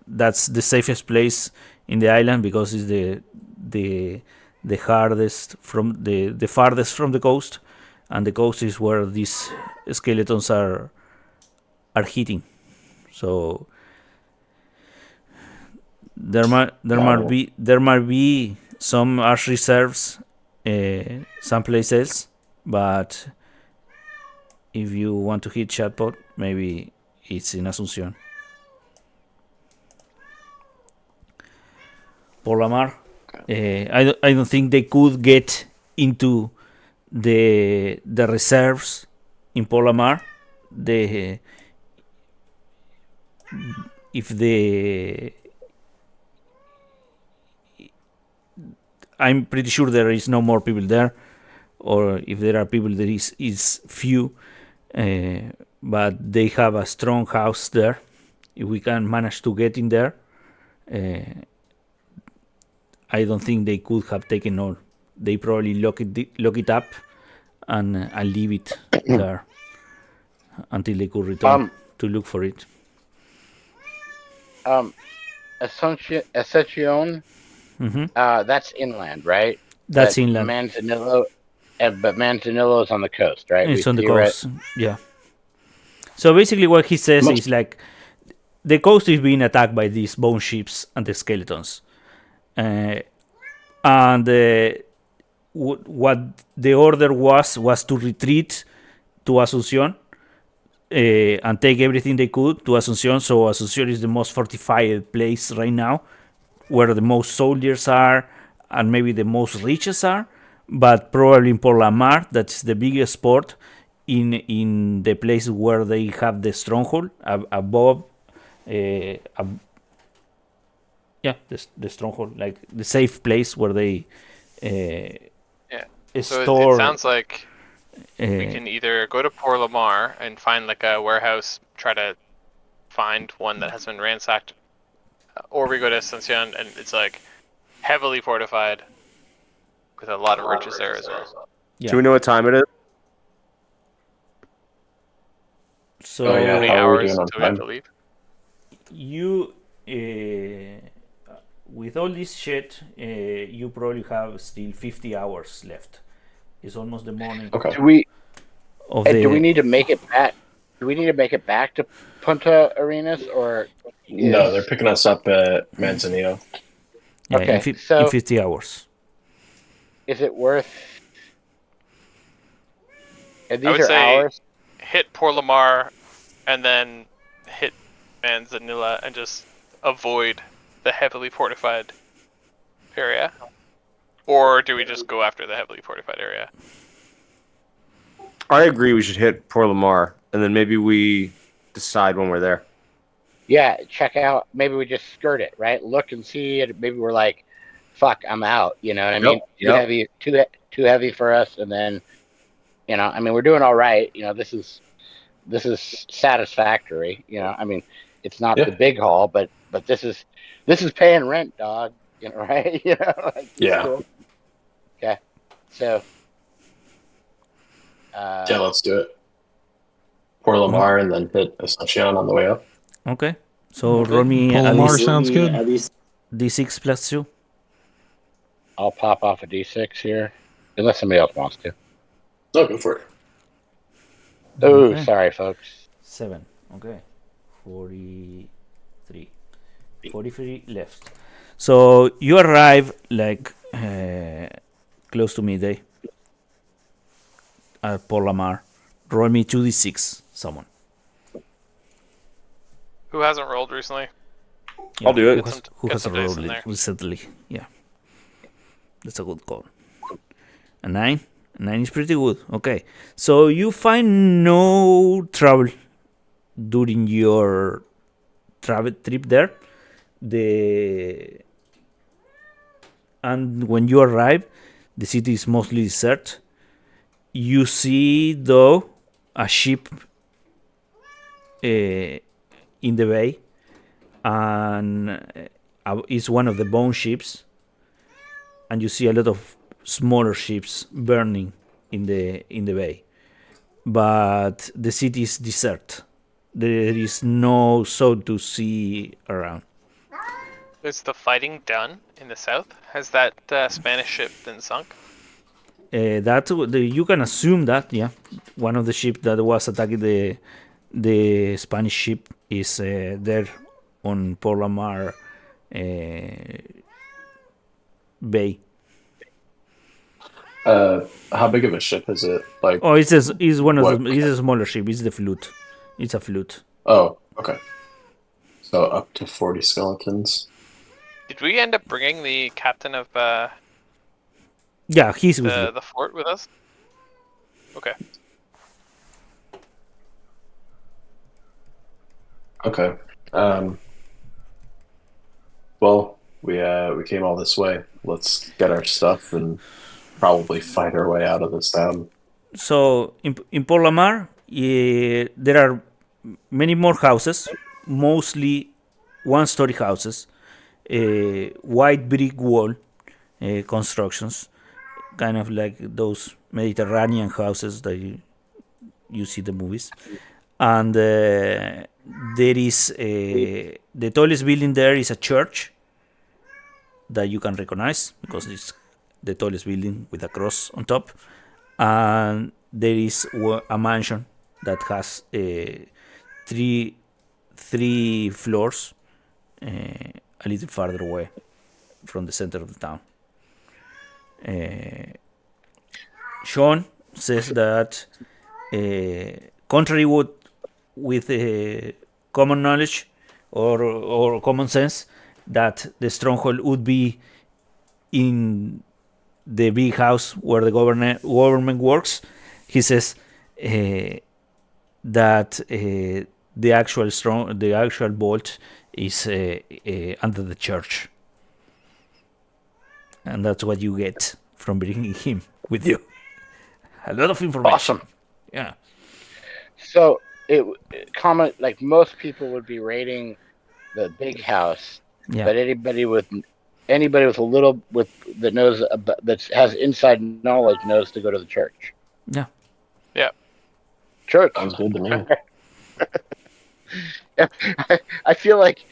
That's the safest place in the island because it's the hardest from the farthest from the coast, and the coast is where these skeletons are hitting. So there might be some arch reserves someplace else, but if you want to hit Chatbot, maybe it's in Asunción. Por la mar, I don't think they could get into the reserves in Por la mar. I'm pretty sure there is no more people there, or if there are people, there is few. But they have a strong house there. If we can manage to get in there, I don't think they could have taken all they probably lock it up and leave it there until they could return to look for it. Ascension, that's inland, right? That's But inland. Manzanillo, but Manzanillo is on the coast, right? It's We on the see right- coast. Yeah. So basically, what he says is like the coast is being attacked by these bone ships and the skeletons, and what the order was to retreat to Asunción and take everything they could to Asunción. So Asunción is the most fortified place right now, where the most soldiers are and maybe the most riches are. But probably in Port La Mar, that's the biggest port in the place where they have the stronghold above. The stronghold, like the safe place where they So store. it sounds like we can either go to Port Lamar and find like a warehouse, try to find one that has been ransacked, or we go to Ascension and it's like heavily fortified with a lot of riches there as well. Yeah. Do we know what time it is? So Oh, yeah. How many How are we hours doing on until we have time? to leave? you with all this shit, you probably have still 50 hours left. It's almost the morning Okay. Do we of and the. do we need to make it back? Do we need to make it back to Punta Arenas, or No, they're picking us up at Manzanillo. Yeah, Okay, in so- 50 hours. is it worth? And I these would are say hours. hit Port Lamar and then hit Manzanilla and just avoid the heavily fortified area. Or do we just go after the heavily fortified area? I agree. We should hit Port Lamar, and then maybe we decide when we're there. Yeah, check out. Maybe we just skirt it, right? Look and see it. Maybe we're like, "Fuck, I'm out." You know what I mean? Yep. Too heavy for us. And then, I mean, we're doing all right. This is satisfactory. I mean, it's not Yeah. the big haul, but this is paying rent, dog. Right? Like, Yeah. cool. Okay, so. Yeah, let's do it. Port Lamar and then hit Ascension on the way up. Okay. So roll me Port at Lamar least sounds good. D6 plus 2. I'll pop off a D6 here, unless somebody else wants to. Oh, go for it. Oh, Okay. sorry, folks. 7. Okay. 43. 43 left. So you arrive like close to midday at Port Lamar. Roll me 2d6, someone. Who hasn't rolled recently? I'll do it. Who Get has some dice rolled in it there. recently? Yeah. That's a good call. A 9? A 9 is pretty good. Okay. So you find no trouble during your travel trip there. And when you arrive, the city is mostly deserted. You see, though, a ship in the bay, and it's one of the bone ships. And you see a lot of smaller ships burning in the bay, but the city is deserted. There is no soul to see around. Is the fighting done in the south? Has that Spanish ship been sunk? You can assume that, yeah, one of the ships that was attacking the Spanish ship is there on Port Lamar Bay. How big of a ship is it? Like, Oh, it's one of What? it's a smaller ship. It's the flute. It's a flute. oh, okay. So up to 40 skeletons. Did we end up bringing the captain of Yeah, he's with you. the fort with us? Okay. Okay. Well, we came all this way. Let's get our stuff and probably fight our way out of this town. So in Port Lamar, there are many more houses, mostly one-story houses, white brick wall constructions, kind of like those Mediterranean houses that you see the movies. And there is the tallest building there is a church that you can recognize because it's the tallest building with a cross on top. And there is a mansion that has three floors a little farther away from the center of the town. Sean says that contrary with common knowledge or common sense, that the stronghold would be in the big house where the government works. He says that the actual vault is under the church, and that's what you get from bringing him with you. A lot of information. Awesome. Yeah. So it common like most people would be raiding the big house, Yeah. but anybody with a little that knows that has inside knowledge knows to go to the church. Yeah. Yeah. Church. Sounds good to me. I feel like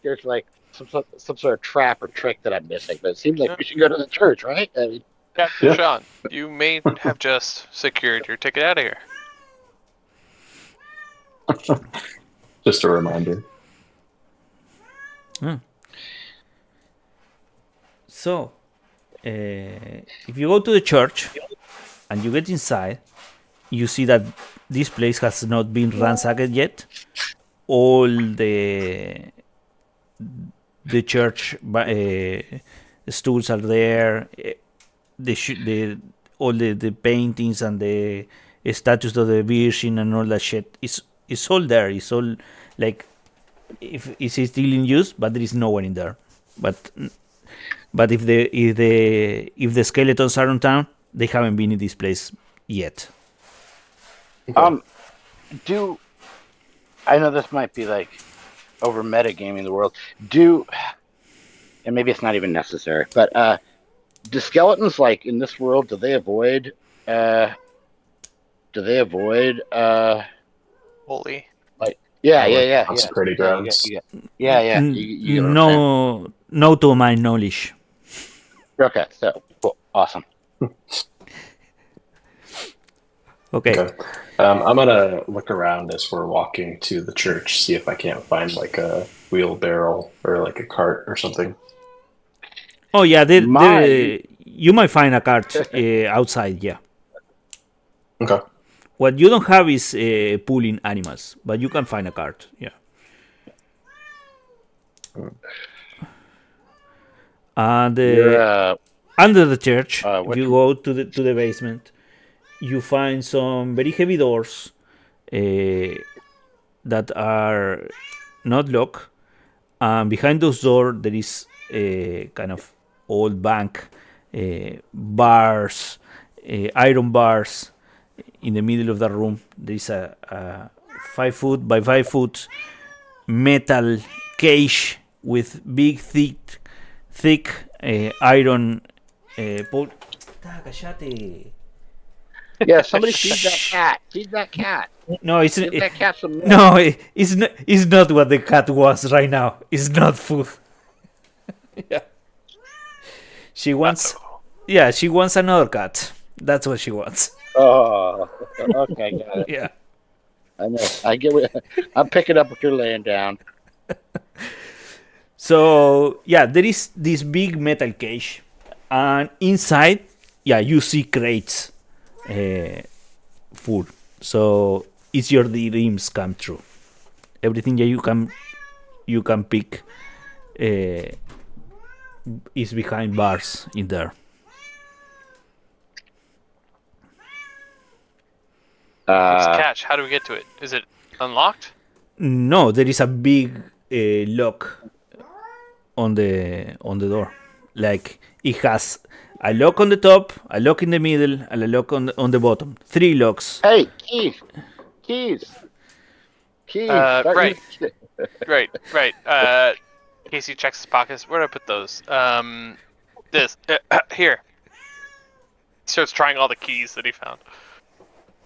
there's like some sort of trap or trick that I'm missing, but it seems like we should go to the church, right? I mean, Captain Yeah. Sean, you may have just secured your ticket out of here. Just a reminder. So, if you go to the church and you get inside, you see that this place has not been ransacked yet. All the church stools are there. All the paintings and the statues of the Virgin and all that shit is all there. It's all like if it's still in use, but there is no one in there. But if the skeletons are on town, they haven't been in this place yet. I know this might be like over metagaming the world. And maybe it's not even necessary, but do skeletons like in this world? Do they avoid? Holy. Like yeah. Consecrated grounds. Yeah. You get what I'm No, to my knowledge. saying? Okay, so cool, awesome. Okay. I'm gonna look around as we're walking to the church, see if I can't find like a wheelbarrow or like a cart or something. Oh yeah, you might find a cart outside. Yeah. Okay. What you don't have is pulling animals, but you can find a cart. Yeah. And under the church, if you go to the basement, you find some very heavy doors that are not locked. And behind those doors, there is a kind of old bank, bars, iron bars. In the middle of the room, there is a 5 foot by 5 foot metal cage with big, thick iron pole. Yeah, somebody feed that cat. Feed that cat. No, it's Give that cat some milk. no, it's not what the cat wants right now. It's not food. Yeah. She wants another cat. That's what she wants. Oh, okay, got it. Yeah. I know. I get what I'm picking up what you're laying down. So yeah, there is this big metal cage, and inside, you see crates full. So it's your dreams come true. Everything that you can pick is behind bars in there. What's the catch? How do we get to it? Is it unlocked? No, there is a big lock on the door. Like it has a lock on the top, a lock in the middle, and a lock on the bottom. 3 locks. Hey, keys. Right. Right. Casey checks his pockets. Where did I put those? This here. Starts trying all the keys that he found.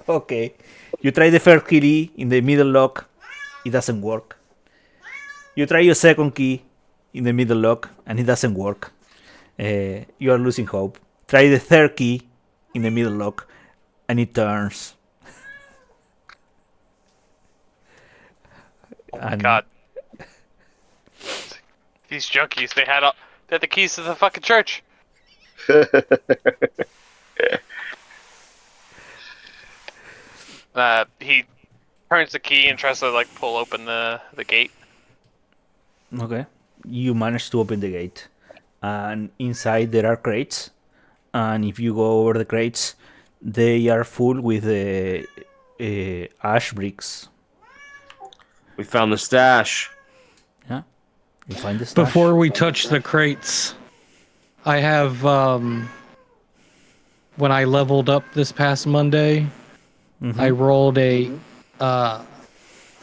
Okay. You try the first key in the middle lock. It doesn't work. You try your second key in the middle lock, and it doesn't work. You are losing hope. Try the third key in the middle lock, and it turns. Oh my god. These junkies, they had the keys to the fucking church. He turns the key and tries to like pull open the gate. Okay. You manage to open the gate. And inside there are crates. And if you go over the crates, they are full with ash bricks. We found the stash. Yeah. You find the stash. Before we touch the crates, I have when I leveled up this past Monday, I rolled a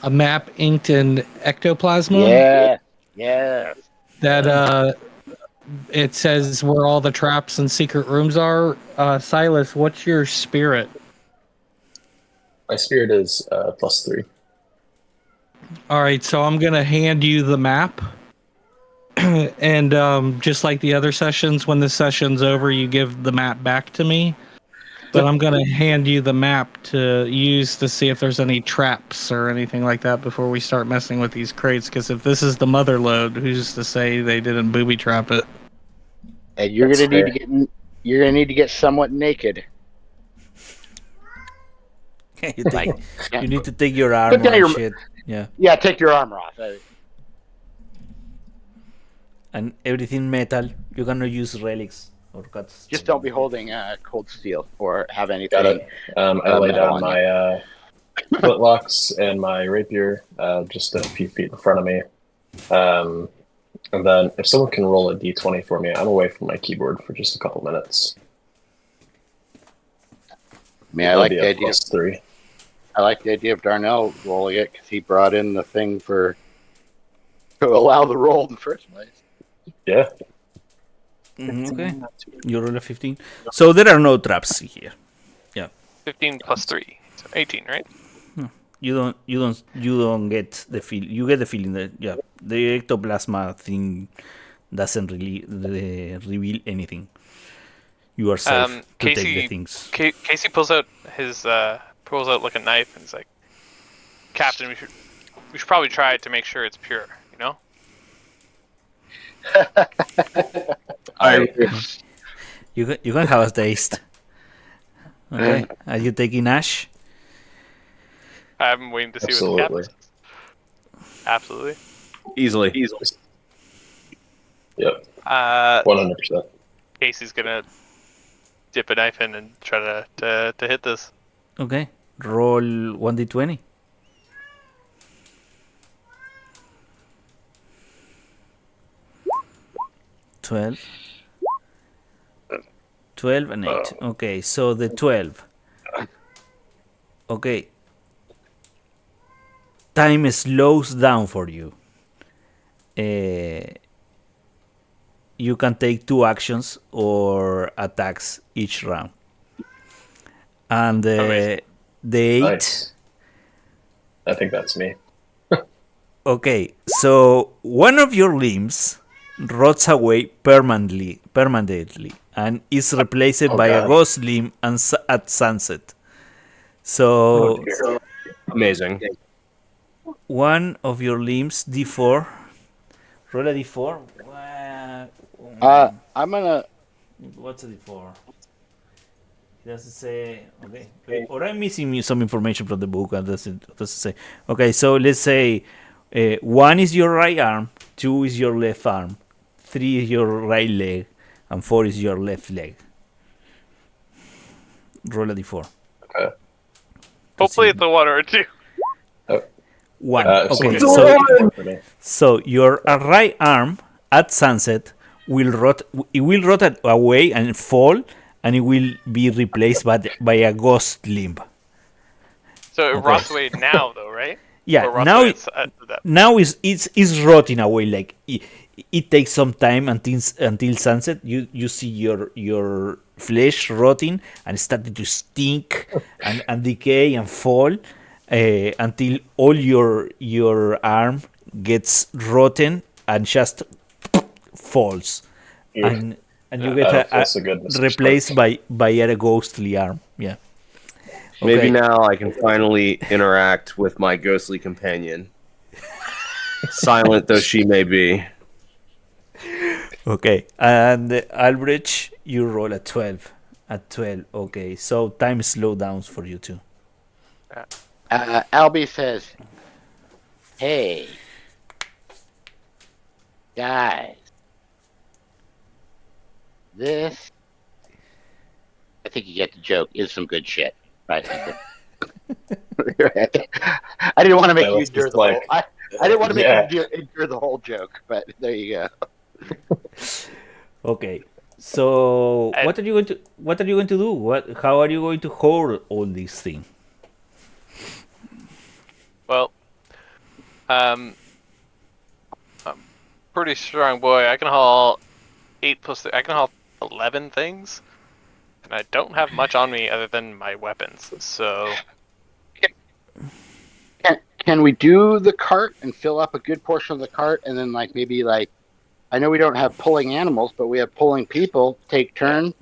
map inked in ectoplasm. Yeah. That it says where all the traps and secret rooms are. Silas, what's your spirit? My spirit is +3. All right, so I'm gonna hand you the map, and just like the other sessions, when the session's over, you give the map back to me. But I'm gonna hand you the map to use to see if there's any traps or anything like that before we start messing with these crates. Because if this is the mother load, who's to say they didn't booby trap it? And you're gonna need to get somewhat naked. You need to take your armor and shit. Yeah. Yeah, take your armor off. And everything metal. You cannot use relics or cuts. Just don't be holding cold steel or have anything. Got it. I lay down my flintlocks and my rapier just a few feet in front of me. And then if someone can roll a d20 for me, I'm away from my keyboard for just a couple minutes. I like the idea. +3. I like the idea of Darnell rolling it because he brought in the thing to allow the roll in the first place. Yeah. Okay. You roll a 15. So there are no traps here. Yeah. 15 plus 3, so 18, right? You don't get the feel. You get the feeling that the ectoplasma thing doesn't really reveal anything. You are safe to take the things. Casey pulls out like a knife and is like, Captain, we should probably try it to make sure it's pure, you know? You can have a taste. Okay. Are you taking ash? I'm waiting to see what the captain says. Absolutely. Easily. Yep. 100%. Casey's gonna dip a knife in and try to hit this. Okay. Roll 1d20. $12 and 8. Okay, so the 12. Okay. Time slows down for you. You can take 2 actions or attacks each round. And the 8. Nice. I think that's me. Okay, so one of your limbs rots away permanently and is replaced by a ghost limb at sunset. So amazing. One of your limbs, D4. Roll a D4. I'm gonna. What's a D4? It doesn't say. Okay. Or I'm missing some information from the book. It doesn't say. Okay, so let's say 1 is your right arm, 2 is your left arm, 3 is your right leg, and 4 is your left leg. Roll a D4. Okay. Hopefully it's a 1 or a 2. 1. Okay, so your right arm at sunset will rot. It will rot away and fall, and it will be replaced by a ghost limb. So it rots away now, though, right? Yeah. Now it's rotting away. Like it takes some time until sunset. You see your flesh rotting and starting to stink and decay and fall until all your arm gets rotten and just falls. And you I get don't feel so good, Mr. replaced Stark. by a ghostly arm. Yeah. Maybe Okay. now I can finally interact with my ghostly companion. Silent though she may be. Okay, and Albrecht, you roll a 12. At 12, okay. So time slow downs for you too. Albie says, "Hey, guys, this, I think you get the joke, is some good shit." Right. I didn't want to make you Silas endure is the like, whole. I didn't want to make yeah. you endure the whole joke, but there you go. Okay. So And- what are you going to do? How are you going to hold all these things? Well, I'm pretty strong boy. I can haul 8 plus 3. I can haul 11 things, and I don't have much on me other than my weapons. So Can we do the cart and fill up a good portion of the cart, and then maybe I know we don't have pulling animals, but we have pulling people. Take turns.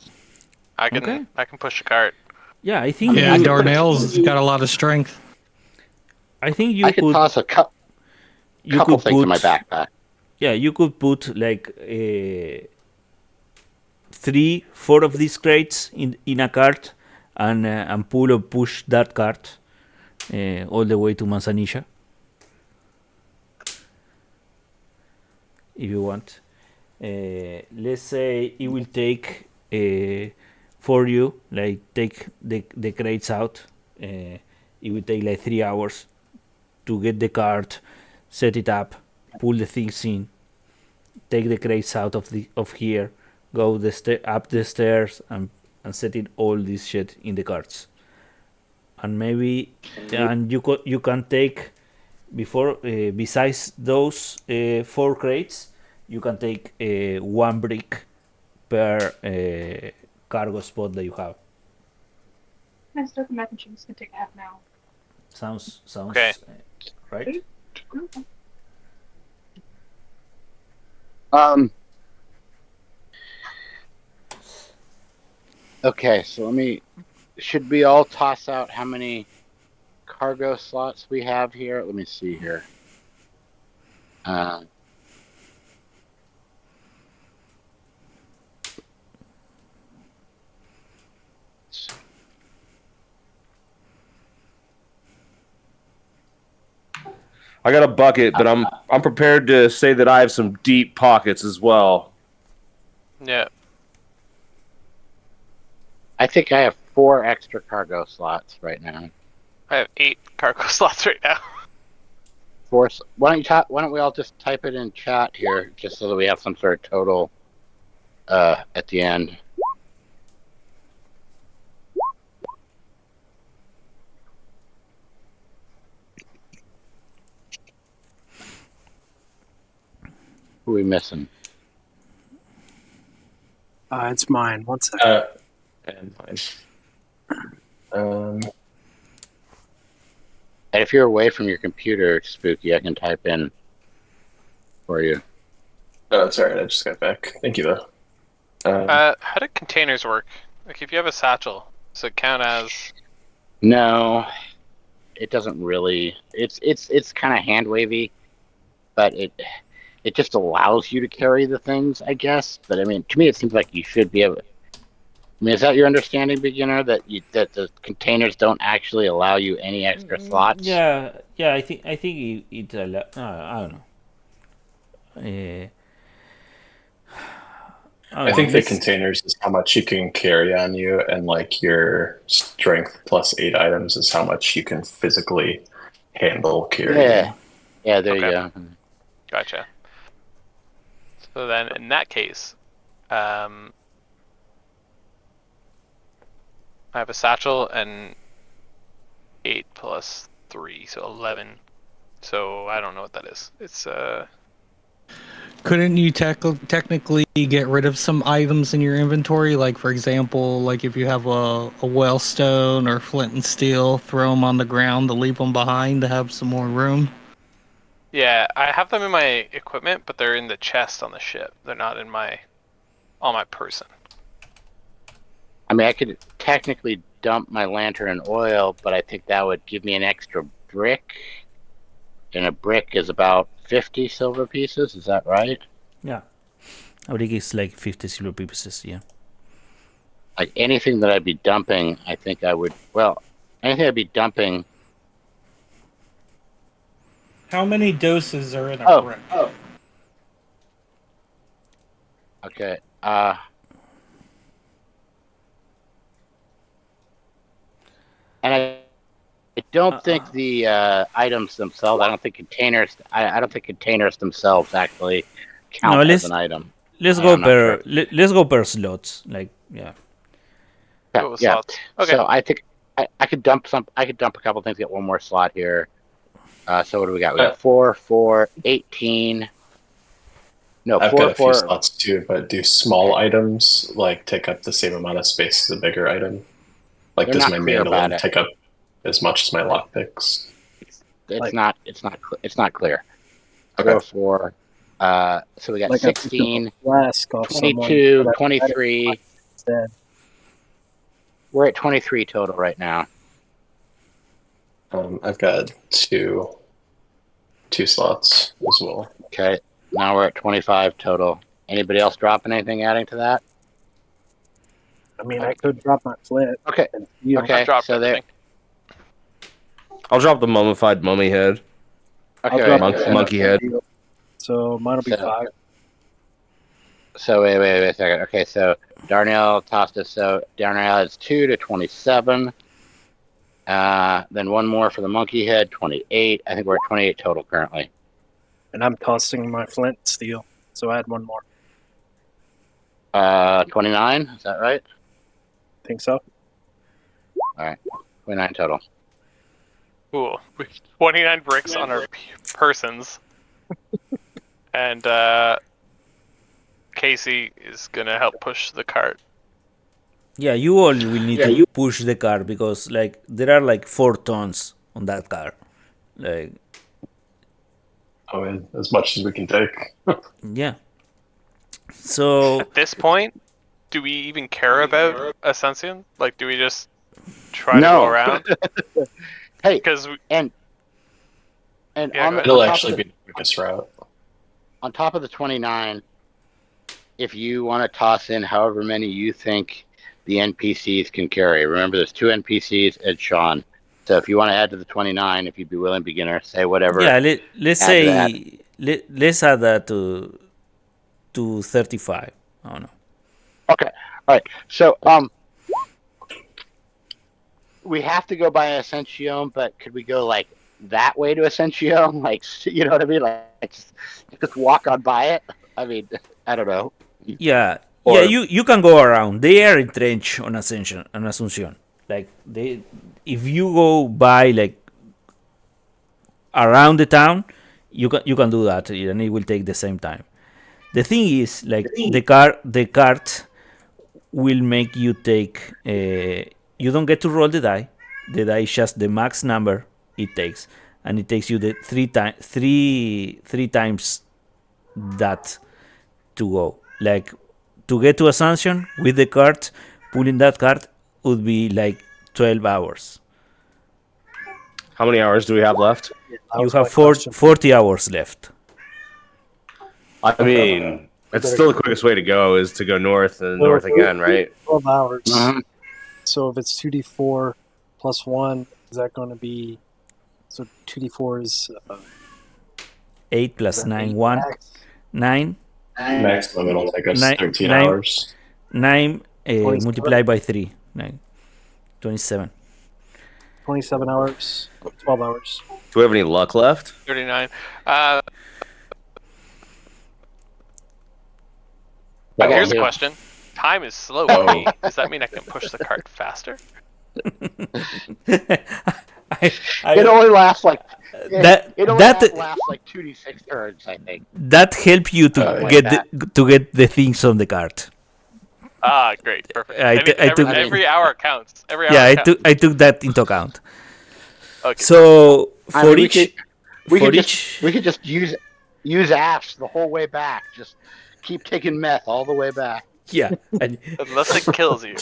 I can Okay. I can push a cart. Yeah, I think Yeah, you, Darnell's got a lot of strength. I think you I could toss a couple things in my backpack. Yeah, you could put 3-4 of these crates in a cart and pull or push that cart all the way to Manzanilla if you want. Let's say it will take for you, take the crates out. It will take 3 hours to get the cart, set it up, pull the things in, take the crates out of here, go up the stairs and set it all this shit in the carts. And maybe you can take before besides those 4 crates, you can take 1 brick per cargo spot that you have. I still the mac and cheese can take a half an hour. Sounds Okay. Right? Okay, so should we all toss out how many cargo slots we have here? Let me see here. I got a bucket, but I'm prepared to say that I have some deep pockets as well. Yeah. I think I have 4 extra cargo slots right now. I have 8 cargo slots right now. 4. Why don't we all just type it in chat here, just so that we have some sort of total at the end. Who are we missing? It's mine. One second. And mine. And if you're away from your computer, Spooky, I can type in for you. Oh, it's alright. I just got back. Thank you, though. How do containers work? Like, if you have a satchel, does it count as? No, it doesn't really. It's kind of hand wavy, but it just allows you to carry the things, I guess. But I mean, to me, it seems like you should be able. I mean, is that your understanding, beginner, that the containers don't actually allow you any extra slots? Yeah. I think it I don't know. I think the containers is how much you can carry on you, and your strength plus 8 items is how much you can physically handle carrying. Yeah, there Okay. you go. Gotcha. So then, in that case, I have a satchel and 8 plus 3, so 11. So I don't know what that is. It's couldn't you technically get rid of some items in your inventory? Like, for example, like if you have a wellstone or flint and steel, throw them on the ground to leave them behind to have some more room? Yeah, I have them in my equipment, but they're in the chest on the ship. They're not on my person. I mean, I could technically dump my lantern in oil, but I think that would give me an extra brick. And a brick is about 50 silver pieces. Is that right? Yeah. I think it's like 50 silver pieces, yeah. Like anything that I'd be dumping, I think I would. Well, anything I'd be dumping. How many doses are in a brick? Okay. And I don't think the items themselves. I don't think containers. I don't think containers themselves actually count as an item. Let's go per slots. Like yeah. Yeah. Okay. So I think I could dump some. I could dump a couple things. Get one more slot here. So what do we got? We got 4, 18. No, I've 4, got a 4. few slots too, but do small items like take up the same amount of space as a bigger item? Like They're does not my clear about mandolin it. take up as much as my lockpicks? It's not clear. Okay. 4, 4. So we got Like 16, flask off 22, someone, 23. Instead. We're at 23 total right now. I've got two slots as well. Okay. Now we're at 25 total. Anybody else dropping anything adding to that? I mean, I could drop my flint. Okay. And you Okay. I've dropped So there. everything. I'll drop the mummified mummy head. I'll Okay. drop Monkey, my monkey head. So mine will be So- 5. So wait a second. Okay. So Darnell tossed us. So Darnell is 2 to 27. Then one more for the monkey head, 28. I think we're at 28 total currently. And I'm tossing my flint and steel. So I had one more. 29. Is that right? Think so? 29 total. Cool. 29 bricks on our persons. And Casey is gonna help push the cart. Yeah, you all will need to push the car because like there are like 4 tons on that car. Like I mean, as much as we can take. yeah. So At this point, do we even care about Ascension? Like, do we just try to go around? Hey, Because and Yeah, on, go ahead. the, It'll on, top actually of be the quickest route. on top of the 29, if you want to toss in however many you think the NPCs can carry. Remember, there's 2 NPCs and Sean. So if you want to add to the 29, if you'd be willing, beginner, say whatever. yeah, let's add say let's add that to 35. I don't know. Okay. All right. So we have to go by Ascension, but could we go like that way to Ascension? Like, you know what I mean? Like just walk on by it. I mean, I don't know. Yeah, Or- yeah, you can go around. They are entrenched on Asunción. Like if you go by like around the town, you can do that, and it will take the same time. The thing is, like the cart will make you take. You don't get to roll the die. The die is just the max number it takes, and it takes you the three times that to go. Like to get to Ascension with the cart, pulling that cart would be like 12 hours. How many hours do we have left? You have 40 hours left. I mean, it's still the quickest way to go is to go north and north again, right? 12 hours. Mhm. So if it's 2d4 plus 1, is that going to be... So 2d4 is... 8 plus 9, 1. max? 9. Maximum it'll take us Nine- 13 nine- hours. 9 27. multiplied by 3. 9. 27. 27 hours. 12 hours. Do we have any luck left? 39. Okay, Here's a yeah. question. Time is slow for me. Does that mean I can push the cart faster? It only lasts like it only lasts like 2d6 turns, I think. that help you to Like get the things on the card. Ah, great, perfect. I took Every hour counts. Every hour yeah, counts. I took that into account. Okay. So for we each could just use apps the whole way back. Just keep taking meth all the way back. yeah. And, Unless it kills you.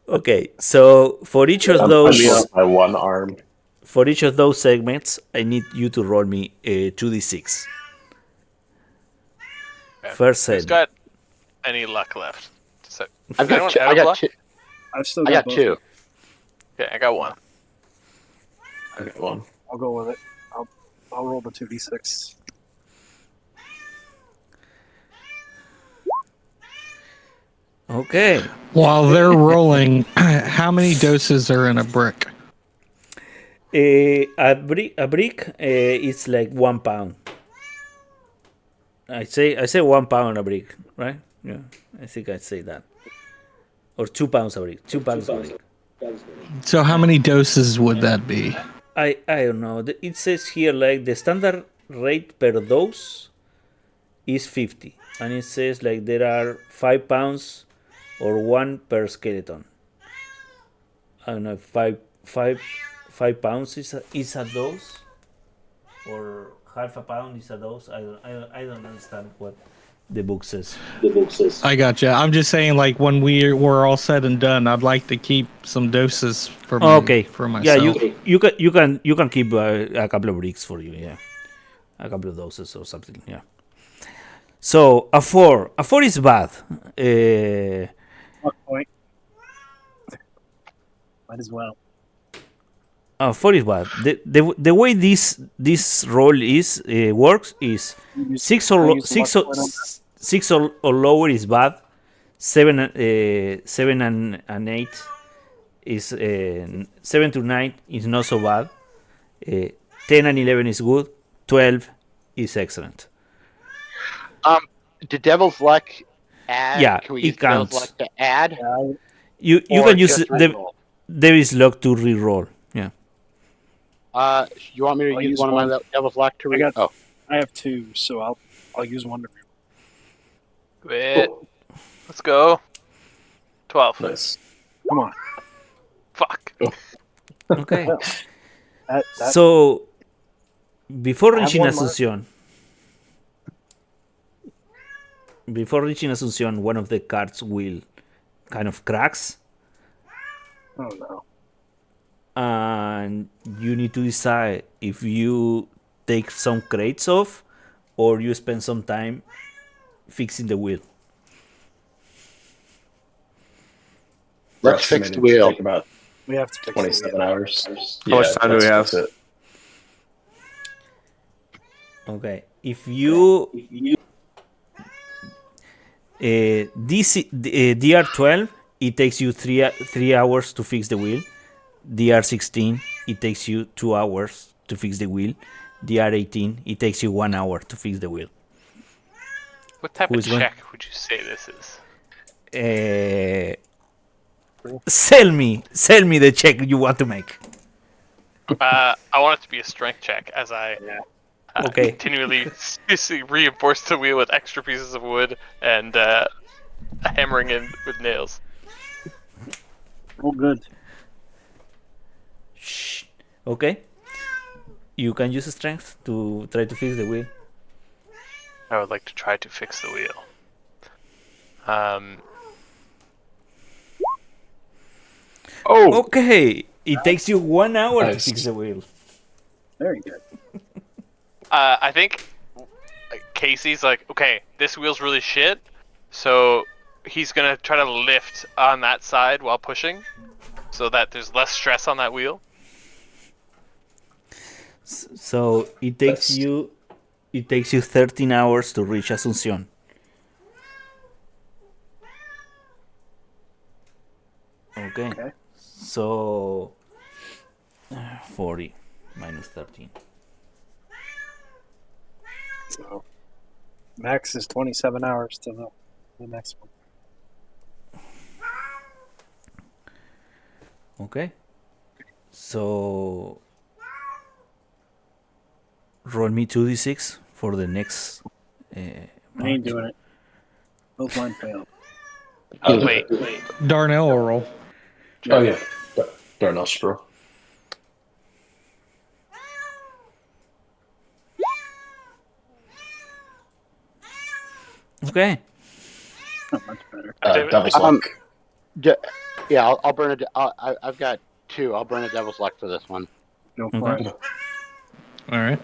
okay, so for each of I'm those up by one arm. for each of those segments, I need you to roll me a 2d6. Okay. First Who's set. got any luck left? So, I've got anyone two. out I of got luck? two. I've still I got got both. two. Okay, I got one. I got one. I'll go with it. I'll roll the 2d6. Okay. While they're rolling, how many doses are in a brick? A brick is like 1 pound. I say 1 pound a brick, right? Yeah, I think I'd say that. Or 2 pounds a brick. 2 pounds a brick. So how many doses would that be? I don't know. It says here like the standard rate per dose is 50, and it says like there are 5 pounds or 1 per skeleton. I don't know if 5 pounds is a dose, or half a pound is a dose. I don't understand what the book says. I gotcha. I'm just saying, like, when we're all said and done, I'd like to keep some doses for for myself. Yeah, you can keep a couple of bricks for you. Yeah, a couple of doses or something. Yeah. So a four is bad. Luck point. Might as well. 4 is bad. The way this roll is works is six or lower is bad. 7 and 8 is 7 to 9 is not so bad. 10 and 11 is good. 12 is excellent. Did Devil's Luck add? Yeah, can we it use Devil's counts. Luck to add? You Or can use just the reroll? Devil's Luck to reroll. Yeah. You want me to I'll use use one of one. my Devil's Luck to I got- Oh, I have two, so I'll use one to reroll. Wait. Let's go. 12. Nice. Come on. Fuck. Okay. That So before I have reaching one more. Asuncion, one of the cards will kind of cracks, oh no. and you need to decide if you take some crates off or you spend some time fixing the wheel. We're Let's fix the estimating to wheel. take about We have to fix 27 the hours. How much time do we have? that's it. Okay, if you DR12, it takes you 3 hours to fix the wheel. DR16, it takes you 2 hours to fix the wheel. DR18, it takes you 1 hour to fix the wheel. What type Who's of going- check would you say this is? Sell me the check you want to make. I want it to be a strength check as I Okay. continually reinforce the wheel with extra pieces of wood and hammering in with nails. Oh, good. Shh. Okay. You can use strength to try to fix the wheel. I would like to try to fix the wheel. Okay. It takes you 1 hour Nice. to fix the wheel. Very good. I think Casey's like, okay, this wheel's really shit, so he's gonna try to lift on that side while pushing, so that there's less stress on that wheel. So it takes you 13 hours to reach Asuncion. Okay. Okay. So 40 minus 13. So max is 27 hours to the next one. Okay. So roll me 2d6 for the next. I ain't doing it. Both mine failed. Wait. Darnell will roll. Oh yeah, Darnell should roll. Okay. Not much better. Devil's luck. Yeah, I'll burn it. I've got 2. I'll burn a devil's luck for this one. Go for Okay. it. All right.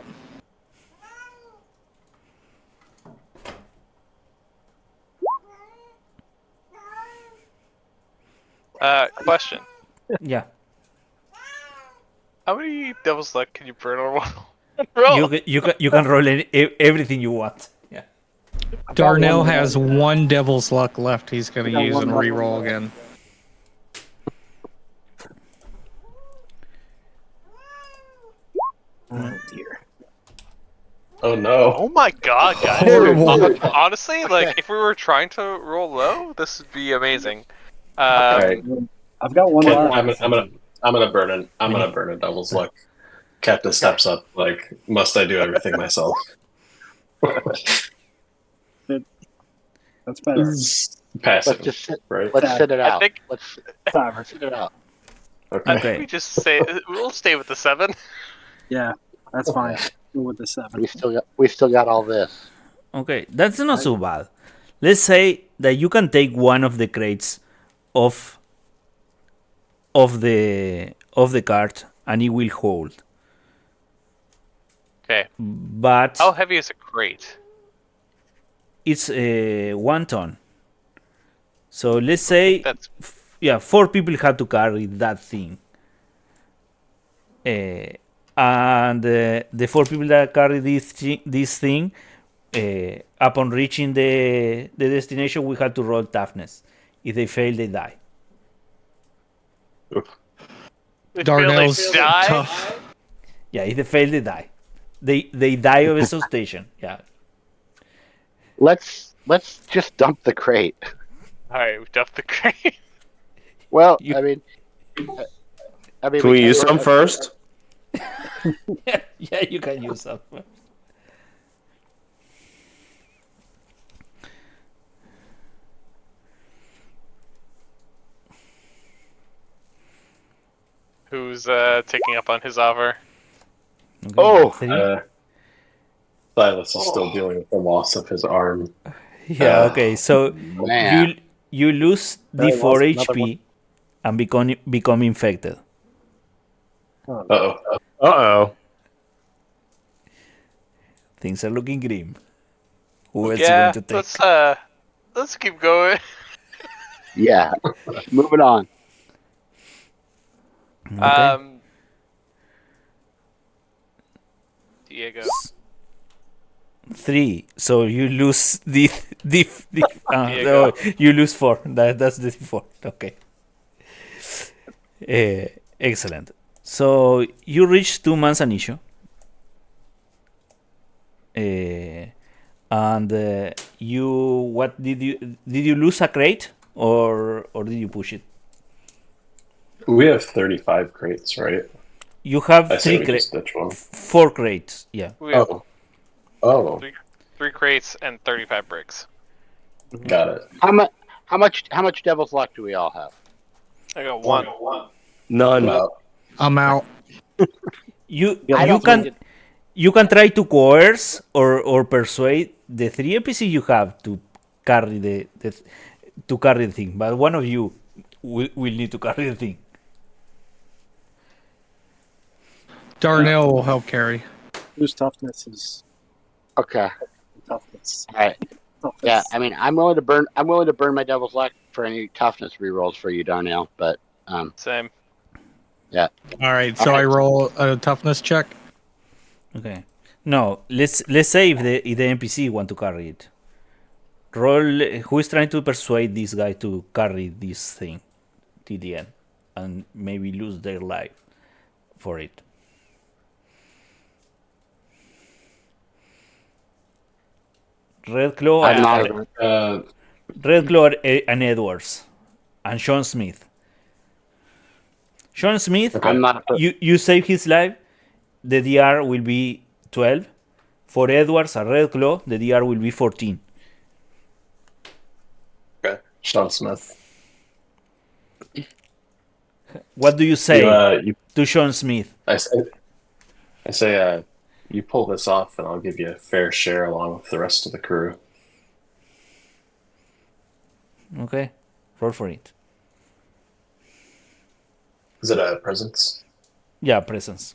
Question. Yeah. How many devil's luck can you burn on one roll? You can roll everything you want. Yeah. Darnell has one devil's luck left. He's going to use and re-roll again. Oh dear. Oh no. Oh my god, guys. Horrible. Honestly, like, if we were trying to roll low, this would be amazing. Alright. I've got one left. I'm gonna burn a devil's luck. Captain steps up. Like, must I do everything myself? That's better. Passive, Let's just sit. right? Let's sit it I out. think- Let's Timer. sit it out. Okay. Okay. we just say we'll stay with the 7. Yeah, that's fine. Go with the 7. We still got all this. Okay, that's not so bad. Let's say that you can take one of the crates of the cart and it will hold. Okay. But How heavy is a crate? it's 1 ton. So let's say That's 4 people have to carry that thing. And the 4 people that carry this thing, upon reaching the destination, we have to roll toughness. If they fail, they die. they Darnell's feel they die. tough. Yeah, if they fail, they die. They die of exhaustion. Yeah. Let's just dump the crate. Alright, we dumped the crate. Well, You- I mean, Can we use some first? Yeah, you can use that. Who's taking up on his offer? Okay, Oh! 3. Silas is still dealing with the loss of his arm. Yeah, okay. So Man. you lose Very D4 lost another HP and become infected. Uh-oh. Uh-oh. Things are looking grim. Who else Yeah, going to take? let's keep going. Yeah. Moving on. Okay. Diego. 3. So you lose Diego. you lose 4. That's the 4. Okay. Excellent. So you reach to Manzanillo. And what did you lose a crate or did you push it? We have 35 crates, right? You have I say 3 we crates, just ditch one. 4 crates. Yeah. We have Oh, 3 crates and 35 bricks. got it. How much devil's luck do we all have? I got 1. None. I'm out. You can try to coerce or persuade the 3 NPC you have to carry the thing, but one of you will need to carry the thing. Darnell will help carry. Whose toughness is Okay. toughness? All right. Toughness. Yeah, I mean, I'm willing to burn my devil's luck for any toughness rerolls for you, Darnell. But Same. All right, so I roll a toughness check. Okay. No, let's say if the NPC want to carry it. Roll who is trying to persuade this guy to carry this thing to the end and maybe lose their life for it. Red Claw I'm and, not. Red Claw and Edwards and Sean Smith. Sean Smith, I'm not. you save his life. The DR will be 12. For Edwards, a red claw, the DR will be 14. Okay. Sean Smith. What do you say You to Sean Smith? I say, you pull this off, and I'll give you a fair share along with the rest of the crew. Okay, roll for it. Is it a presence? Yeah, presence.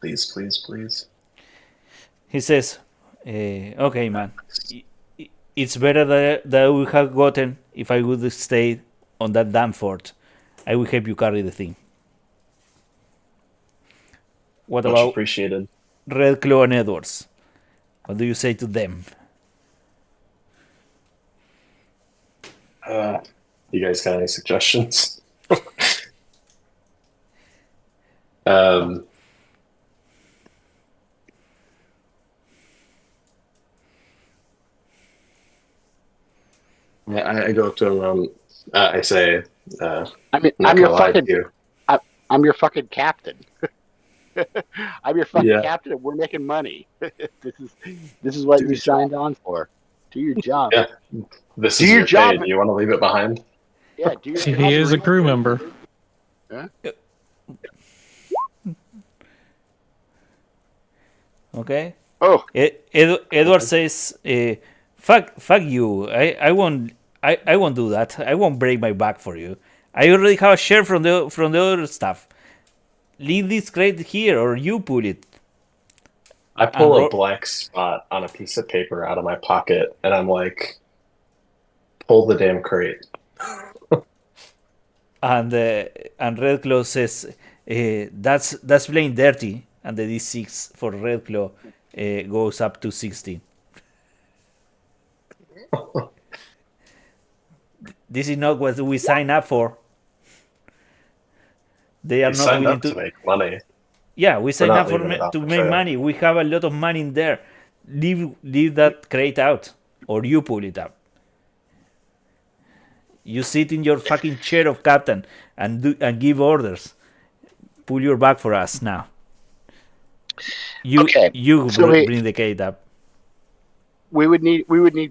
Please, please, please. He says, okay, man. It's better that we have gotten if I would stay on that damn fort. I will help you carry the thing. What Much about appreciated. Red Claw and Edwards? What do you say to them? You guys got any suggestions? Yeah, I go up to him. I say, I'm your fucking captain. I'm your fucking captain, and we're making money. This is what you signed on for. Do your job. Yeah, this is your job. Do you want to leave it behind? Yeah, do your job. He is a crew member. Huh? Okay. Oh, Edward says, "Fuck you! I won't do that. I won't break my back for you. I already have a share from the other stuff. Leave this crate here, or you pull it." I pull a black spot on a piece of paper out of my pocket, and I'm like, "Pull the damn crate." And Red Claw says, "That's playing dirty." And the D6 for Red Claw goes up to 16. This is not what we signed up for. They are not willing to make money. Yeah, we signed up to make money. We have a lot of money in there. Leave that crate out, or you pull it up. You sit in your fucking chair of captain and give orders. Pull your back for us now. You bring the crate up. We would need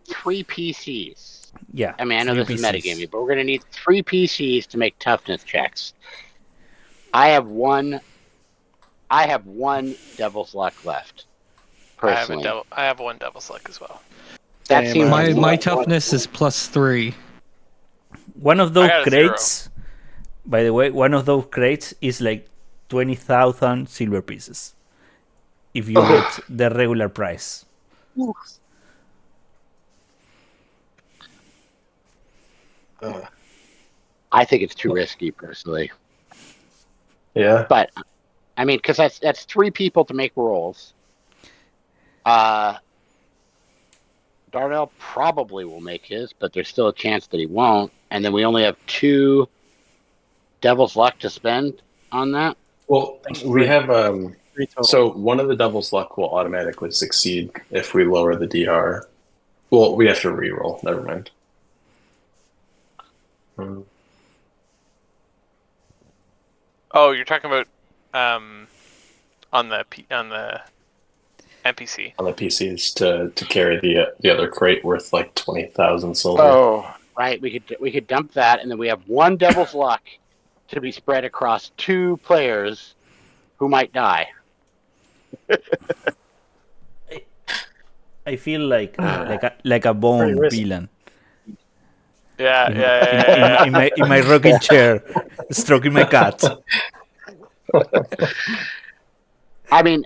3 PCs. Yeah. I mean, I know this is metagaming, but we're going to need 3 PCs to make toughness checks. I have one Devil's Luck left. Personally, I have 1 Devil's Luck as well. That seems my toughness is +3. One of those crates, by the way, is like 20,000 silver pieces. If you get the regular price. I think it's too risky, personally. Yeah. But, I mean, because that's 3 people to make rolls. Darnell probably will make his, but there's still a chance that he won't. And then we only have 2 Devil's Luck to spend on that. Well, we have so one of the Devil's Luck will automatically succeed if we lower the DR. Well, we have to re-roll. Never mind. Oh, you're talking about on the NPC. On the PCs to carry the other crate worth like 20,000 silver. Oh, right. We could dump that, and then we have 1 Devil's Luck to be spread across 2 players who might die. I feel like a bone villain. Yeah. In my rocking chair, stroking my cat. I mean,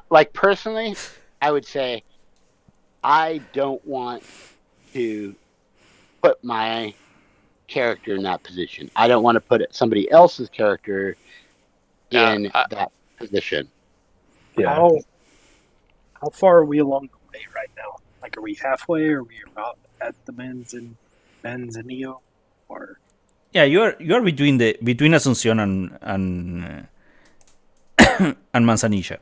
like, personally, I would say I don't want to put my character in that position. I don't want to put somebody else's character in that position. Yeah. How far are we along the way right now? Like, are we halfway, or are we about at the Manzanillo, or? Yeah, you're between Asunción and Manzanilla,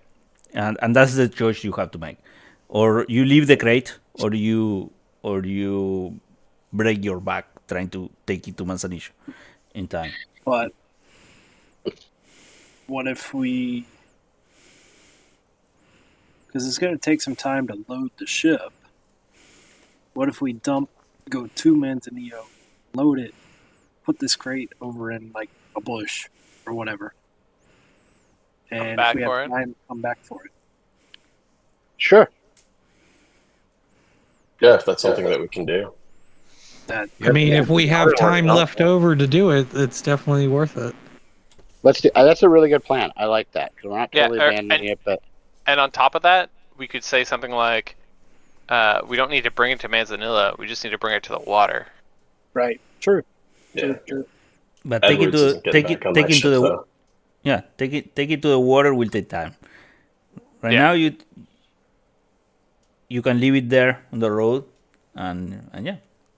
and that's the choice you have to make. Or you leave the crate, or you break your back trying to take it to Manzanillo in time. But what if we because it's going to take some time to load the ship. What if we go 2 minutes in Neo, load it, put this crate over in like a bush or whatever, and if we have time, come back for it. Sure. Yeah, if that's something that we can do. I mean, if we have time left over to do it, it's definitely worth it. Let's do. That's a really good plan. I like that because we're not totally abandoning it, but. And on top of that, we could say something like, "We don't need to bring it to Manzanilla. We just need to bring it to the water." Right. True. Yeah. True. But take it to the water will take time. Right now, you can leave it there on the road, and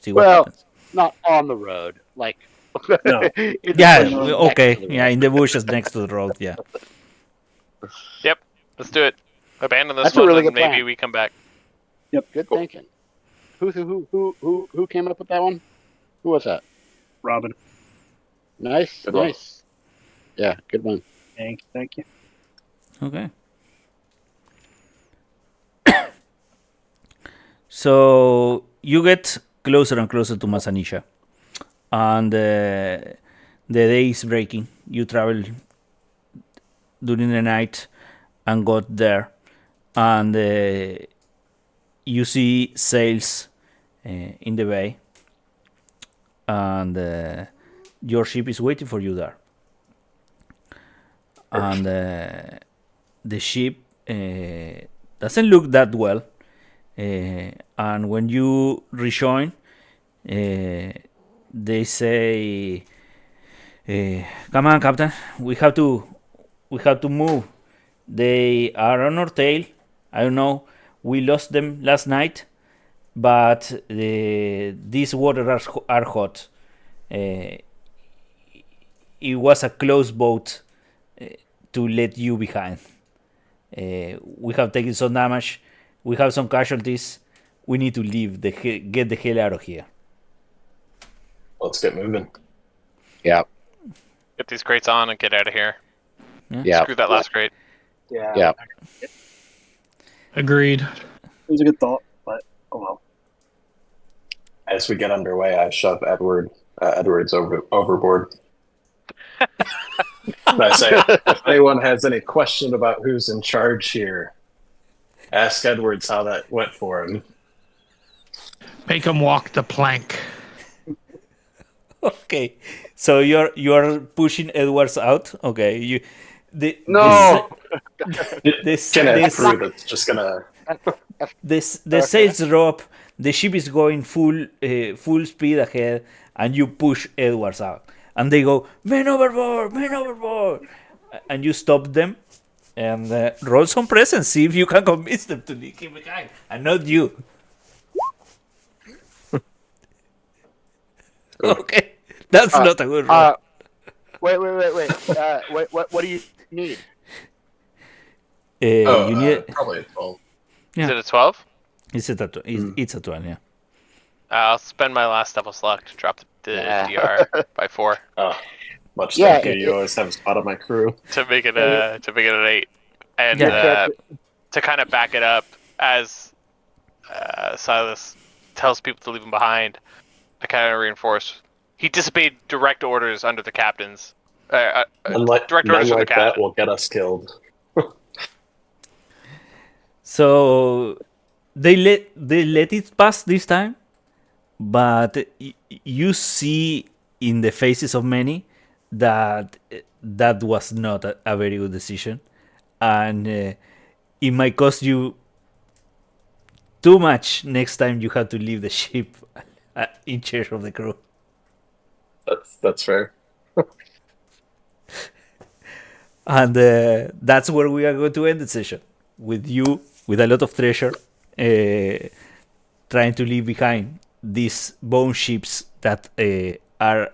see what happens. Not on the road, like. No. In the bushes next to the road. Yeah. Yep. Let's do it. Abandon this That's a one, really and good plan. maybe we come back. Yep. Good thinking. Who came up with that one? Who was that? Robin. Nice. Yeah, good one. Thank you. Okay. So you get closer and closer to Masanisha, and the day is breaking. You travel during the night and got there, and you see sails in the bay, and your ship is waiting for you there. And the ship doesn't look that well. And when you rejoin, they say, "Come on, Captain, we have to move. They are on our tail. I don't know. We lost them last night, but these waters are hot. It was a close boat to let you behind. We have taken some damage. We have some casualties. We need to leave. Get the hell out of here." Let's get moving. Yeah. Get these crates on and get out of here. Yeah. Screw that last crate. Yeah. Agreed. It was a good thought, but oh well. As we get underway, I shove Edwards overboard. And I say, if anyone has any question about who's in charge here, ask Edwards how that went for him. Make him walk the plank. Okay, so you're pushing Edwards out. Okay, No. It's just gonna. The sails drop. The ship is going full speed ahead, and you push Edwards out, and they go, "Men overboard! Men overboard!" And you stop them, and roll some presence. See if you can convince them to leave him behind, and not you. Okay, that's not a good roll. Wait. What do you need? You need probably a 12. Yeah. Is it a 12? It's a 12, yeah. I'll spend my last devil's luck to drop the DR by 4 Much thank you. You always have a spot on my crew. to make it an 8, and to kind of back it up as Silas tells people to leave him behind. I kind of reinforce. He disobeyed direct orders under the captains. Direct orders from the captain. That will get us killed. So they let it pass this time, but you see in the faces of many that was not a very good decision, and it might cost you too much next time you have to leave the ship in charge of the crew. That's fair. And that's where we are going to end the session, with you with a lot of treasure, trying to leave behind these bone ships that are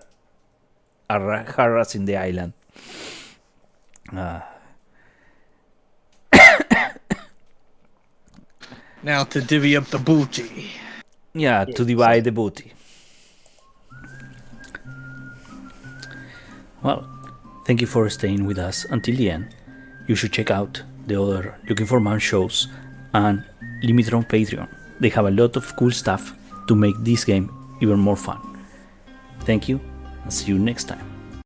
harassing the island. Now to divvy up the booty. Yeah, to divide the booty. Well, thank you for staying with us until the end. You should check out the other Looking for Man shows and Limited on Patreon. They have a lot of cool stuff to make this game even more fun. Thank you, and see you next time.